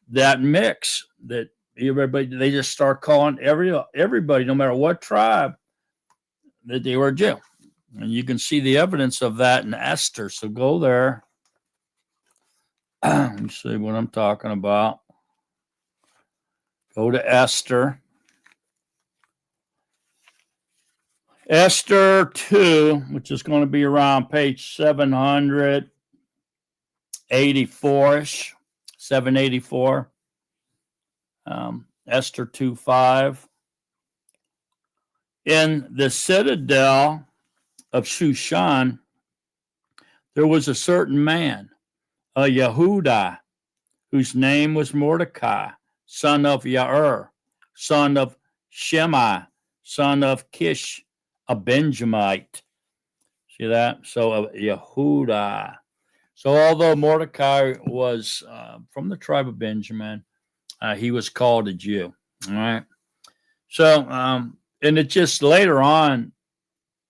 that mix that everybody, they just start calling everybody, no matter what tribe, that they were a Jew. And you can see the evidence of that in Esther. So go there. Let me see what I'm talking about. Go to Esther. Esther 2, which is going to be around page 700. 84ish, 784. Esther 2:5. In the citadel of Shushan, there was a certain man, a Yehuda, whose name was Mordecai, son of Yair, son of Shimei, son of Kish, a Benjamite. See that? So Yehuda. So although Mordecai was from the tribe of Benjamin, he was called a Jew. All right. So, and it just later on,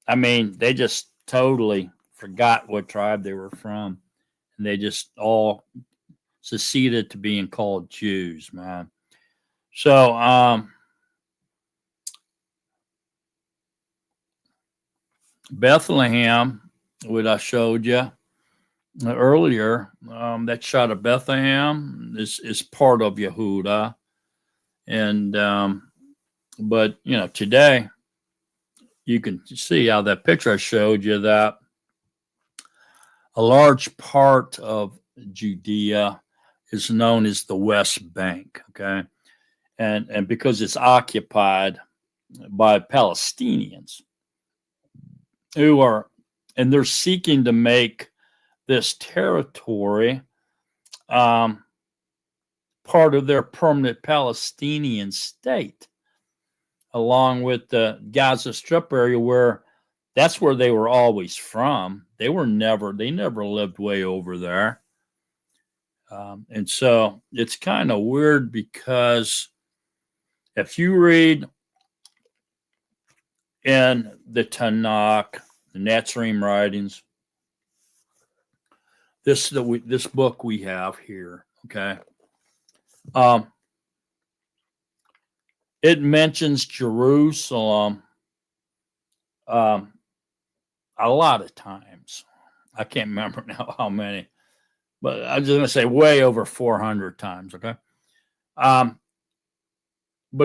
I mean, they just totally forgot what tribe they were from. And they just all seceded to being called Jews, man. So, Bethlehem, what I showed you earlier, that shot of Bethlehem is part of Yehuda. And, but, you know, today you can see how that picture I showed you that a large part of Judea is known as the West Bank, okay? And because it's occupied by Palestinians who are, and they're seeking to make this territory part of their permanent Palestinian state, along with the Gaza Strip area, where that's where they were always from. They never lived way over there. And so it's kind of weird because if you read in the Tanakh, the Nazarene writings, this book we have here, okay, it mentions Jerusalem a lot of times. I can't remember now how many, but I'm just going to say way over 400 times, okay? But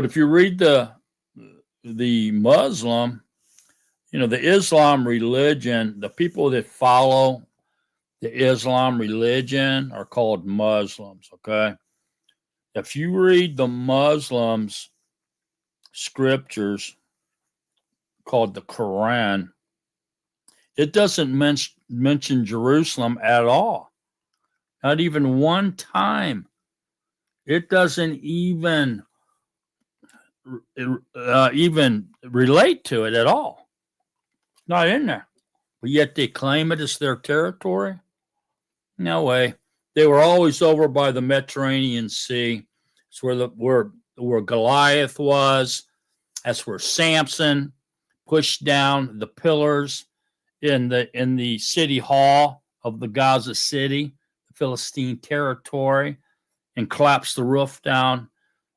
if you read the Muslim, you know, the Islam religion, the people that follow the Islam religion are called Muslims, okay? If you read the Muslims' scriptures called the Quran, it doesn't mention Jerusalem at all. Not even one time. It doesn't even relate to it at all. It's not in there. But yet they claim it as their territory? No way. They were always over by the Mediterranean Sea. It's where Goliath was. That's where Samson pushed down the pillars in the city hall of the Gaza City, the Philistine territory, and collapsed the roof down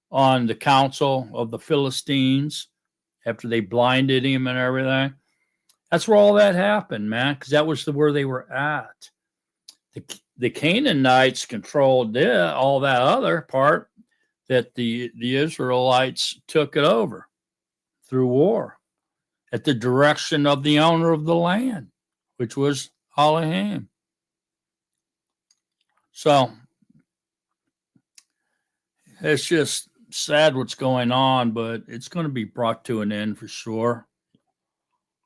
on the council of the Philistines after they blinded him and everything. That's where all that happened, man, because that was where they were at. The Canaanites controlled all that other part that the Israelites took it over through war at the direction of the owner of the land, which was Elohim. So it's just sad what's going on, but it's going to be brought to an end for sure.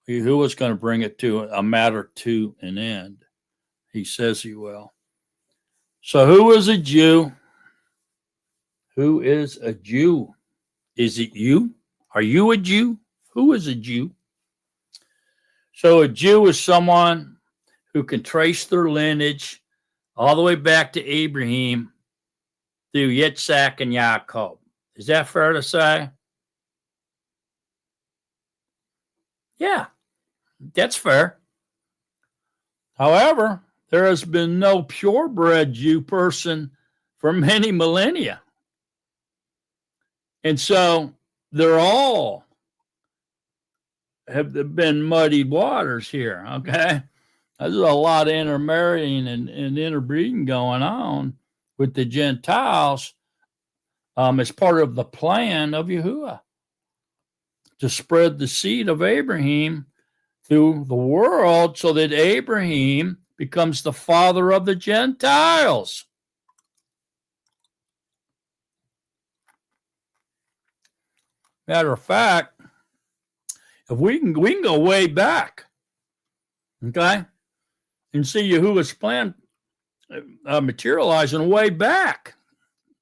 Who is going to bring it to a matter to an end? He says he will. So who is a Jew? Who is a Jew? Is it you? Are you a Jew? Who is a Jew? So a Jew is someone who can trace their lineage all the way back to Abraham through Yitzhak and Yaakov. Is that fair to say? Yeah, that's fair. However, there has been no purebred Jew person for many millennia. And so they're all have been muddied waters here, okay? There's a lot of intermarrying and interbreeding going on with the Gentiles as part of the plan of Yahuwah to spread the seed of Abraham through the world so that Abraham becomes the father of the Gentiles. Matter of fact, if we can go way back, okay, and see Yahuwah's plan materializing way back,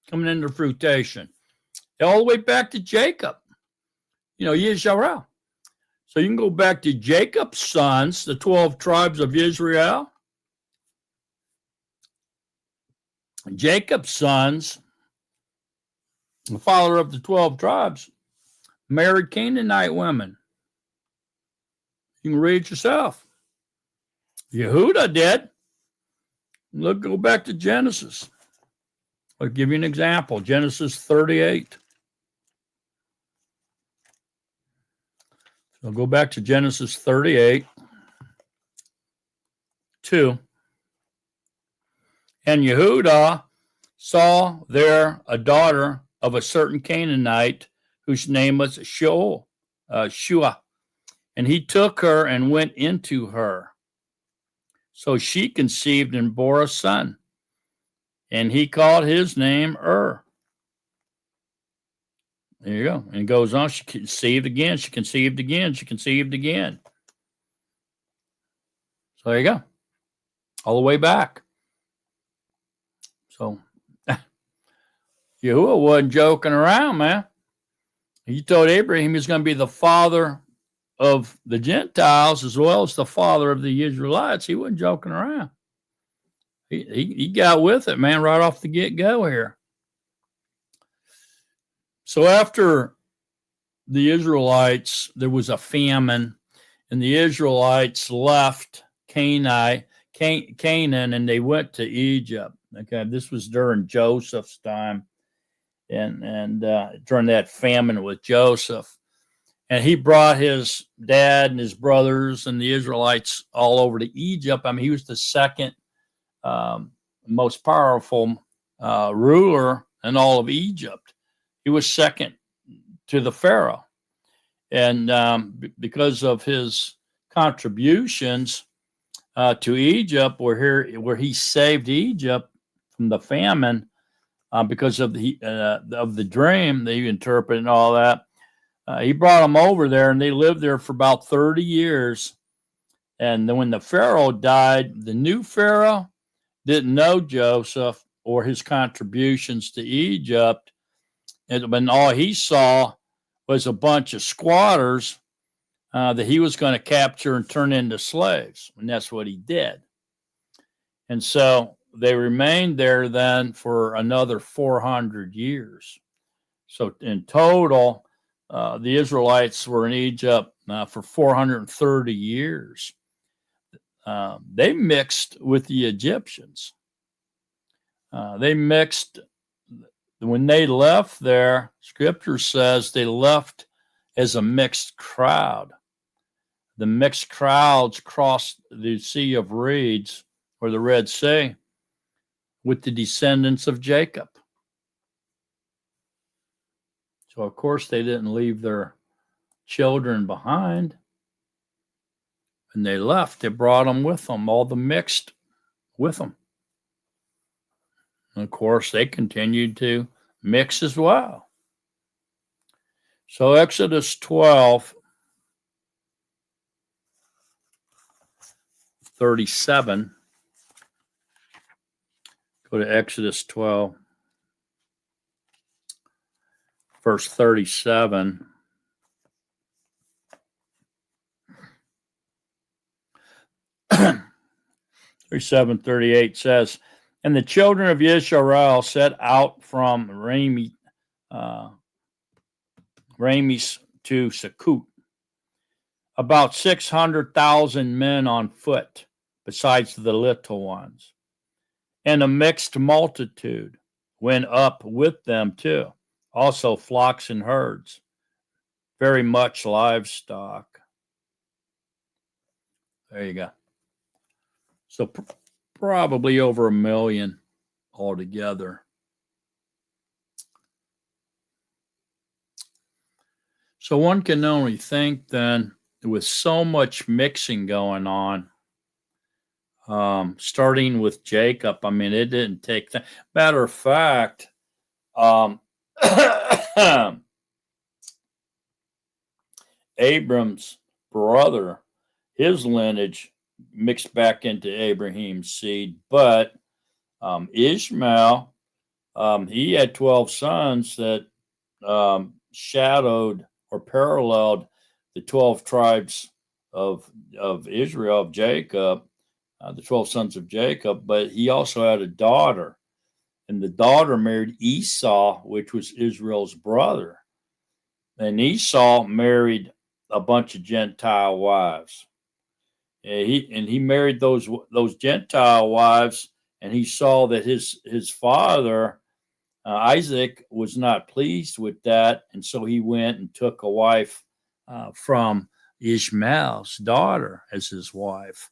coming into fruition, all the way back to Jacob, Yisrael. So you can go back to Jacob's sons, the 12 tribes of Israel. Jacob's sons, the father of the 12 tribes, married Canaanite women. You can read it yourself. Yehuda did. Look, go back to Genesis. I'll give you an example. Genesis 38. So go back to Genesis 38, 2. And Yehuda saw there a daughter of a certain Canaanite whose name was Shua. And he took her and went into her. So she conceived and bore a son. And he called his name There you go. And it goes on. She conceived again. She conceived again. She conceived again. So there you go. All the way back. So Yahuwah wasn't joking around, man. He told Abraham he was going to be the father of the Gentiles as well as the father of the Israelites. He wasn't joking around. He got with it, man, right off the get-go here. So after the Israelites, there was a famine, and the Israelites left Canaan, and they went to Egypt. Okay, this was during Joseph's time, and during that famine with Joseph. And he brought his dad and his brothers and the Israelites all over to Egypt. I mean, he was the second most powerful ruler in all of Egypt. He was second to the Pharaoh. And because of his contributions to Egypt, where he saved Egypt from the famine because of the dream that he interpreted and all that, he brought them over there, and they lived there for about 30 years. And then when the Pharaoh died, the new Pharaoh didn't know Joseph or his contributions to Egypt. And all he saw was a bunch of squatters that he was going to capture and turn into slaves. And that's what he did. And so they remained there then for another 400 years. So in total, the Israelites were in Egypt for 430 years. They mixed with the Egyptians. They mixed. When they left there, Scripture says they left as a mixed crowd. The mixed crowds crossed the Sea of Reeds, or the Red Sea, with the descendants of Jacob. So, of course, they didn't leave their children behind. When they left, they brought them with them, all the mixed with them. And of course, they continued to mix as well. So Exodus 12, 37. Go to Exodus 12, verse 37. 37:38 says, and the children of Israel set out from Ramis to Sukkot, about 600,000 men on foot, besides the little ones. And a mixed multitude went up with them too, also flocks and herds, very much livestock. There you go. So probably over 1 million altogether. So one can only think then, with so much mixing going on, starting with Jacob. I mean, it didn't take that. Matter of fact, Abram's brother, his lineage mixed back into Abraham's seed, but Ishmael, he had 12 sons that shadowed or paralleled the 12 tribes of Israel, of Jacob, the 12 sons of Jacob, but he also had a daughter, and the daughter married Esau, which was Israel's brother. And Esau married a bunch of Gentile wives. And he married those Gentile wives, and he saw that his father Isaac was not pleased with that, and so he went and took a wife from Ishmael's daughter as his wife.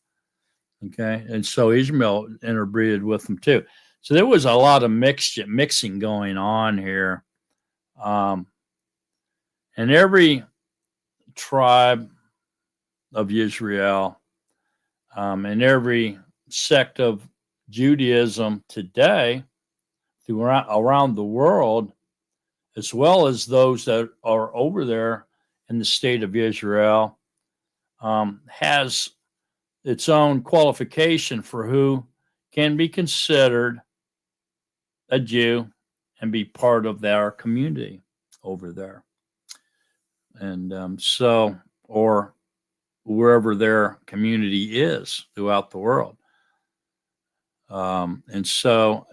Okay, and so Ishmael interbreeded with him too. So there was a lot of mixing going on here, and every tribe of Israel and every sect of Judaism today around the world, as well as those that are over there in the state of Israel, has its own qualification for who can be considered a Jew and be part of their community over there. And or wherever their community is throughout the world. And so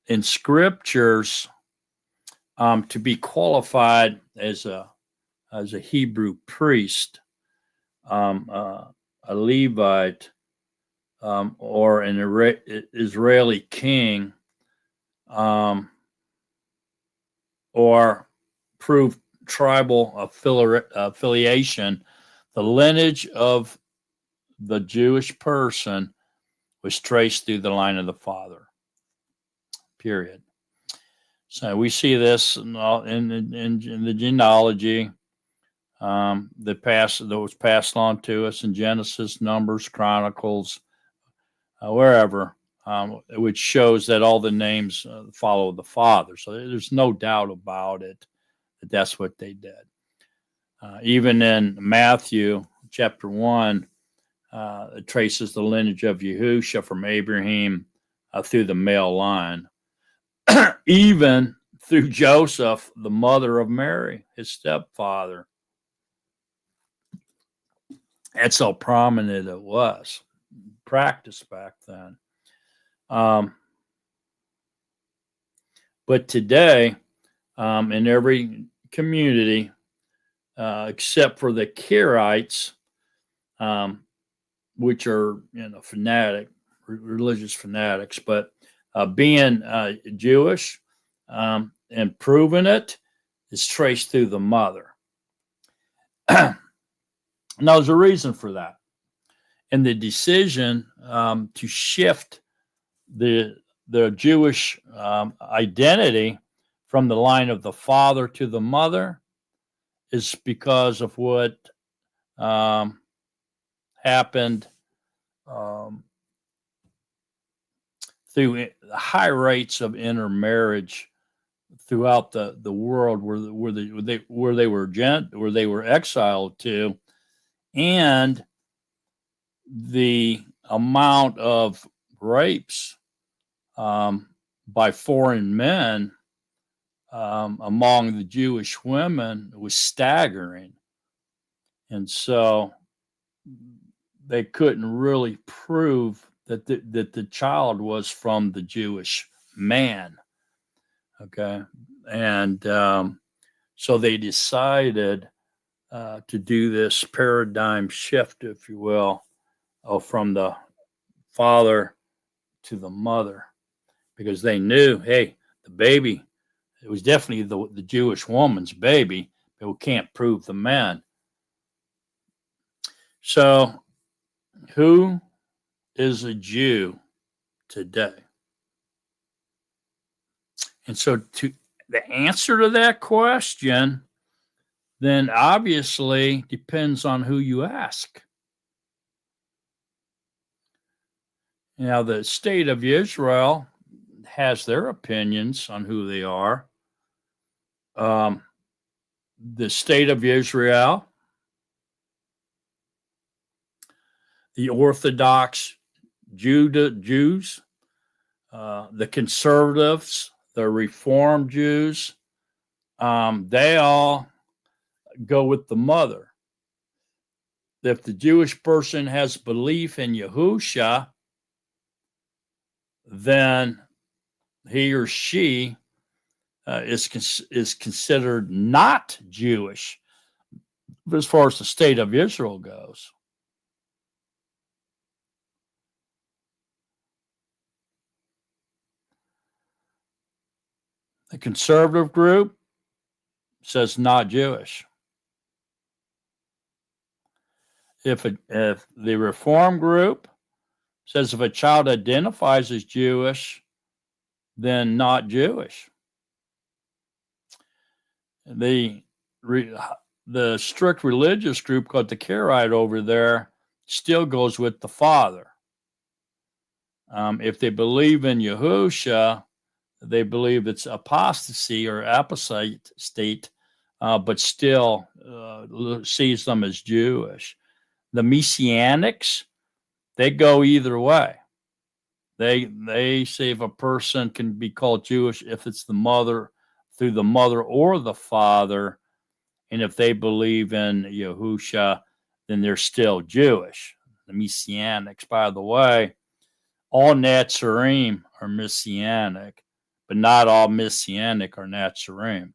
in scriptures, to be qualified as a Hebrew priest, a Levite, or an Israeli king, or prove tribal affiliation, the lineage of the Jewish person was traced through the line of the father. Period. So we see this in the genealogy that was passed on to us in Genesis, Numbers, Chronicles, wherever, which shows that all the names follow the father. So there's no doubt about it that that's what they did. Even in Matthew chapter 1, it traces the lineage of Yahusha from Abraham through the male line. Even through Joseph, the mother of Mary, his stepfather. That's how prominent it was, practiced back then. But today, in every community, except for the Karaites, which are religious fanatics, but being Jewish and proving it is traced through the mother. Now, there's a reason for that. And the decision to shift the Jewish identity from the line of the father to the mother is because of what happened through high rates of intermarriage throughout the world where they were exiled to, and the amount of rapes by foreign men among the Jewish women was staggering, and so they couldn't really prove that the child was from the Jewish man. Okay, and so they decided to do this paradigm shift, if you will, from the father to the mother, because they knew, hey, the baby, it was definitely the Jewish woman's baby, but we can't prove the man. So, who is a Jew today? And so, the answer to that question then obviously depends on who you ask. Now, the state of Israel has their opinions on who they are. The state of Israel, the Orthodox Jews, the conservatives, the Reformed Jews, they all go with the mother. If the Jewish person has belief in Yahusha, then he or she is considered not Jewish as far as the state of Israel goes. The conservative group says not Jewish. If the Reform group says if a child identifies as Jewish, then not Jewish. The strict religious group called the Karaite over there still goes with the father. If they believe in Yahusha, they believe it's apostasy or apostate state, but still sees them as Jewish. The Messianics, they go either way. They say if a person can be called Jewish if it's the mother, through the mother or the father, and if they believe in Yahusha, then they're still Jewish. The Messianics, by the way, all Nazarene are Messianic, but not all Messianic are Nazarene.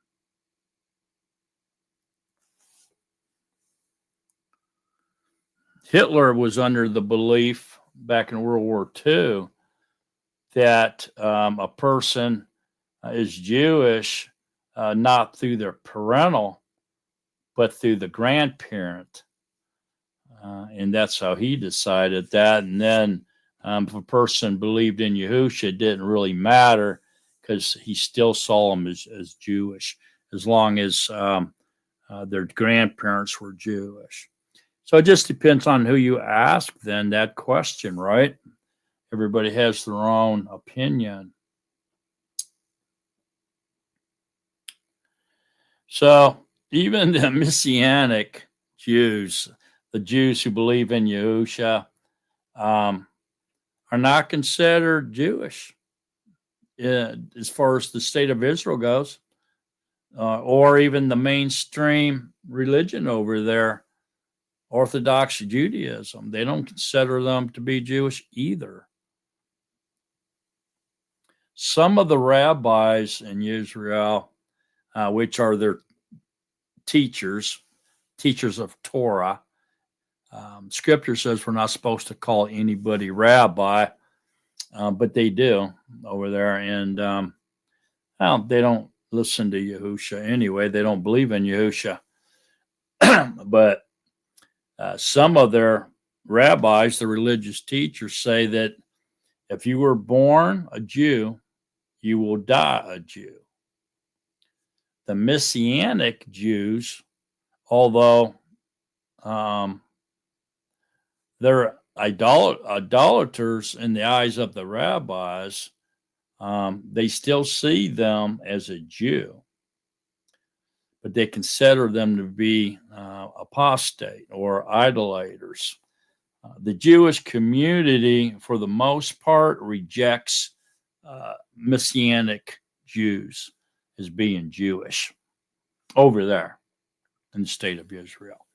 Hitler was under the belief back in World War II that a person is Jewish not through their parental, but through the grandparent. And that's how he decided that. And then if a person believed in Yahusha, it didn't really matter because he still saw them as Jewish as long as their grandparents were Jewish. So it just depends on who you ask then that question, right? Everybody has their own opinion. So even the Messianic Jews, the Jews who believe in Yahusha, are not considered Jewish as far as the state of Israel goes, or even the mainstream religion over there, Orthodox Judaism. They don't consider them to be Jewish either. Some of the rabbis in Israel, which are their teachers of Torah, Scripture says we're not supposed to call anybody rabbi, but they do over there. And they don't listen to Yahusha anyway. They don't believe in Yahusha. But some of their rabbis, the religious teachers, say that if you were born a Jew, you will die a Jew. The Messianic Jews, although they're idolaters in the eyes of the rabbis, they still see them as a Jew, but they consider them to be apostate or idolaters. The Jewish community, for the most part, rejects Messianic Jews as being Jewish over there in the state of Israel.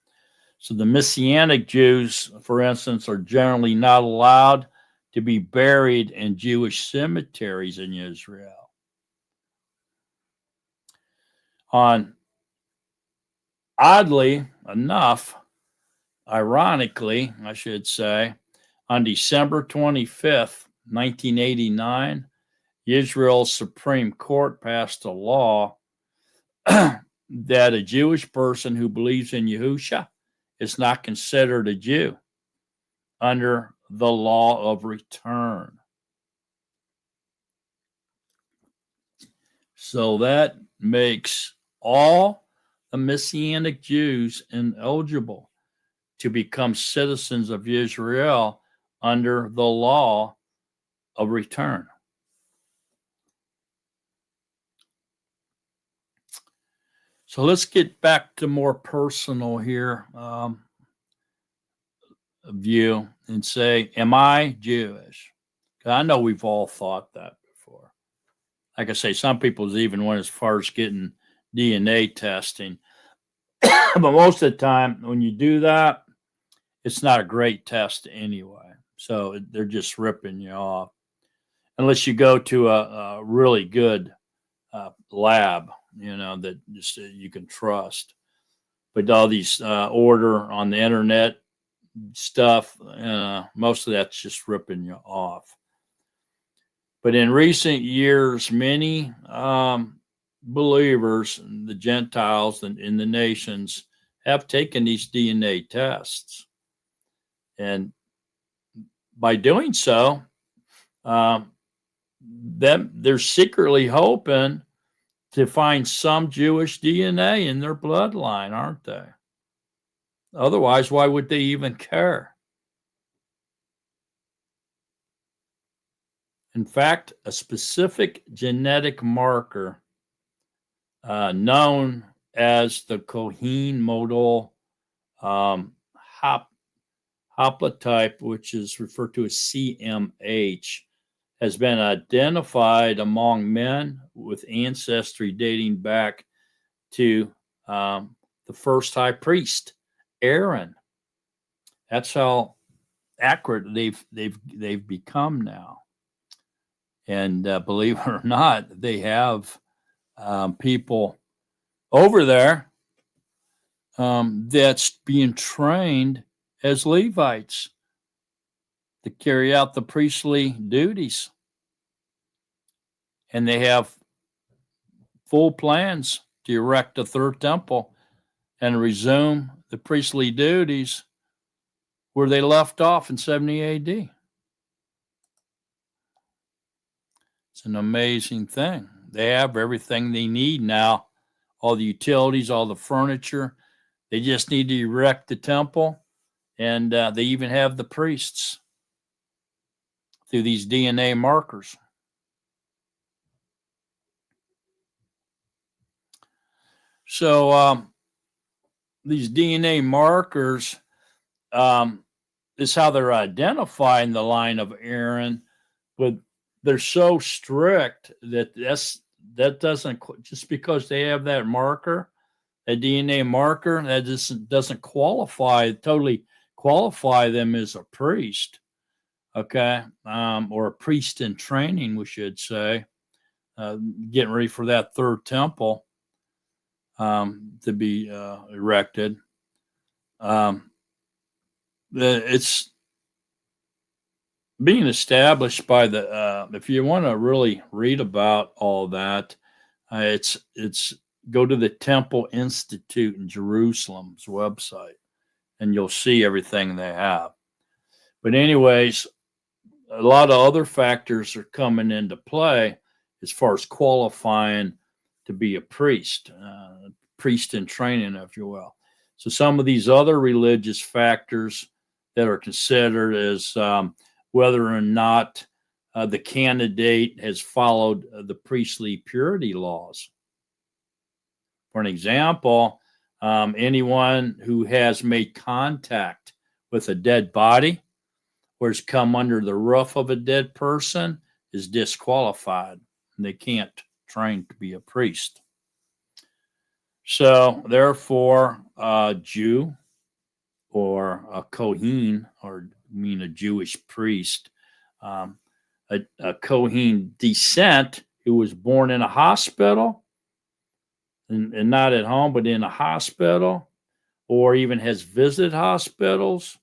So the Messianic Jews, for instance, are generally not allowed to be buried in Jewish cemeteries in Israel. Oddly enough, ironically, I should say, on December 25th, 1989, Israel's Supreme Court passed a law that a Jewish person who believes in Yahusha is not considered a Jew under the law of return. So that makes all the Messianic Jews ineligible to become citizens of Israel under the law of return. So let's get back to more personal here view and say, am I Jewish? 'Cause I know we've all thought that before. Like I say, some people even went as far as getting DNA testing. But most of the time, when you do that, it's not a great test anyway. So they're just ripping you off. Unless you go to a really good lab, that just you can trust. But all these order on the internet stuff, most of that's just ripping you off. But in recent years, many believers, the Gentiles and in the nations, have taken these DNA tests. And by doing so, they're secretly hoping to find some Jewish DNA in their bloodline, aren't they? Otherwise, why would they even care? In fact, a specific genetic marker known as the Cohen modal haplotype, which is referred to as CMH, has been identified among men with ancestry dating back to the first high priest, Aaron. That's how accurate they've become now. And believe it or not, they have people over there that's being trained as Levites to carry out the priestly duties. And they have full plans to erect a third temple and resume the priestly duties where they left off in 70 AD. It's an amazing thing. They have everything they need now, all the utilities, all the furniture. They just need to erect the temple, and they even have the priests through these DNA markers. So these DNA markers is how they're identifying the line of Aaron, but they're so strict that that doesn't, just because they have that marker, a DNA marker, that just doesn't totally qualify them as a priest, okay, or a priest in training, we should say, getting ready for that third temple to be erected. It's being established by the if you want to really read about all that, it's go to the Temple Institute in Jerusalem's website, and you'll see everything they have. But anyways, a lot of other factors are coming into play as far as qualifying to be a priest in training, if you will. So some of these other religious factors that are considered as whether or not the candidate has followed the priestly purity laws. For an example, anyone who has made contact with a dead body or has come under the roof of a dead person is disqualified. And they can't train to be a priest. So therefore, a Jew or a Kohen, or a Jewish priest, a Kohen descent who was born in a hospital and not at home, but in a hospital, or even has visited hospitals,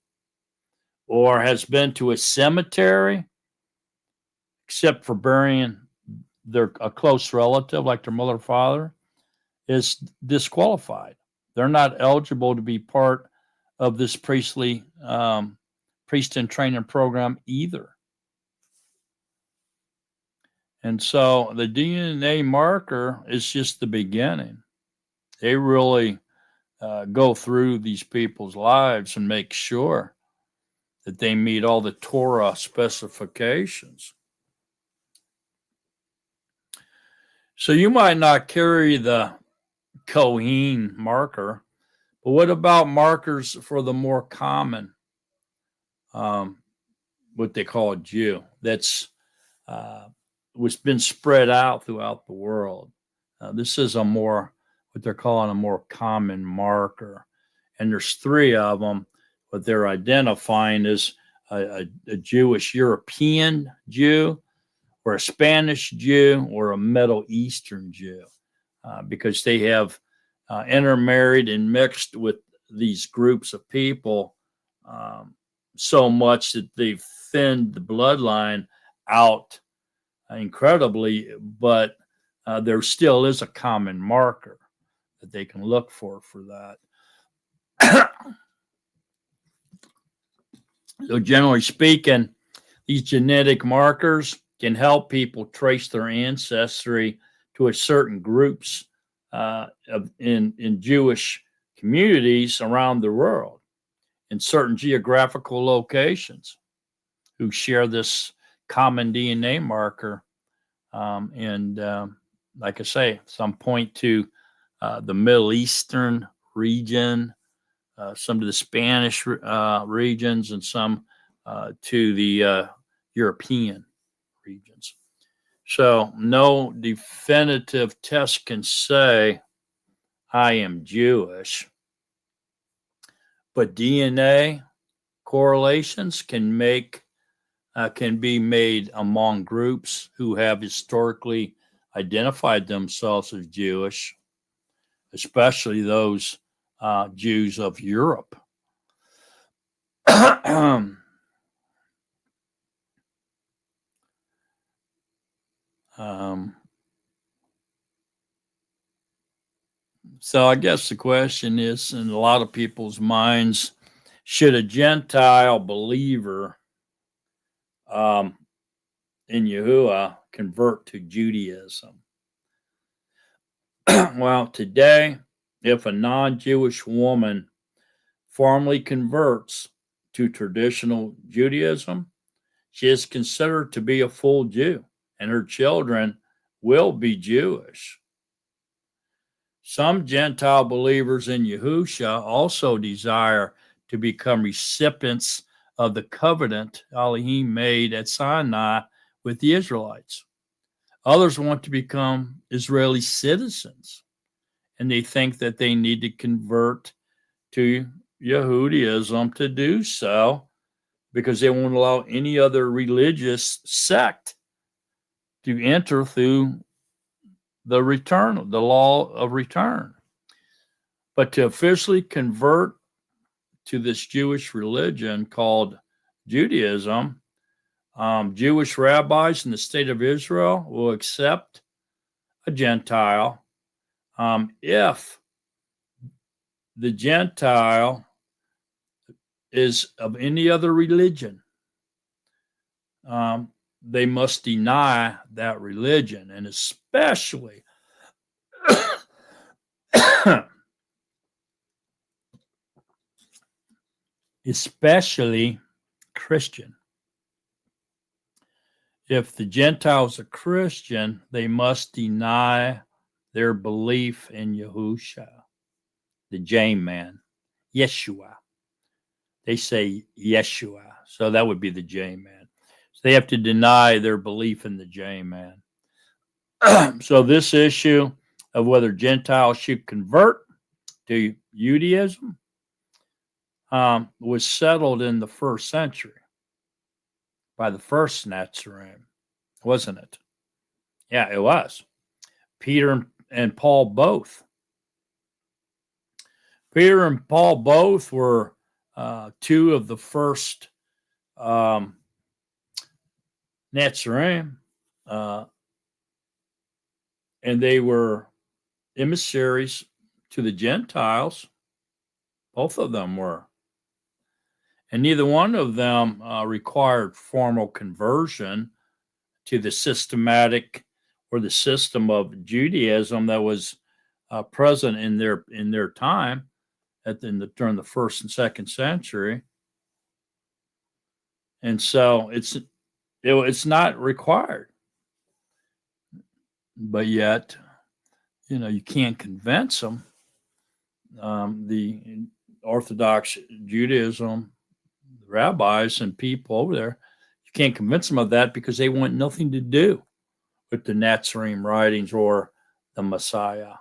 or has been to a cemetery, except for burying a close relative like their mother or father, is disqualified. They're not eligible to be part of this priestly priest in training program either. And so the DNA marker is just the beginning. They really go through these people's lives and make sure that they meet all the Torah specifications. So you might not carry the Kohen marker, but what about markers for the more common, what they call a Jew? That's was been spread out throughout the world. This is a more what they're calling a more common marker, and there's three of them. What they're identifying is a Jewish European Jew, or a Spanish Jew, or a Middle Eastern Jew, because they have intermarried and mixed with these groups of people so much that they've thinned the bloodline out incredibly, but there still is a common marker that they can look for that. So generally speaking, these genetic markers can help people trace their ancestry to a certain groups in Jewish communities around the world, in certain geographical locations, who share this common DNA marker. Like I say, some point to the Middle Eastern region, some to the Spanish regions, and some to the European regions. So no definitive test can say I am Jewish, but DNA correlations can be made among groups who have historically identified themselves as Jewish, especially those Jews of Europe. So I guess the question is, in a lot of people's minds, should a Gentile believer in Yahuwah convert to Judaism? Well, today, if a non-Jewish woman formally converts to traditional Judaism, she is considered to be a full Jew, and her children will be Jewish. Some Gentile believers in Yahusha also desire to become recipients of the covenant Elohim made at Sinai with the Israelites. Others want to become Israeli citizens, and they think that they need to convert to Yahudiism to do so, because they won't allow any other religious sect to enter through the law of return. But to officially convert to this Jewish religion called Judaism, Jewish rabbis in the state of Israel will accept a Gentile if the Gentile is of any other religion. They must deny that religion, and especially Christian. If the Gentiles are Christian, they must deny their belief in Yahusha, the J-man, Yeshua. They say Yeshua, so that would be the J-man. So they have to deny their belief in the J-man. So this issue of whether Gentiles should convert to Judaism was settled in the first century by the first Nazarene, wasn't it? Yeah, it was. Peter and Paul both. Peter and Paul both were two of the first Nazarene, and they were emissaries to the Gentiles. Both of them were. And neither one of them required formal conversion to the systematic or the system of Judaism that was present in their time during the first and second century. And so it's not required. but yet, you can't convince them. The Orthodox Judaism, rabbis and people over there, you can't convince them of that because they want nothing to do with the Nazarene writings or the Messiah.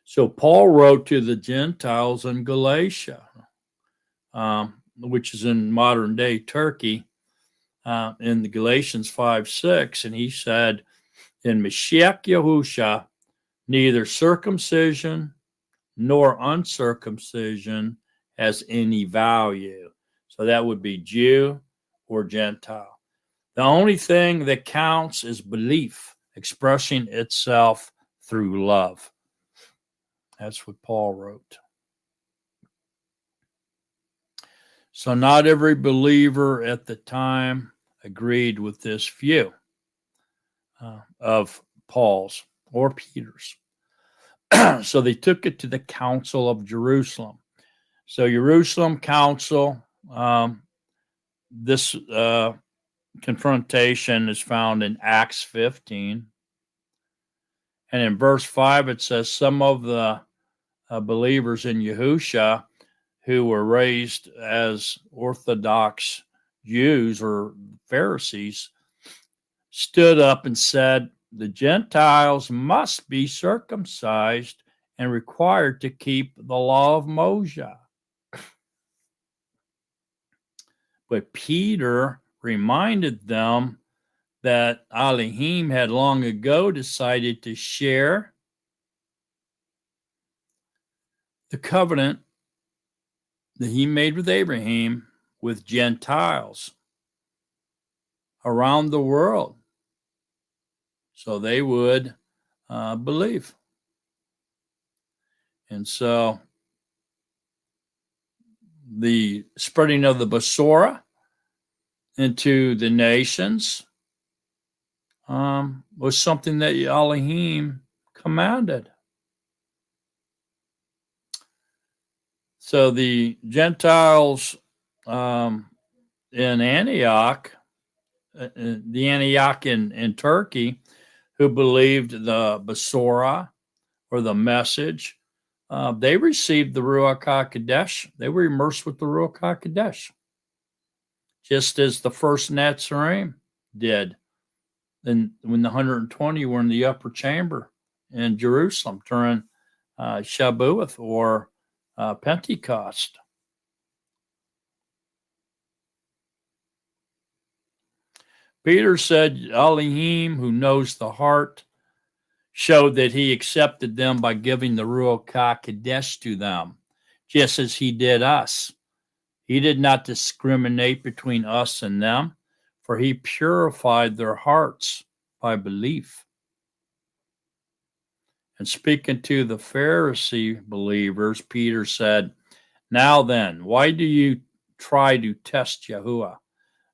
So Paul wrote to the Gentiles in Galatia, which is in modern day Turkey, in the Galatians 5:6, and he said, in Mashiach Yahusha, neither circumcision nor uncircumcision has any value. So that would be Jew or Gentile. The only thing that counts is belief, expressing itself through love. That's what Paul wrote. So not every believer at the time agreed with this view of Paul's or Peter's. So they took it to the Council of Jerusalem. So Jerusalem Council, this confrontation is found in Acts 15. And in verse 5, it says, some of the believers in Yahusha who were raised as Orthodox Jews or Pharisees stood up and said, the Gentiles must be circumcised and required to keep the law of Moses. But Peter reminded them that Elohim had long ago decided to share the covenant that he made with Abraham with Gentiles around the world, so they would believe. And so the spreading of the Besorah into the nations was something that Elohim commanded. So the Gentiles in Antioch, in Turkey, who believed the Besorah or the message, they received the Ruach HaKodesh. They were immersed with the Ruach HaKodesh, just as the first Nazarene did. And when the 120 were in the upper chamber in Jerusalem during Shavuot or Pentecost. Peter said, Elohim, who knows the heart, showed that he accepted them by giving the Ruach HaKodesh to them, just as he did us. He did not discriminate between us and them, for he purified their hearts by belief. And speaking to the Pharisee believers, Peter said, now then, why do you try to test Yahuwah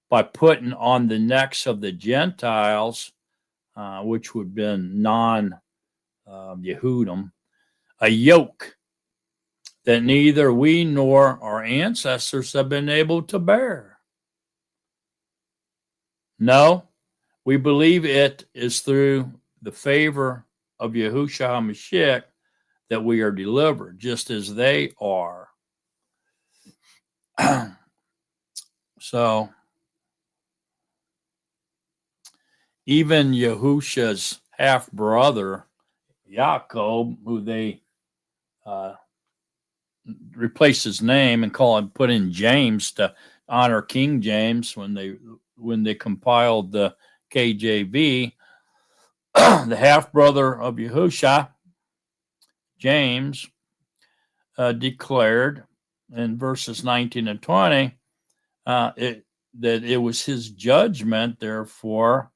by putting on the necks of the Gentiles, which would have been non-Yahudim, a yoke that neither we nor our ancestors have been able to bear? No, we believe it is through the favor of Yahushua HaMashiach that we are delivered, just as they are. So, even Yahusha's half-brother, Yaakov, who they replaced his name and put in James to honor King James when they compiled the KJV, the half-brother of Yahusha, James, declared in verses 19 and 20 that it was his judgment, therefore,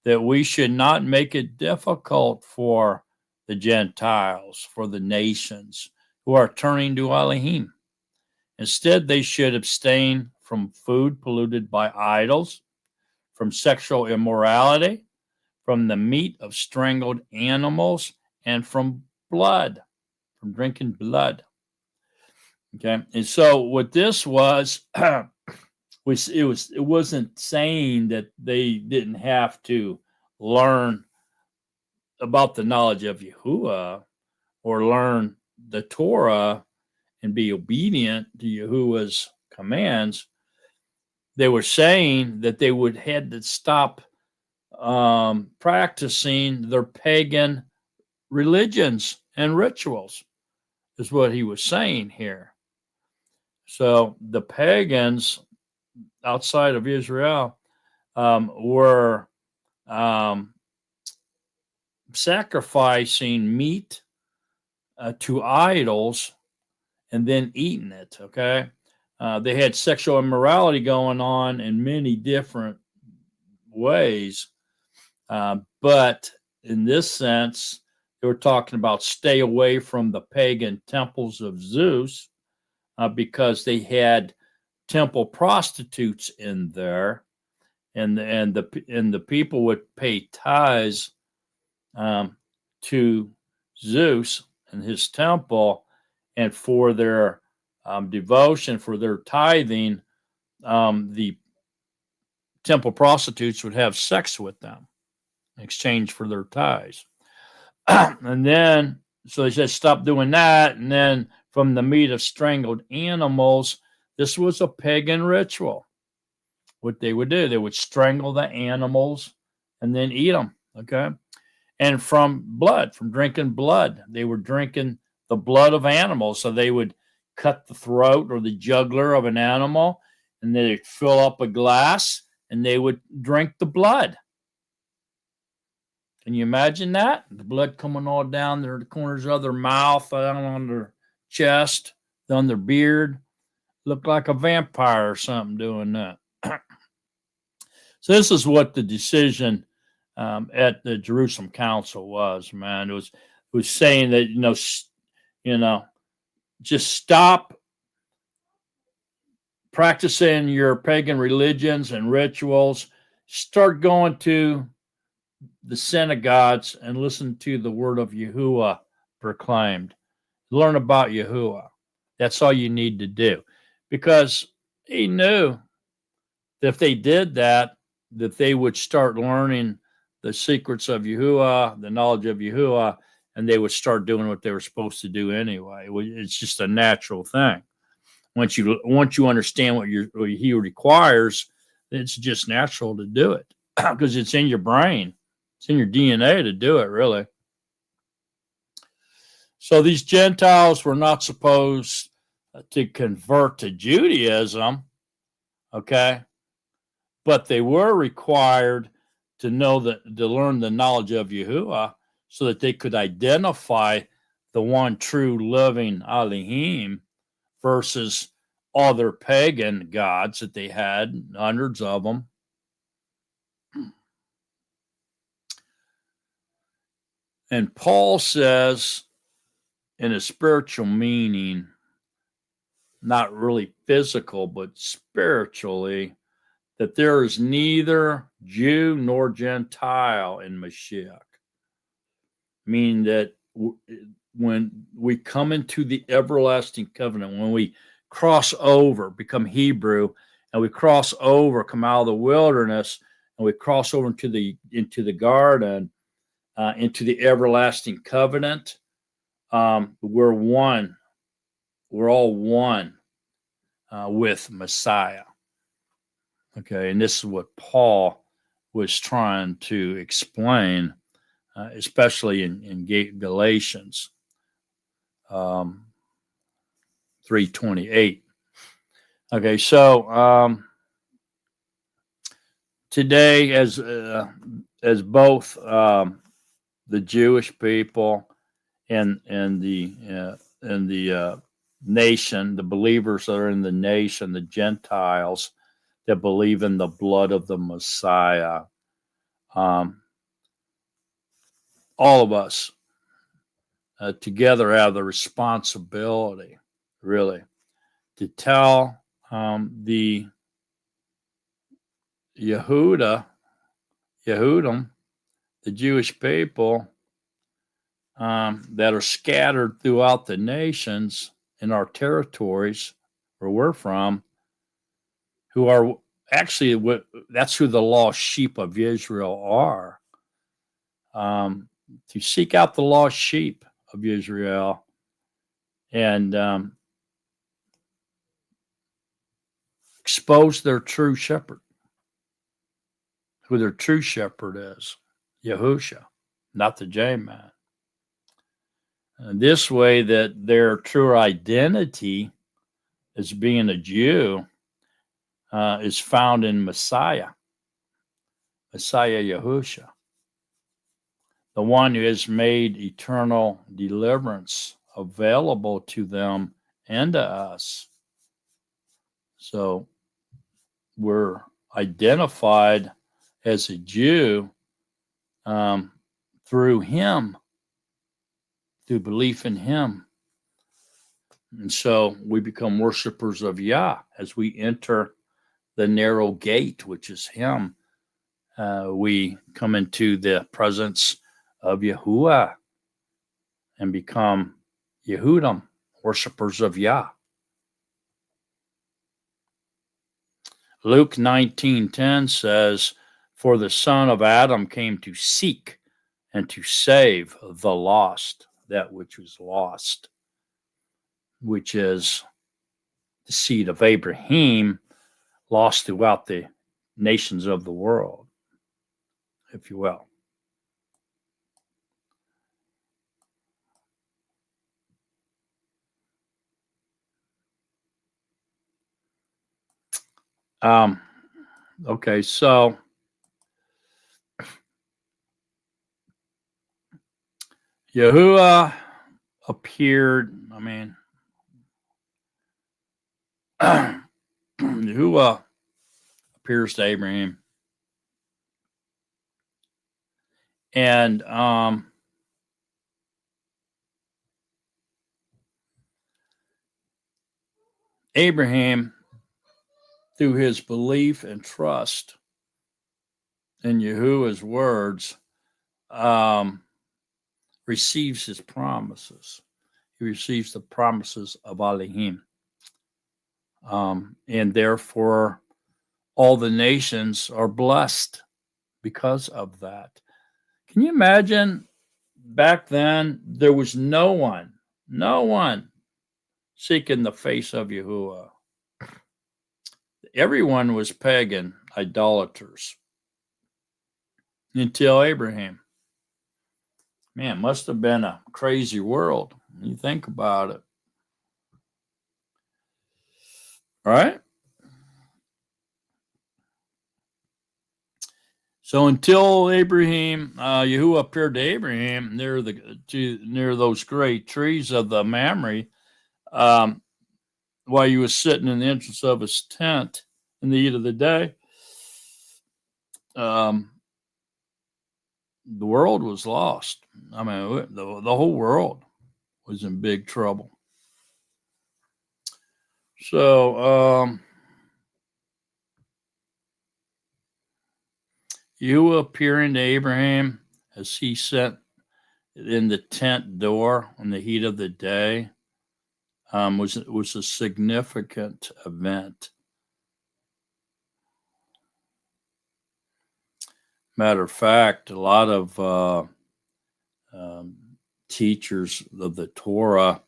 that we should not make it difficult for the Gentiles, for the nations who are turning to Elohim. Instead, they should abstain from food polluted by idols, from sexual immorality, from the meat of strangled animals, and from blood, from drinking blood. Okay, and so what this was, it wasn't saying that they didn't have to learn about the knowledge of Yahuwah or learn the Torah and be obedient to Yahuwah's commands. They were saying that they would had to stop practicing their pagan religions and rituals, is what he was saying here. So the pagans outside of Israel were sacrificing meat to idols and then eating it. Okay. They had sexual immorality going on in many different ways. But in this sense, they were talking about stay away from the pagan temples of Zeus because they had temple prostitutes in there, and the people would pay tithes to Zeus and his temple, and for their devotion, for their tithing, the temple prostitutes would have sex with them in exchange for their tithes. And then, so they said, stop doing that. And then from the meat of strangled animals, this was a pagan ritual. What they would do, they would strangle the animals and then eat them. Okay. And from blood, from drinking blood, they were drinking the blood of animals. So they would cut the throat or the jugular of an animal, and they'd fill up a glass and they would drink the blood. Can you imagine that? The blood coming all down the corners of their mouth, down on their chest, down their beard. Looked like a vampire or something doing that. So this is what the decision at the Jerusalem Council was, man. It was saying that, just stop practicing your pagan religions and rituals. Start going to the synagogues and listen to the word of Yahuwah proclaimed. Learn about Yahuwah. That's all you need to do. Because he knew that if they did that they would start learning the secrets of Yahuwah, the knowledge of Yahuwah, and they would start doing what they were supposed to do anyway. It's just a natural thing. Once you understand what he requires, it's just natural to do it because it's in your brain. It's in your DNA to do it, really. So these Gentiles were not supposed to convert to Judaism, okay? But they were required to learn the knowledge of Yahuwah so that they could identify the one true living Elohim versus other pagan gods that they had, hundreds of them. And Paul says, in a spiritual meaning, not really physical, but spiritually, that there is neither Jew nor Gentile in Mashiach. Meaning that when we come into the everlasting covenant, when we cross over, become Hebrew, and we cross over, come out of the wilderness, and we cross over into the garden, into the everlasting covenant, we're one. We're all one with Messiah. Okay, and this is what Paul was trying to explain, especially in Galatians 3:28. Okay, so today, as both the Jewish people and the nation, the believers that are in the nation, the Gentiles that believe in the blood of the Messiah, all of us together have the responsibility, really, to tell the Yahudim, the Jewish people that are scattered throughout the nations in our territories where we're from, who are actually that's who the lost sheep of Israel are. To seek out the lost sheep of Israel and expose their true shepherd, who their true shepherd is, Yahusha, not the J-man. And this way that their true identity as being a Jew is found in Messiah Yahusha, the one who has made eternal deliverance available to them and to us. So we're identified as a Jew through him, through belief in him. And so we become worshipers of Yah as we enter the narrow gate, which is him. We come into the presence of Yahuwah and become Yahudim, worshipers of Yah. Luke 19:10 says, "For the Son of Adam came to seek and to save the lost," that which was lost, which is the seed of Abraham, lost throughout the nations of the world, if you will. Okay, so Yahuwah appeared, Yahuwah appears to Abraham. And Abraham, through his belief and trust in Yahuwah's words, receives his promises. He receives the promises of Elohim. And therefore, all the nations are blessed because of that. Can you imagine back then, there was no one seeking the face of Yahuwah. Everyone was pagan idolaters until Abraham. Man, must have been a crazy world when you think about it. Right? So until Abraham, Yahuwah appeared to Abraham near those great trees of the Mamre, while he was sitting in the entrance of his tent in the heat of the day. The world was lost. The whole world was in big trouble. So Yahuwah appearing to Abraham as he sat in the tent door in the heat of the day was a significant event. Matter of fact, a lot of teachers of the Torah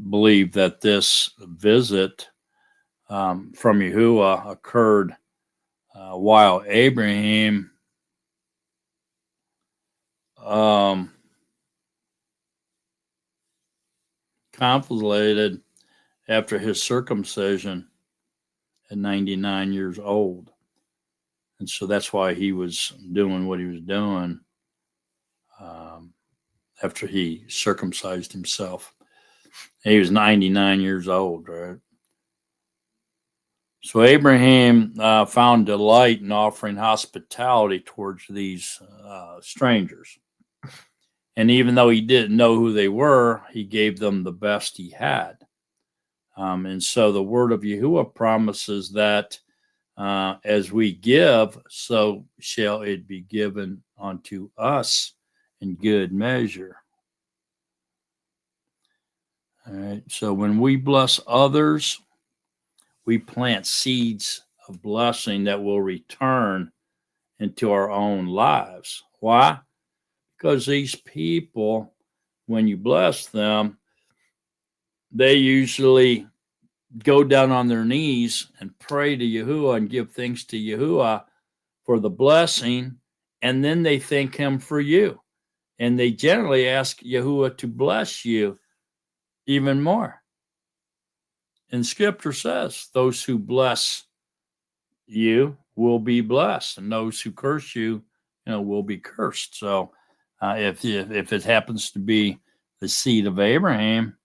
believe that this visit from Yahuwah occurred while Abraham contemplated after his circumcision at 99 years old. And so that's why he was doing what he was doing after he circumcised himself. And he was 99 years old, right? So Abraham found delight in offering hospitality towards these strangers. And even though he didn't know who they were, he gave them the best he had. And so the word of Yahuwah promises that as we give, so shall it be given unto us in good measure. All right. So when we bless others, we plant seeds of blessing that will return into our own lives. Why? Because these people, when you bless them, they usually go down on their knees and pray to Yahuwah and give thanks to Yahuwah for the blessing, and then they thank him for you. And they generally ask Yahuwah to bless you even more. And scripture says, those who bless you will be blessed, and those who curse you, will be cursed. So if it happens to be the seed of Abraham,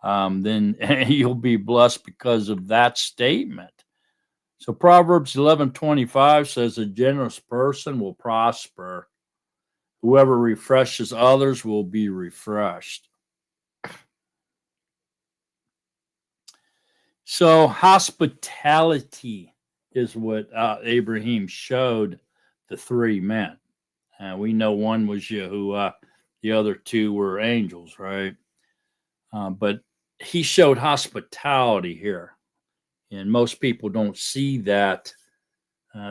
then you'll be blessed because of that statement. So Proverbs 11:25 says, a generous person will prosper. Whoever refreshes others will be refreshed. So hospitality is what Abraham showed the three men. We know one was Yahuwah, the other two were angels, right? But he showed hospitality here. And most people don't see that.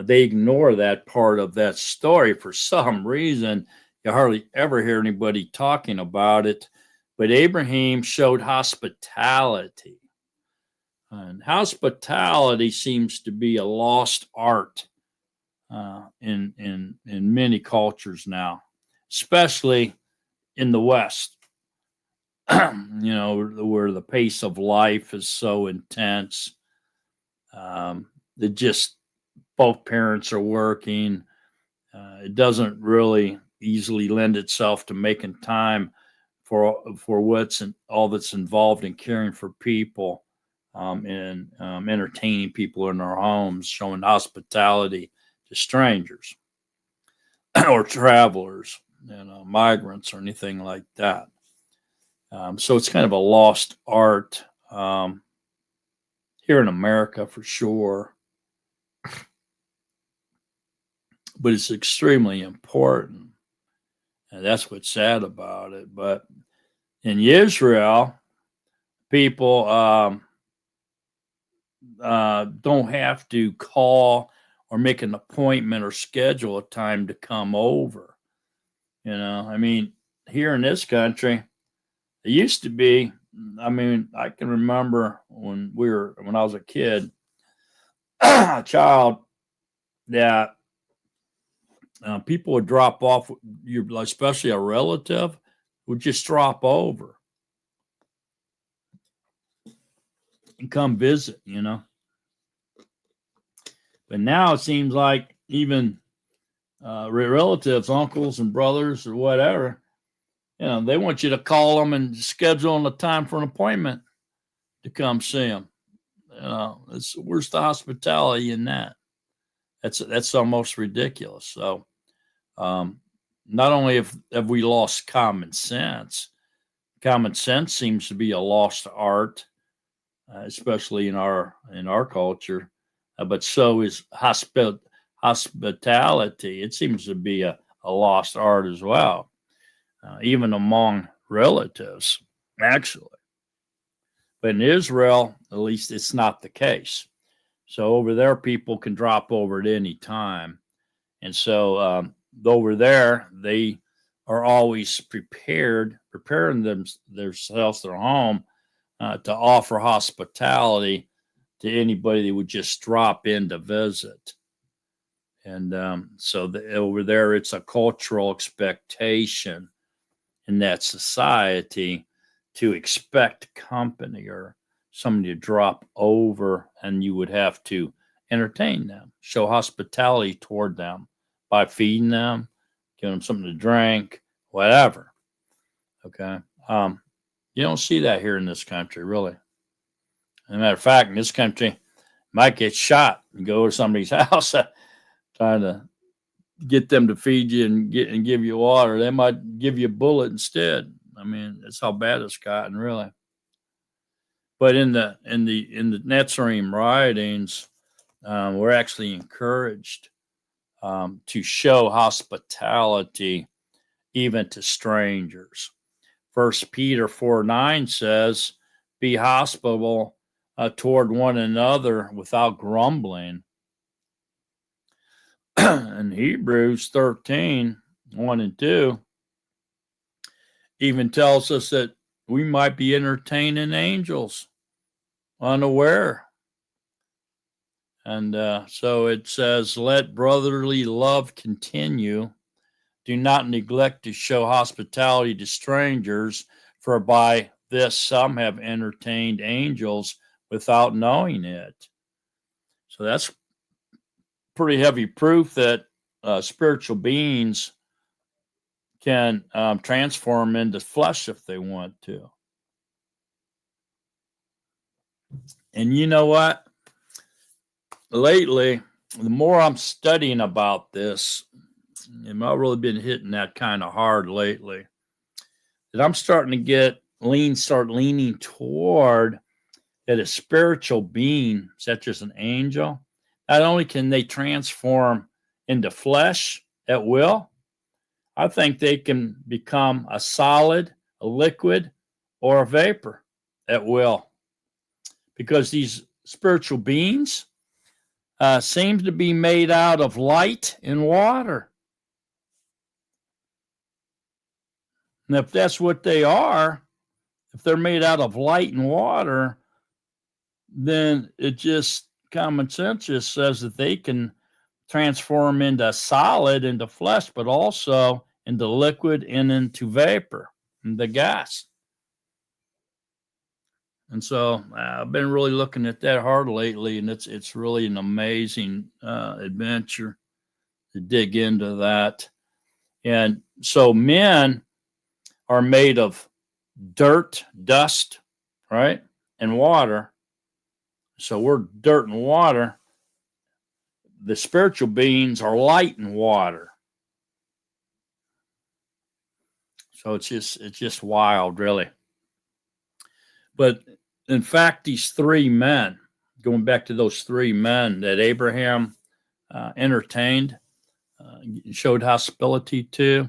They ignore that part of that story for some reason. You hardly ever hear anybody talking about it. But Abraham showed hospitality. And hospitality seems to be a lost art in many cultures now, especially in the West. Where the pace of life is so intense. That just both parents are working. It doesn't really easily lend itself to making time for all that's involved in caring for people and entertaining people in our homes, showing hospitality to strangers or travelers, migrants or anything like that. So it's kind of a lost art here in America for sure. But it's extremely important. And that's what's sad about it. But in Israel, people don't have to call or make an appointment or schedule a time to come over. Here in this country, it used to be, I can remember when I was a kid, a child, that people would drop off, especially a relative, would just drop over and come visit, But now it seems like even relatives, uncles and brothers or whatever, they want you to call them and schedule a time for an appointment to come see them. Where's the hospitality in that? That's almost ridiculous. So, not only have we lost common sense seems to be a lost art, especially in our culture, but so is hospitality. It seems to be a lost art as well, even among relatives, actually. But in Israel, at least it's not the case. So over there, people can drop over at any time. And so over there, they are always preparing themselves, their home, to offer hospitality to anybody that would just drop in to visit. And over there, it's a cultural expectation in that society to expect company or somebody to drop over, and you would have to entertain them, show hospitality toward them by feeding them, giving them something to drink, whatever. Okay. You don't see that here in this country, really. As a matter of fact, in this country, you might get shot and go to somebody's house trying to get them to feed you and give you water. They might give you a bullet instead. That's how bad it's gotten, really. But in the Netzarim writings, we're actually encouraged to show hospitality even to strangers. 1 Peter 4:9 says, "Be hospitable toward one another without grumbling. And Hebrews 13, 1 and 2 even tells us that we might be entertaining angels unaware. And so it says, let brotherly love continue. Do not neglect to show hospitality to strangers, for by this some have entertained angels without knowing it. So that's pretty heavy proof that spiritual beings can transform into flesh if they want to. And you know what? Lately, the more I'm studying about this, and I've really been hitting that kind of hard lately, that I'm starting to start leaning toward that a spiritual being, such as an angel, not only can they transform into flesh at will, I think they can become a solid, a liquid, or a vapor at will. Because these spiritual beings seem to be made out of light and water. And if that's what they are, if they're made out of light and water, then it just, common sense just says that they can transform into solid, into flesh, but also into liquid and into vapor, into gas. And so I've been really looking at that hard lately, and it's really an amazing adventure to dig into that. And so men are made of dirt, dust, right, and water. So we're dirt and water. The spiritual beings are light and water. So it's just wild, really. But in fact, these three men, going back to those three men that Abraham entertained, showed hospitality to,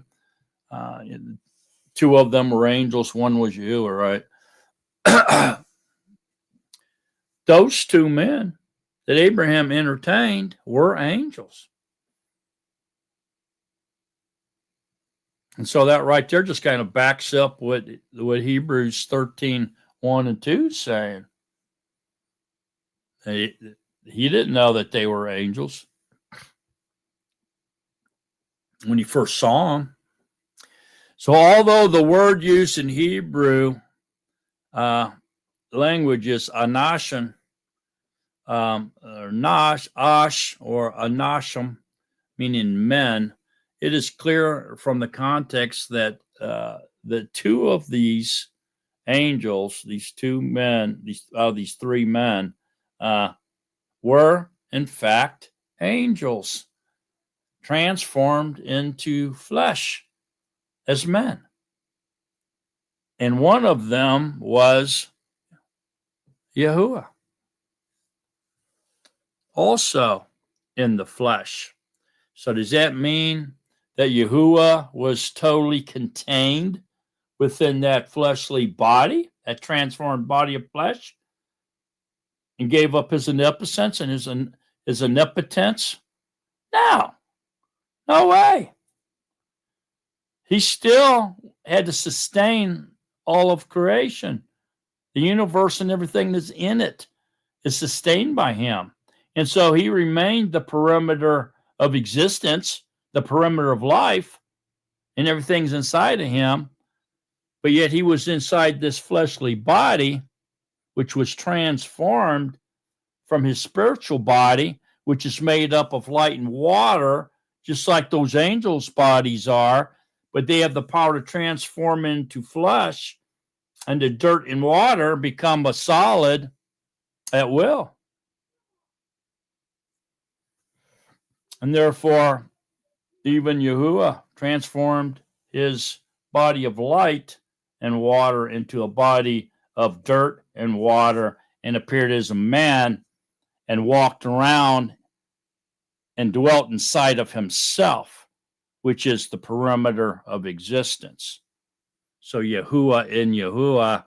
two of them were angels, one was Yahuwah, right? Those two men that Abraham entertained were angels. And so that right there just kind of backs up what Hebrews 13, 1 and 2 is saying. He didn't know that they were angels when he first saw them. So although the word used in Hebrew language is anashim, or nash, ash, or anashim, meaning men, it is clear from the context that the two of these angels, these two men, these three men, were in fact angels transformed into flesh as men. And one of them was Yahuwah, also in the flesh. So does that mean that Yahuwah was totally contained within that fleshly body, that transformed body of flesh, and gave up his omnipotence and his omnipotence? No way. He still had to sustain all of creation. The universe and everything that's in it is sustained by him. And so he remained the perimeter of existence, the perimeter of life, and everything's inside of him. But yet he was inside this fleshly body, which was transformed from his spiritual body, which is made up of light and water, just like those angels' bodies are, but they have the power to transform into flesh, and the dirt and water become a solid at will. And therefore, even Yahuwah transformed his body of light and water into a body of dirt and water, and appeared as a man and walked around and dwelt inside of himself, which is the perimeter of existence. So Yahuwah in Yahuwah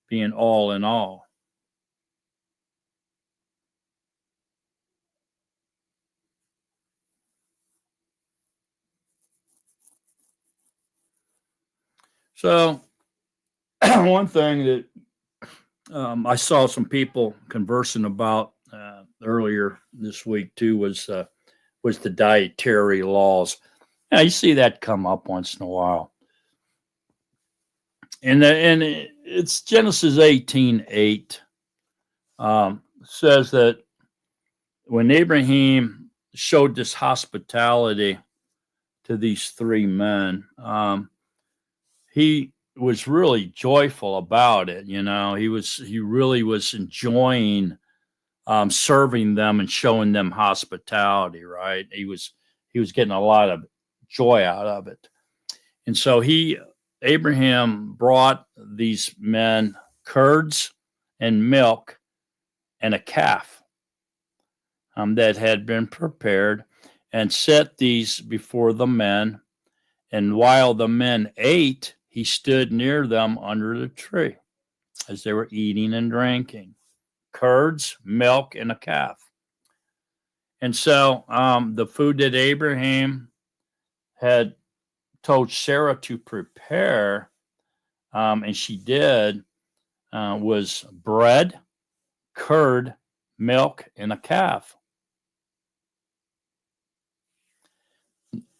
being all in all. So one thing that I saw some people conversing about earlier this week too was the dietary laws. Yeah, you see that come up once in a while, and it's Genesis 18:8 says that when Abraham showed this hospitality to these three men, he was really joyful about it. He really was enjoying serving them and showing them hospitality. Right? He was getting a lot of joy out of it, and so Abraham brought these men curds and milk and a calf that had been prepared, and set these before the men. And while the men ate, he stood near them under the tree as they were eating and drinking curds, milk, and a calf. And so the food that Abraham had told Sarah to prepare, and she did, was bread, curd, milk, and a calf.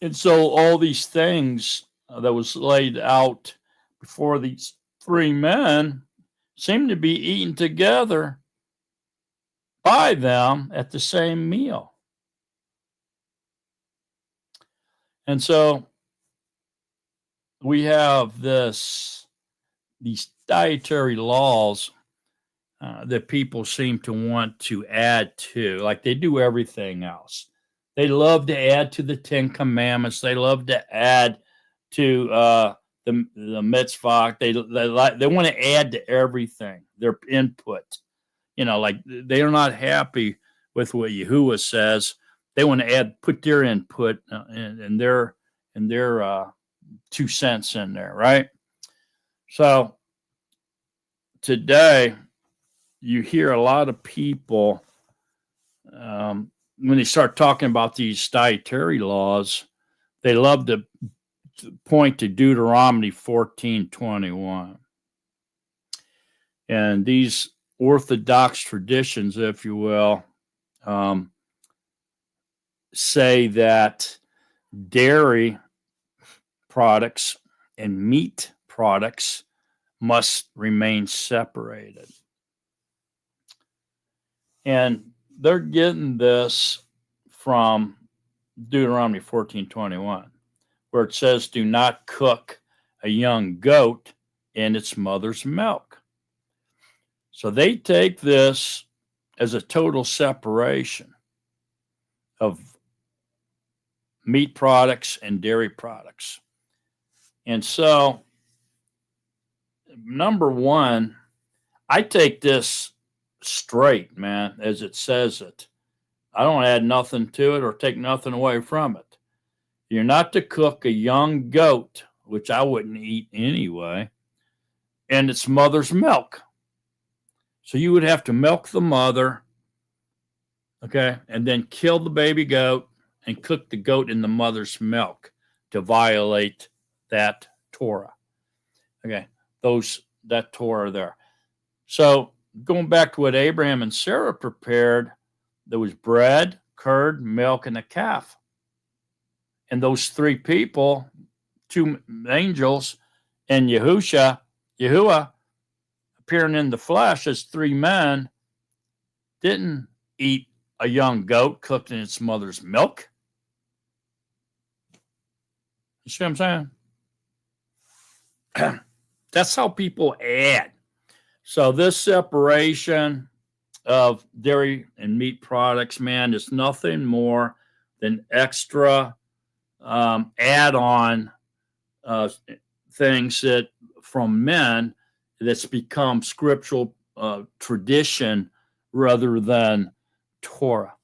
And so all these things that was laid out before these three men seemed to be eaten together by them at the same meal. And so we have these dietary laws that people seem to want to add to, like they do everything else. They love to add to the Ten Commandments. They love to add to the mitzvah. They want to add to everything. Their input, like they are not happy with what Yahuwah says. They want to put their input and their 2 cents in there, right? So today, you hear a lot of people when they start talking about these dietary laws, they love to point to Deuteronomy 14:21. And these Orthodox traditions, if you will, say that dairy products and meat products must remain separated. And they're getting this from Deuteronomy 14:21, where it says, "Do not cook a young goat in its mother's milk." So they take this as a total separation of meat products and dairy products. And so, number one, I take this straight, man, as it says it. I don't add nothing to it or take nothing away from it. You're not to cook a young goat, which I wouldn't eat anyway, in its mother's milk. So you would have to milk the mother, okay, and then kill the baby goat and cook the goat in the mother's milk to violate that Torah. Okay, that Torah there. So going back to what Abraham and Sarah prepared, there was bread, curd, milk, and a calf. And those three people, 2 angels, and Yahuwah, appearing in the flesh as 3 men, didn't eat a young goat cooked in its mother's milk. You see what I'm saying? That's how people add. So this separation of dairy and meat products, man, is nothing more than extra add-on things that from men that's become scriptural tradition rather than Torah.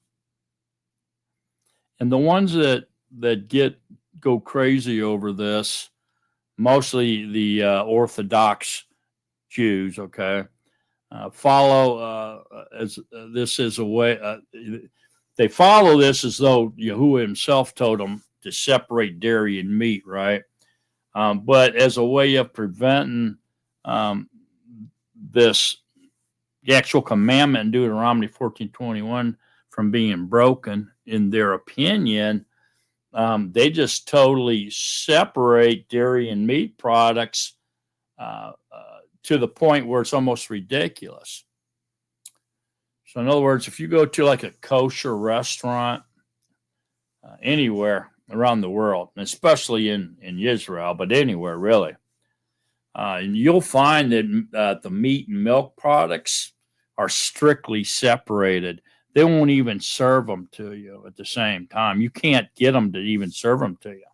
And the ones that go crazy over this, mostly the Orthodox Jews, okay, follow as this is a way. They follow this as though Yahuwah himself told them to separate dairy and meat, right? But as a way of preventing this, the actual commandment in Deuteronomy 14:21 from being broken, in their opinion, they just totally separate dairy and meat products to the point where it's almost ridiculous. So, in other words, if you go to like a kosher restaurant anywhere around the world, especially in Israel, but anywhere really, and you'll find that the meat and milk products are strictly separated. They won't even serve them to you at the same time. You can't get them to even serve them to you.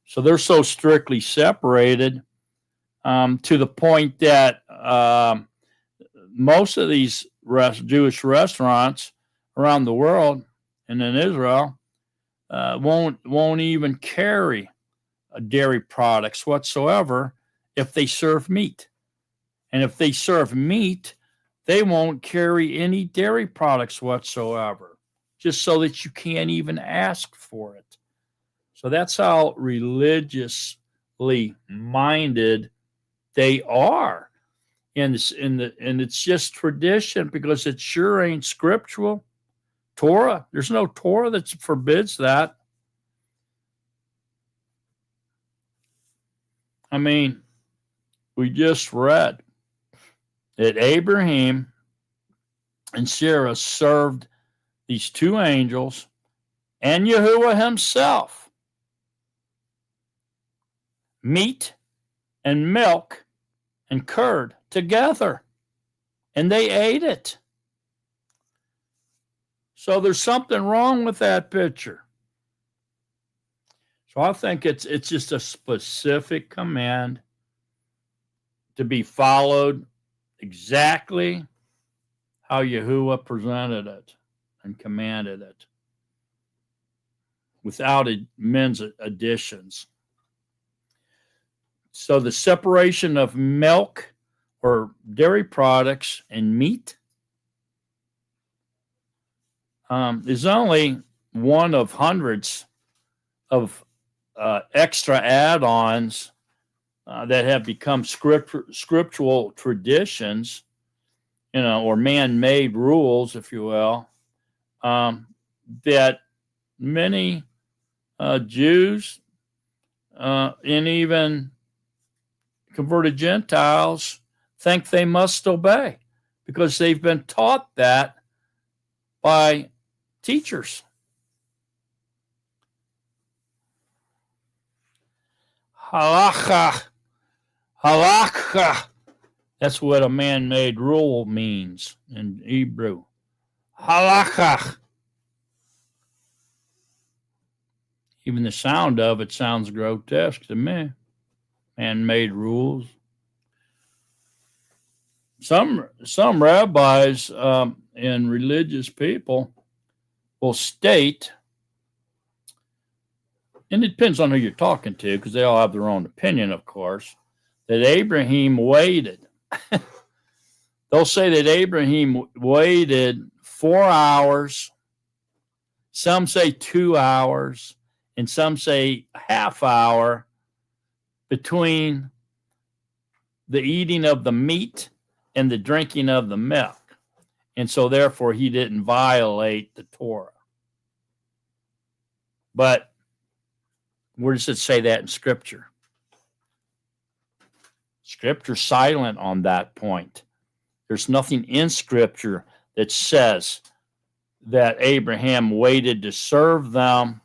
So they're so strictly separated to the point that most of these Jewish restaurants around the world and in Israel won't even carry dairy products whatsoever if they serve meat. And if they serve meat, they won't carry any dairy products whatsoever, just so that you can't even ask for it. So that's how religiously minded they are. And it's just tradition, because it sure ain't scriptural. Torah, there's no Torah that forbids that. I mean, we just read that Abraham and Sarah served these two angels and Yahuwah himself meat and milk and curd together, and they ate it. So there's something wrong with that picture. So I think it's just a specific command to be followed exactly how Yahuwah presented it and commanded it, without men's additions. So the separation of milk or dairy products and meat is only one of hundreds of extra add-ons that have become scriptural traditions, or man-made rules, if you will, that many Jews and even converted Gentiles think they must obey, because they've been taught that by teachers. Halacha. That's what a man-made rule means in Hebrew. Halacha. Even the sound of it sounds grotesque to me. Man-made rules. Some rabbis and religious people will state, and it depends on who you're talking to, because they all have their own opinion, of course, that Abraham waited. They'll say that Abraham waited 4 hours. Some say 2 hours, and some say half hour between the eating of the meat and the drinking of the milk. And so therefore he didn't violate the Torah. But where does it say that in Scripture? Scripture's silent on that point. There's nothing in Scripture that says that Abraham waited to serve them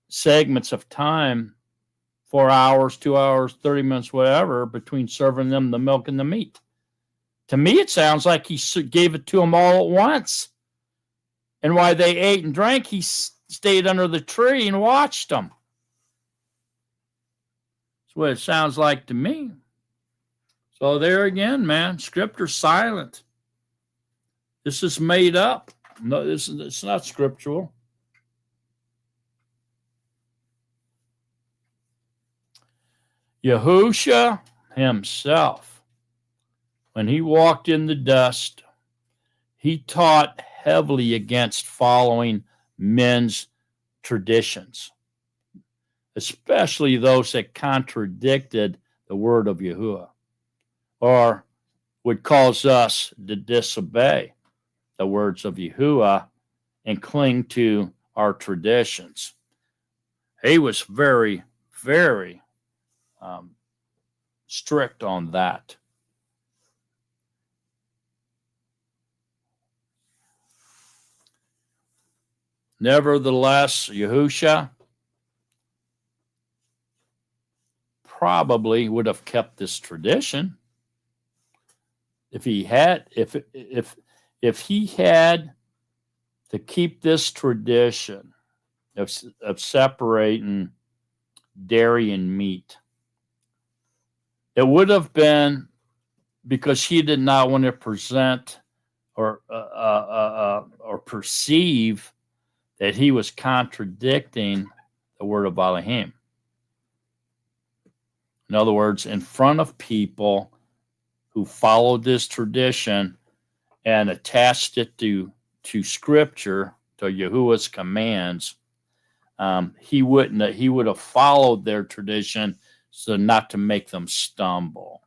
segments of time, 4 hours, 2 hours, 30 minutes, whatever, between serving them the milk and the meat. To me, it sounds like he gave it to them all at once. And while they ate and drank, he stayed under the tree and watched them. That's what it sounds like to me. So there again, man, Scripture's silent. This is made up. No, it's not scriptural. Yahusha himself, when he walked in the dust, he taught heavily against following men's traditions. especially those that contradicted the word of Yahuwah or would cause us to disobey the words of Yahuwah and cling to our traditions. He was very, very strict on that. Nevertheless, Yahusha probably would have kept this tradition if he had if he had to keep this tradition of separating dairy and meat. It would have been because he did not want to present or perceive that he was contradicting the word of Elohim. In other words, in front of people who followed this tradition and attached it to Scripture, to Yahuwah's commands, he would have followed their tradition so not to make them stumble.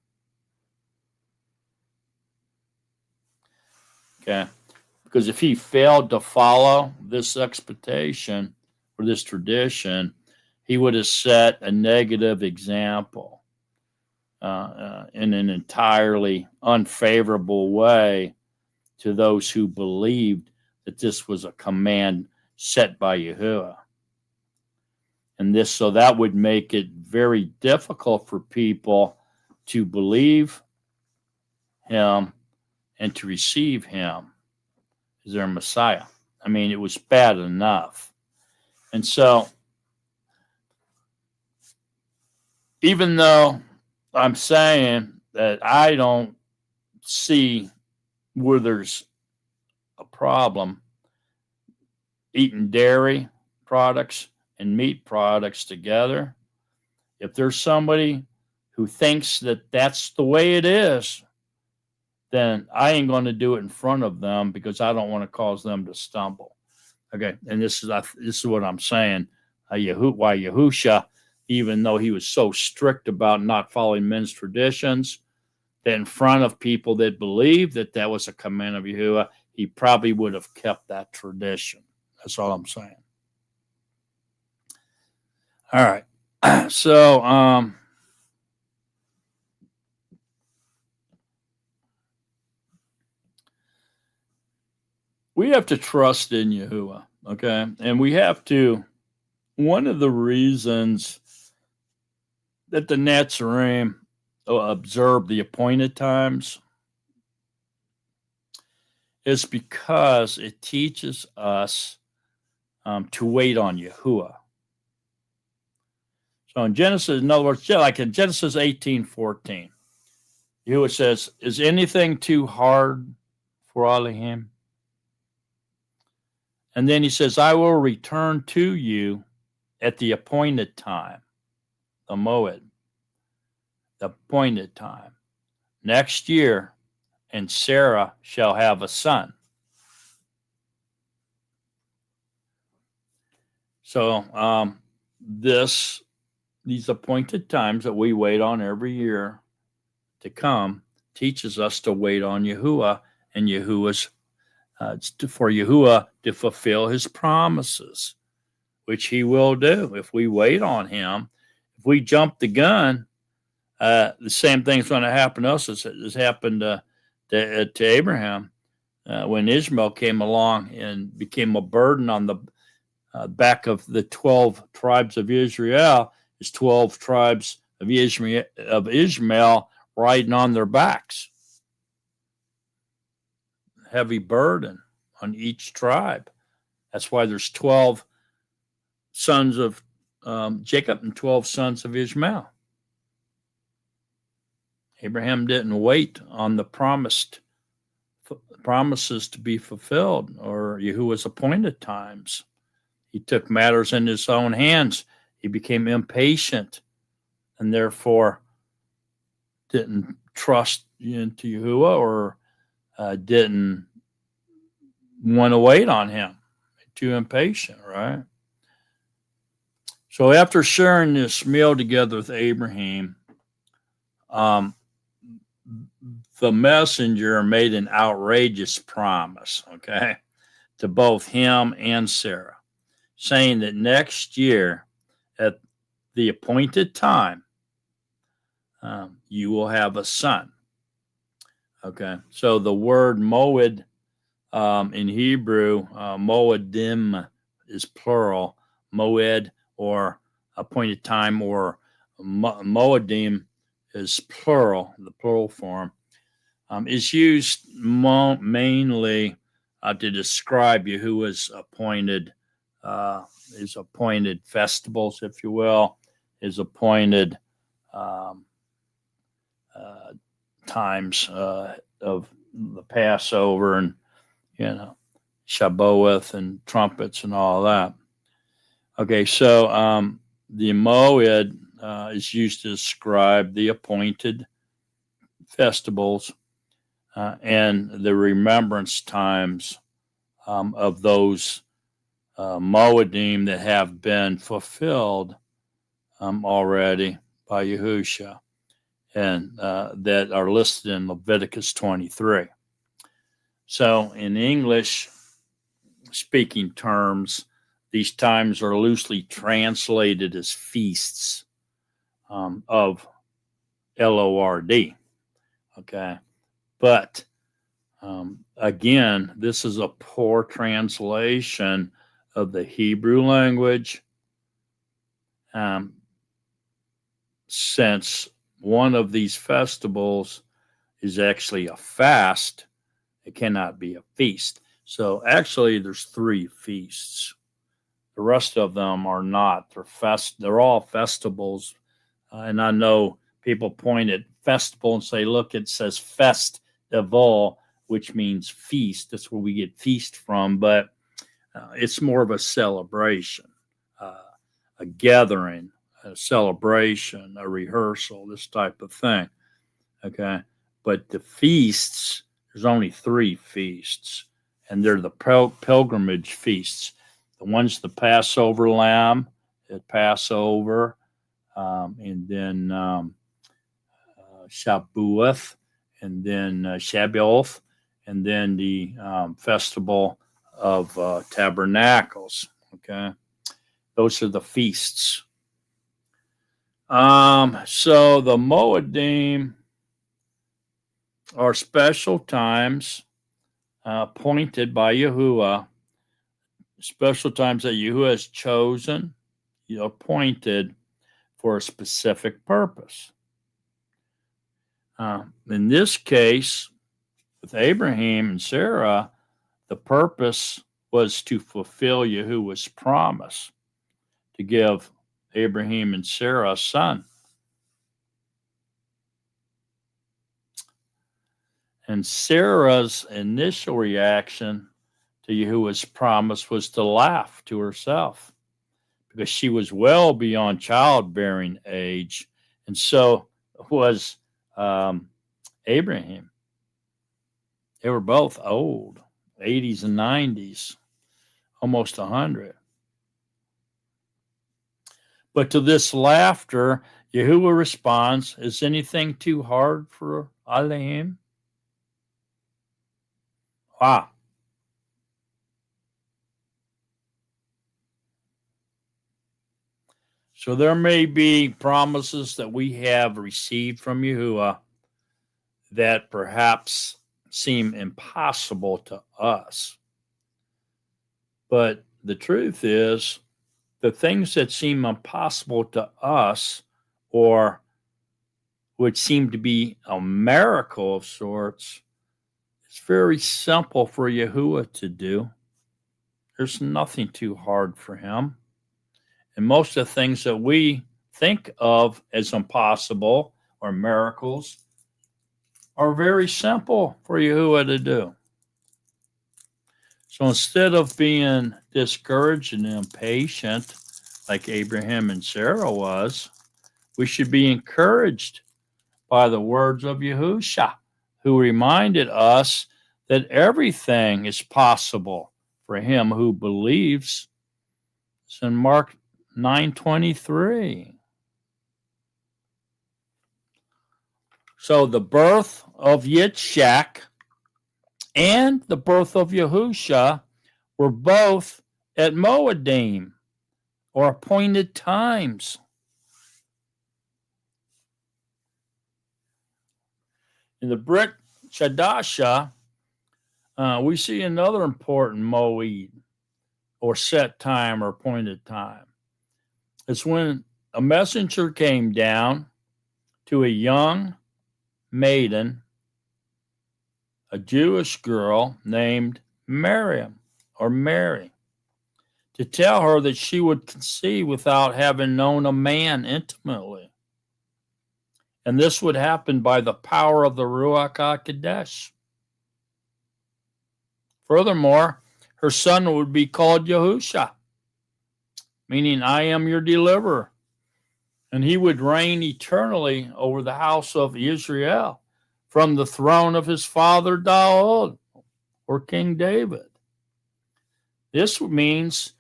Okay, because if he failed to follow this expectation or this tradition, he would have set a negative example in an entirely unfavorable way to those who believed that this was a command set by Yahuwah. And so that would make it very difficult for people to believe him and to receive him as their Messiah. I mean, it was bad enough. And so, even though I'm saying that I don't see where there's a problem eating dairy products and meat products together, if there's somebody who thinks that that's the way it is, then I ain't going to do it in front of them because I don't want to cause them to stumble. Okay, and this is what I'm saying. Why Yahusha, even though he was so strict about not following men's traditions, that in front of people that believed that that was a command of Yahuwah, he probably would have kept that tradition. That's all I'm saying. All right. So, we have to trust in Yahuwah, okay? And we have to, one of the reasons that the Nazarene observe the appointed times is because it teaches us to wait on Yahuwah. So in Genesis, in other words, like in Genesis 18:14, Yahuwah says, "Is anything too hard for Elohim?" And then he says, "I will return to you at the appointed time," the Moed, the appointed time, "next year, and Sarah shall have a son." So these appointed times that we wait on every year to come teaches us to wait on Yahuwah and Yahuwah's for Yahuwah to fulfill his promises, which he will do if we wait on him. If we jump the gun, the same thing's going to happen to us as happened to Abraham when Ishmael came along and became a burden on the back of the 12 tribes of Israel. Is 12 tribes of Ishmael riding on their backs. Heavy burden on each tribe. That's why there's 12 sons of Jacob and 12 sons of Ishmael. Abraham didn't wait on the promises to be fulfilled or Yahuwah's appointed times. He took matters in his own hands. He became impatient and therefore didn't trust into Yahuwah or didn't want to wait on him. Too impatient, right? So after sharing this meal together with Abraham, um, the messenger made an outrageous promise, okay, to both him and Sarah, saying that next year at the appointed time, you will have a son. Okay, so the word moed in Hebrew, moedim is plural, moed or appointed time, or moedim is plural, the plural form, is used mainly to describe Yahuwah's appointed festivals, if you will, his appointed um, uh, times of the Passover and Shabboth and trumpets and all that. Okay, so the Moed is used to describe the appointed festivals and the remembrance times of those Moedim that have been fulfilled already by Yahusha and that are listed in Leviticus 23. So in English speaking terms, these times are loosely translated as feasts of Lord. Okay. But again, this is a poor translation of the Hebrew language, since one of these festivals is actually a fast. It cannot be a feast. So actually, there's 3 feasts. The rest of them are not. They're all festivals. And I know people point at festival and say, look, it says festival, which means feast. That's where we get feast from. But it's more of a celebration, a gathering, a celebration, a rehearsal, this type of thing. Okay. But the feasts, there's only 3 feasts, and they're the pilgrimage feasts. The one's the Passover lamb at Passover, and then Shabuath, and then Shabboth, and then the festival of tabernacles. Okay, those are the feasts. So the Moedim are special times appointed by Yahuwah, special times that Yahuwah has chosen, appointed for a specific purpose. In this case, with Abraham and Sarah, the purpose was to fulfill Yahuwah's promise to give Abraham and Sarah a son. And Sarah's initial reaction to Yahuwah's promise was to laugh to herself, because she was well beyond childbearing age, and so was Abraham. They were both old, 80s and 90s, almost 100. But to this laughter, Yahuwah responds, is anything too hard for Elohim? Wow. So there may be promises that we have received from Yahuwah that perhaps seem impossible to us. But the truth is, the things that seem impossible to us, or would seem to be a miracle of sorts, it's very simple for Yahuwah to do. There's nothing too hard for him. And most of the things that we think of as impossible or miracles are very simple for Yahuwah to do. So instead of being discouraged and impatient like Abraham and Sarah was, we should be encouraged by the words of Yahusha, who reminded us that everything is possible for him who believes. It's in Mark 9:23. So the birth of Yitzhak and the birth of Yahusha were both at Moedim, or appointed times. In the Brit Chadasha, we see another important Moed, or set time or appointed time. It's when a messenger came down to a young maiden, a Jewish girl named Miriam or Mary, to tell her that she would conceive without having known a man intimately. And this would happen by the power of the Ruach HaKodesh. Furthermore, her son would be called Yahusha, meaning I am your deliverer. And he would reign eternally over the house of Israel from the throne of his father Daud, or King David. This means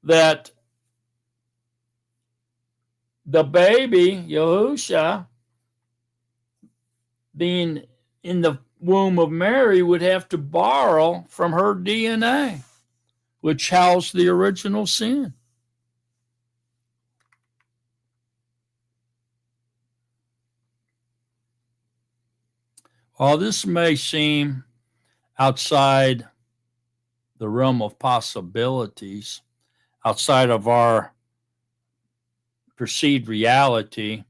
that the baby, Yahusha, being in the womb of Mary, would have to borrow from her DNA, which housed the original sin. While this may seem outside the realm of possibilities, outside of our perceived reality,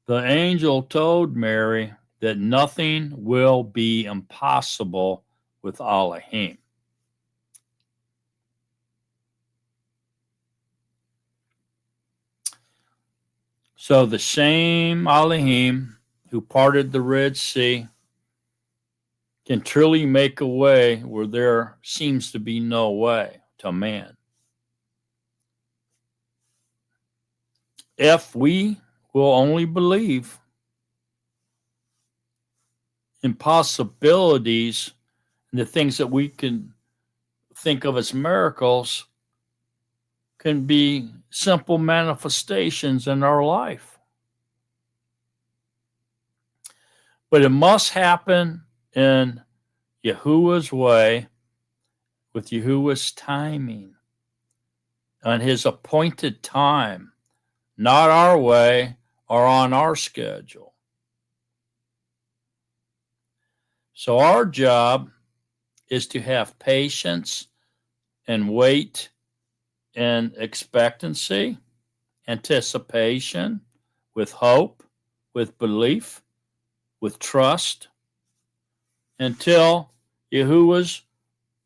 the angel told Mary that nothing will be impossible with Elohim. So the same Elohim who parted the Red Sea can truly make a way where there seems to be no way to man. If we will only believe in possibilities and the things that we can think of as miracles can be simple manifestations in our life. But it must happen in Yahuwah's way, with Yahuwah's timing, on his appointed time, not our way or on our schedule. So our job is to have patience and wait and expectancy, anticipation, with hope, with belief, with trust, until Yahuwah's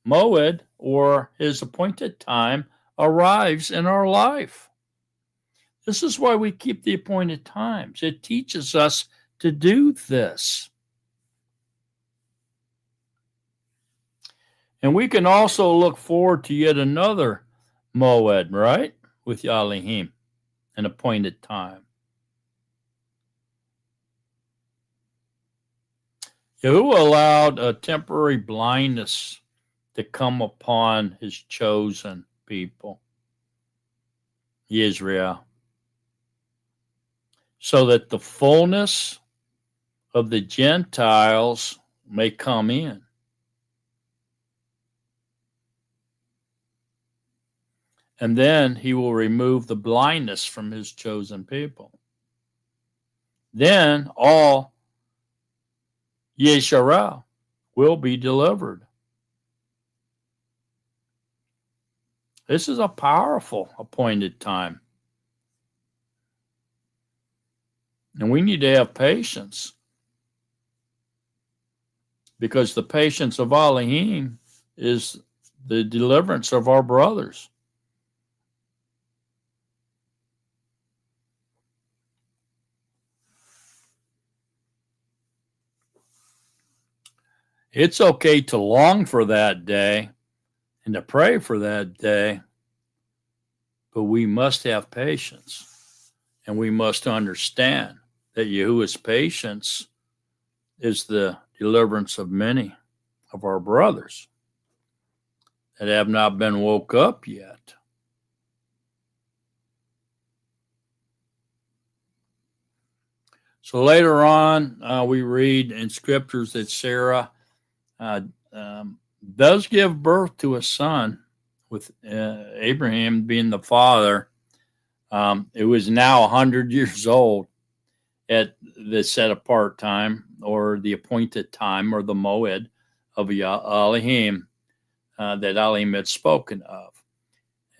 Moed, or his appointed time, arrives in our life. This is why we keep the appointed times. It teaches us to do this. And we can also look forward to yet another Moed, right? With Elohim, an appointed time. Yahuwah allowed a temporary blindness to come upon his chosen people, Israel, so that the fullness of the Gentiles may come in. And then he will remove the blindness from his chosen people. Then all Yesharah will be delivered. This is a powerful appointed time. And we need to have patience, because the patience of Elohim is the deliverance of our brothers. It's okay to long for that day and to pray for that day, but we must have patience, and we must understand that Yahuwah's patience is the deliverance of many of our brothers that have not been woke up yet. So later on, we read in scriptures that Sarah does give birth to a son, with Abraham being the father. It was now 100 years old at the set apart time, or the appointed time, or the moed of Elohim that Elohim had spoken of.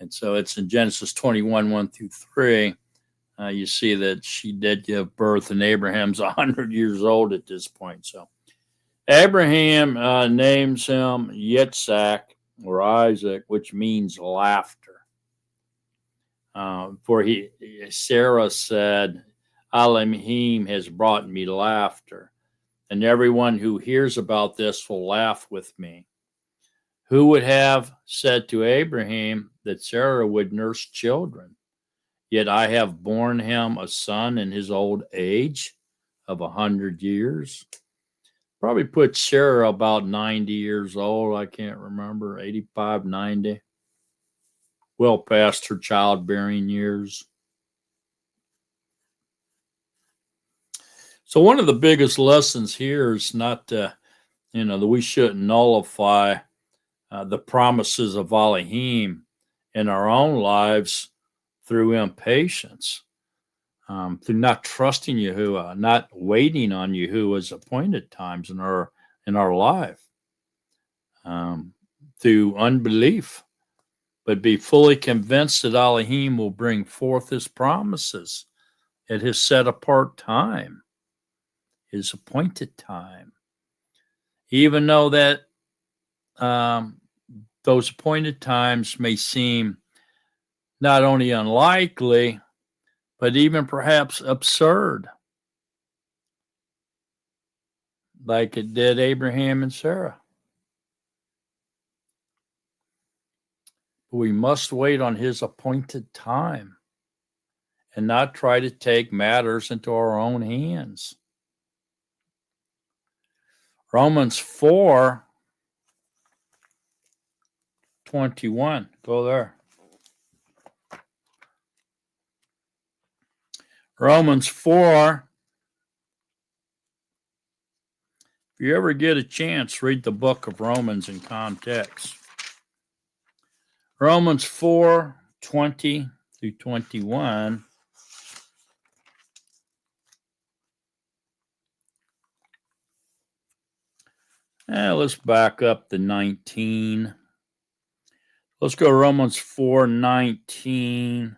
And so it's in Genesis 21, 1 through 3. You see that she did give birth, and Abraham's 100 years old at this point. So Abraham names him Yitzhak, or Isaac, which means laughter. For Sarah said, Elohim has brought me laughter, and everyone who hears about this will laugh with me. Who would have said to Abraham that Sarah would nurse children? Yet I have borne him a son in his old age of 100 years. Probably put Sarah about 90 years old. I can't remember, 85, 90. Well past her childbearing years. So one of the biggest lessons here is not, that we shouldn't nullify the promises of Elohim in our own lives through impatience, through not trusting Yahuwah, not waiting on Yahuwah's appointed times in our life, through unbelief, but be fully convinced that Elohim will bring forth his promises at his set apart time, his appointed time. Even though that those appointed times may seem not only unlikely, but even perhaps absurd, like it did Abraham and Sarah. We must wait on his appointed time and not try to take matters into our own hands. Romans 4:21. Go there. Romans 4. If you ever get a chance, read the book of Romans in context. Romans 4:20 through 21. Let's back up to 19. Let's go Romans 4:19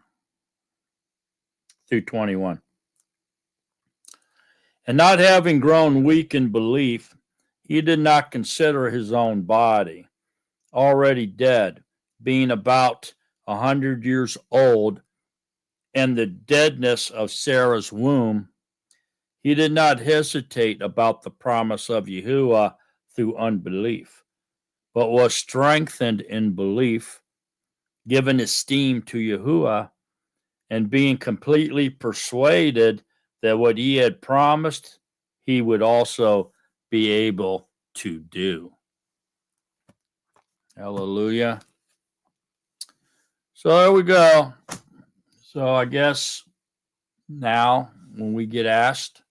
through 21. And not having grown weak in belief, he did not consider his own body already dead, being about 100 years old, and the deadness of Sarah's womb. He did not hesitate about the promise of Yahuwah through unbelief, but was strengthened in belief, given esteem to Yahuwah, and being completely persuaded that what he had promised, he would also be able to do. Hallelujah. So there we go. So I guess now when we get asked,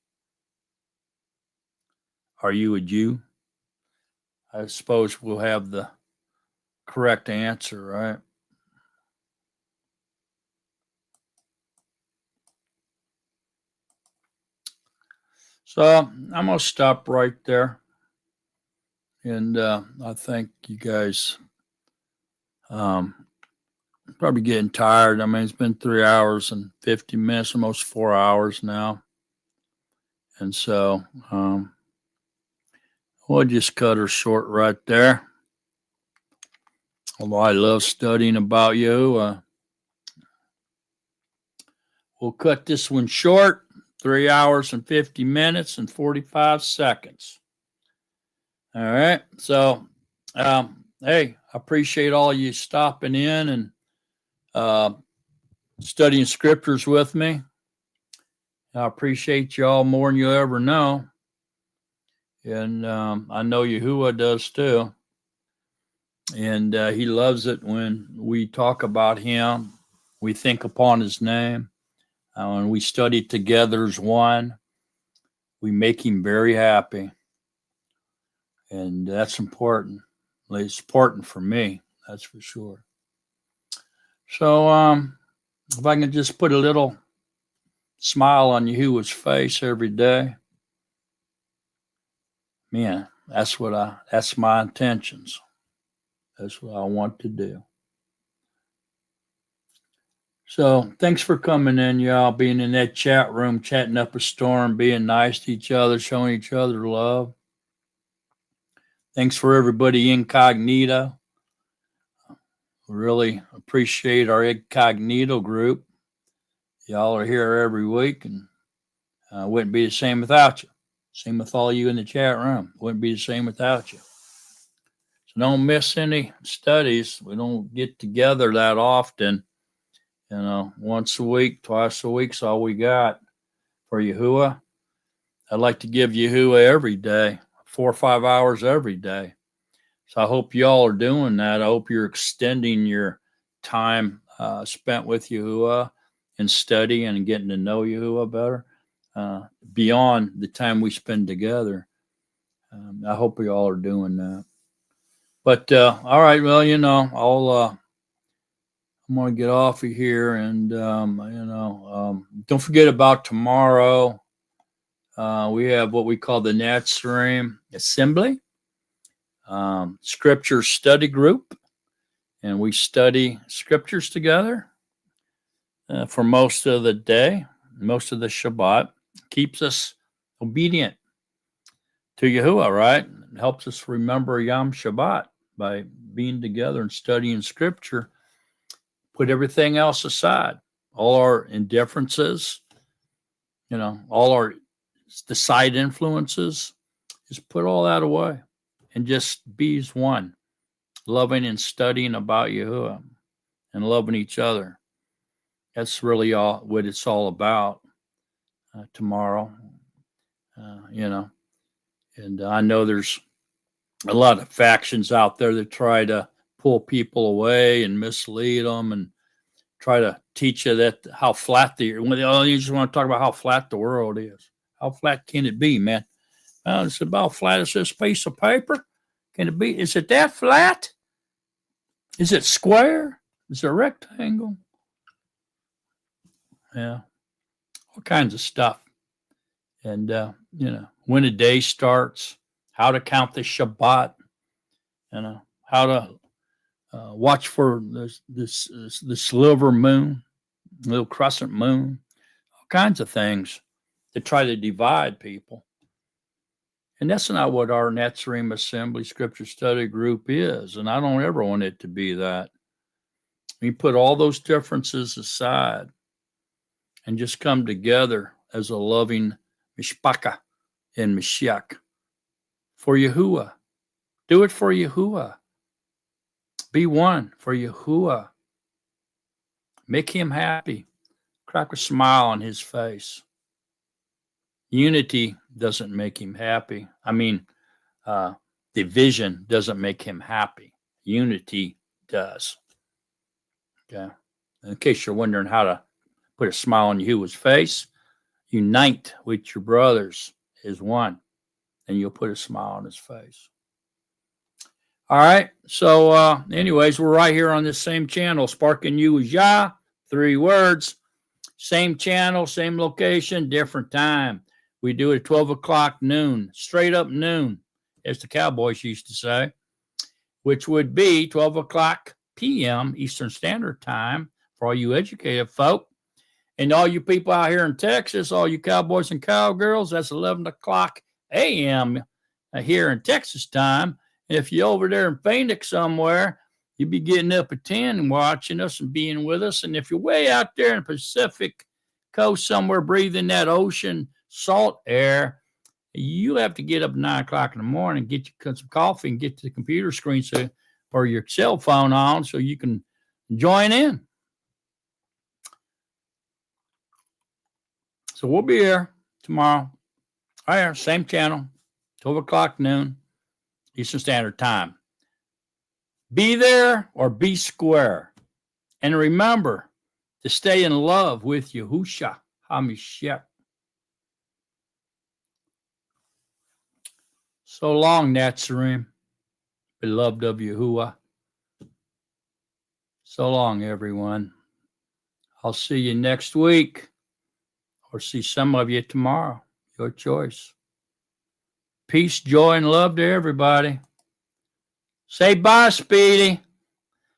are you a Jew? I suppose we'll have the correct answer, right? So I'm going to stop right there. And I think you guys probably getting tired. I mean, it's been 3 hours and 50 minutes, almost 4 hours now. And so we'll just cut her short right there. Although I love studying about you, we'll cut this one short. 3 hours and 50 minutes and 45 seconds. All right. So, hey, I appreciate all you stopping in and studying scriptures with me. I appreciate y'all more than you'll ever know. And I know Yahuwah does too. And he loves it when we talk about him. We think upon his name. And we study together as one. we make him very happy. And that's important. It's important for me, that's for sure. So if I can just put a little smile on Yahuwah's face every day, man, that's my intentions. That's what I want to do. So thanks for coming in, y'all, being in that chat room, chatting up a storm, being nice to each other, showing each other love. Thanks for everybody incognito. Really appreciate our incognito group. Y'all are here every week, and wouldn't be the same without you. Same with all you in the chat room. Wouldn't be the same without you. So don't miss any studies. We don't get together that often. You know, once a week, twice a week's all we got for Yahuwah. I'd like to give Yahuwah every day, 4 or 5 hours every day. So I hope y'all are doing that. I hope you're extending your time spent with Yahuwah and studying and getting to know Yahuwah better beyond the time we spend together. I hope we all are doing that. But all right, well, you know, I'm going to get off of here, and don't forget about tomorrow. We have what we call the Nazarene Assembly. Scripture study group, and we study scriptures together for most of the day, most of the Shabbat. Keeps us obedient to Yahuwah, right? It helps us remember Yom Shabbat by being together and studying scripture. Put everything else aside, all our indifferences, you know, the side influences, just put all that away. And just be as one, loving and studying about Yahuwah and loving each other. That's really all what it's all about tomorrow, you know. And I know there's a lot of factions out there that try to pull people away and mislead them and try to teach you that how flat you just want to talk about how flat the world is. How flat can it be, man? It's about flat as this piece of paper. Can it be? Is it that flat? Is it square? Is it a rectangle? Yeah, all kinds of stuff. And, you know, when a day starts, how to count the Shabbat, you know, how to watch for this silver moon, little crescent moon, all kinds of things to try to divide people. And that's not what our Nazarene Assembly Scripture Study Group is. And I don't ever want it to be that. We put all those differences aside and just come together as a loving mishpachah and Mashiach for Yahuwah. Do it for Yahuwah. Be one for Yahuwah. Make him happy. Crack a smile on his face. Unity doesn't make him happy. I mean, division doesn't make him happy. Unity does. Okay. In case you're wondering how to put a smile on Yahuwah's face, unite with your brothers as one, and you'll put a smile on his face. All right. So, anyways, we're right here on this same channel, Sparking You is Yah, 3 words. Same channel, same location, different time. We do it at 12 o'clock noon, straight up noon, as the Cowboys used to say, which would be 12 o'clock p.m. Eastern Standard Time for all you educated folk. And all you people out here in Texas, all you cowboys and cowgirls, that's 11 o'clock a.m. here in Texas time. And if you're over there in Phoenix somewhere, you'll be getting up at 10 and watching us and being with us. And if you're way out there in the Pacific coast somewhere breathing that ocean salt air, you have to get up at 9 o'clock in the morning, get you some coffee and get to the computer screen or your cell phone on so you can join in. So we'll be here tomorrow. Right here, same channel, 12 o'clock noon, Eastern Standard Time. Be there or be square. And remember to stay in love with Yahushua HaMashiach. So long, Natsarim, beloved of Yahuwah. So long, everyone. I'll see you next week or see some of you tomorrow. Your choice. Peace, joy, and love to everybody. Say bye, Speedy.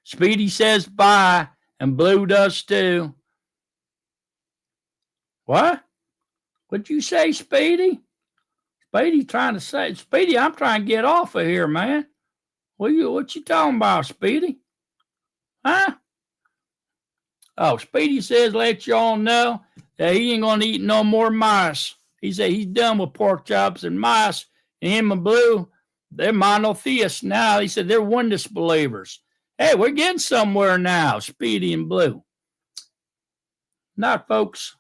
Speedy says bye, and Blue does too. What? What'd you say, Speedy? Speedy trying to say, Speedy, I'm trying to get off of here, man. What you talking about, Speedy? Huh? Oh, Speedy says let y'all know that he ain't gonna eat no more mice. He said he's done with pork chops and mice. And him and Blue, they're monotheists now. He said they're oneness believers. Hey, we're getting somewhere now, Speedy and Blue. Not, folks.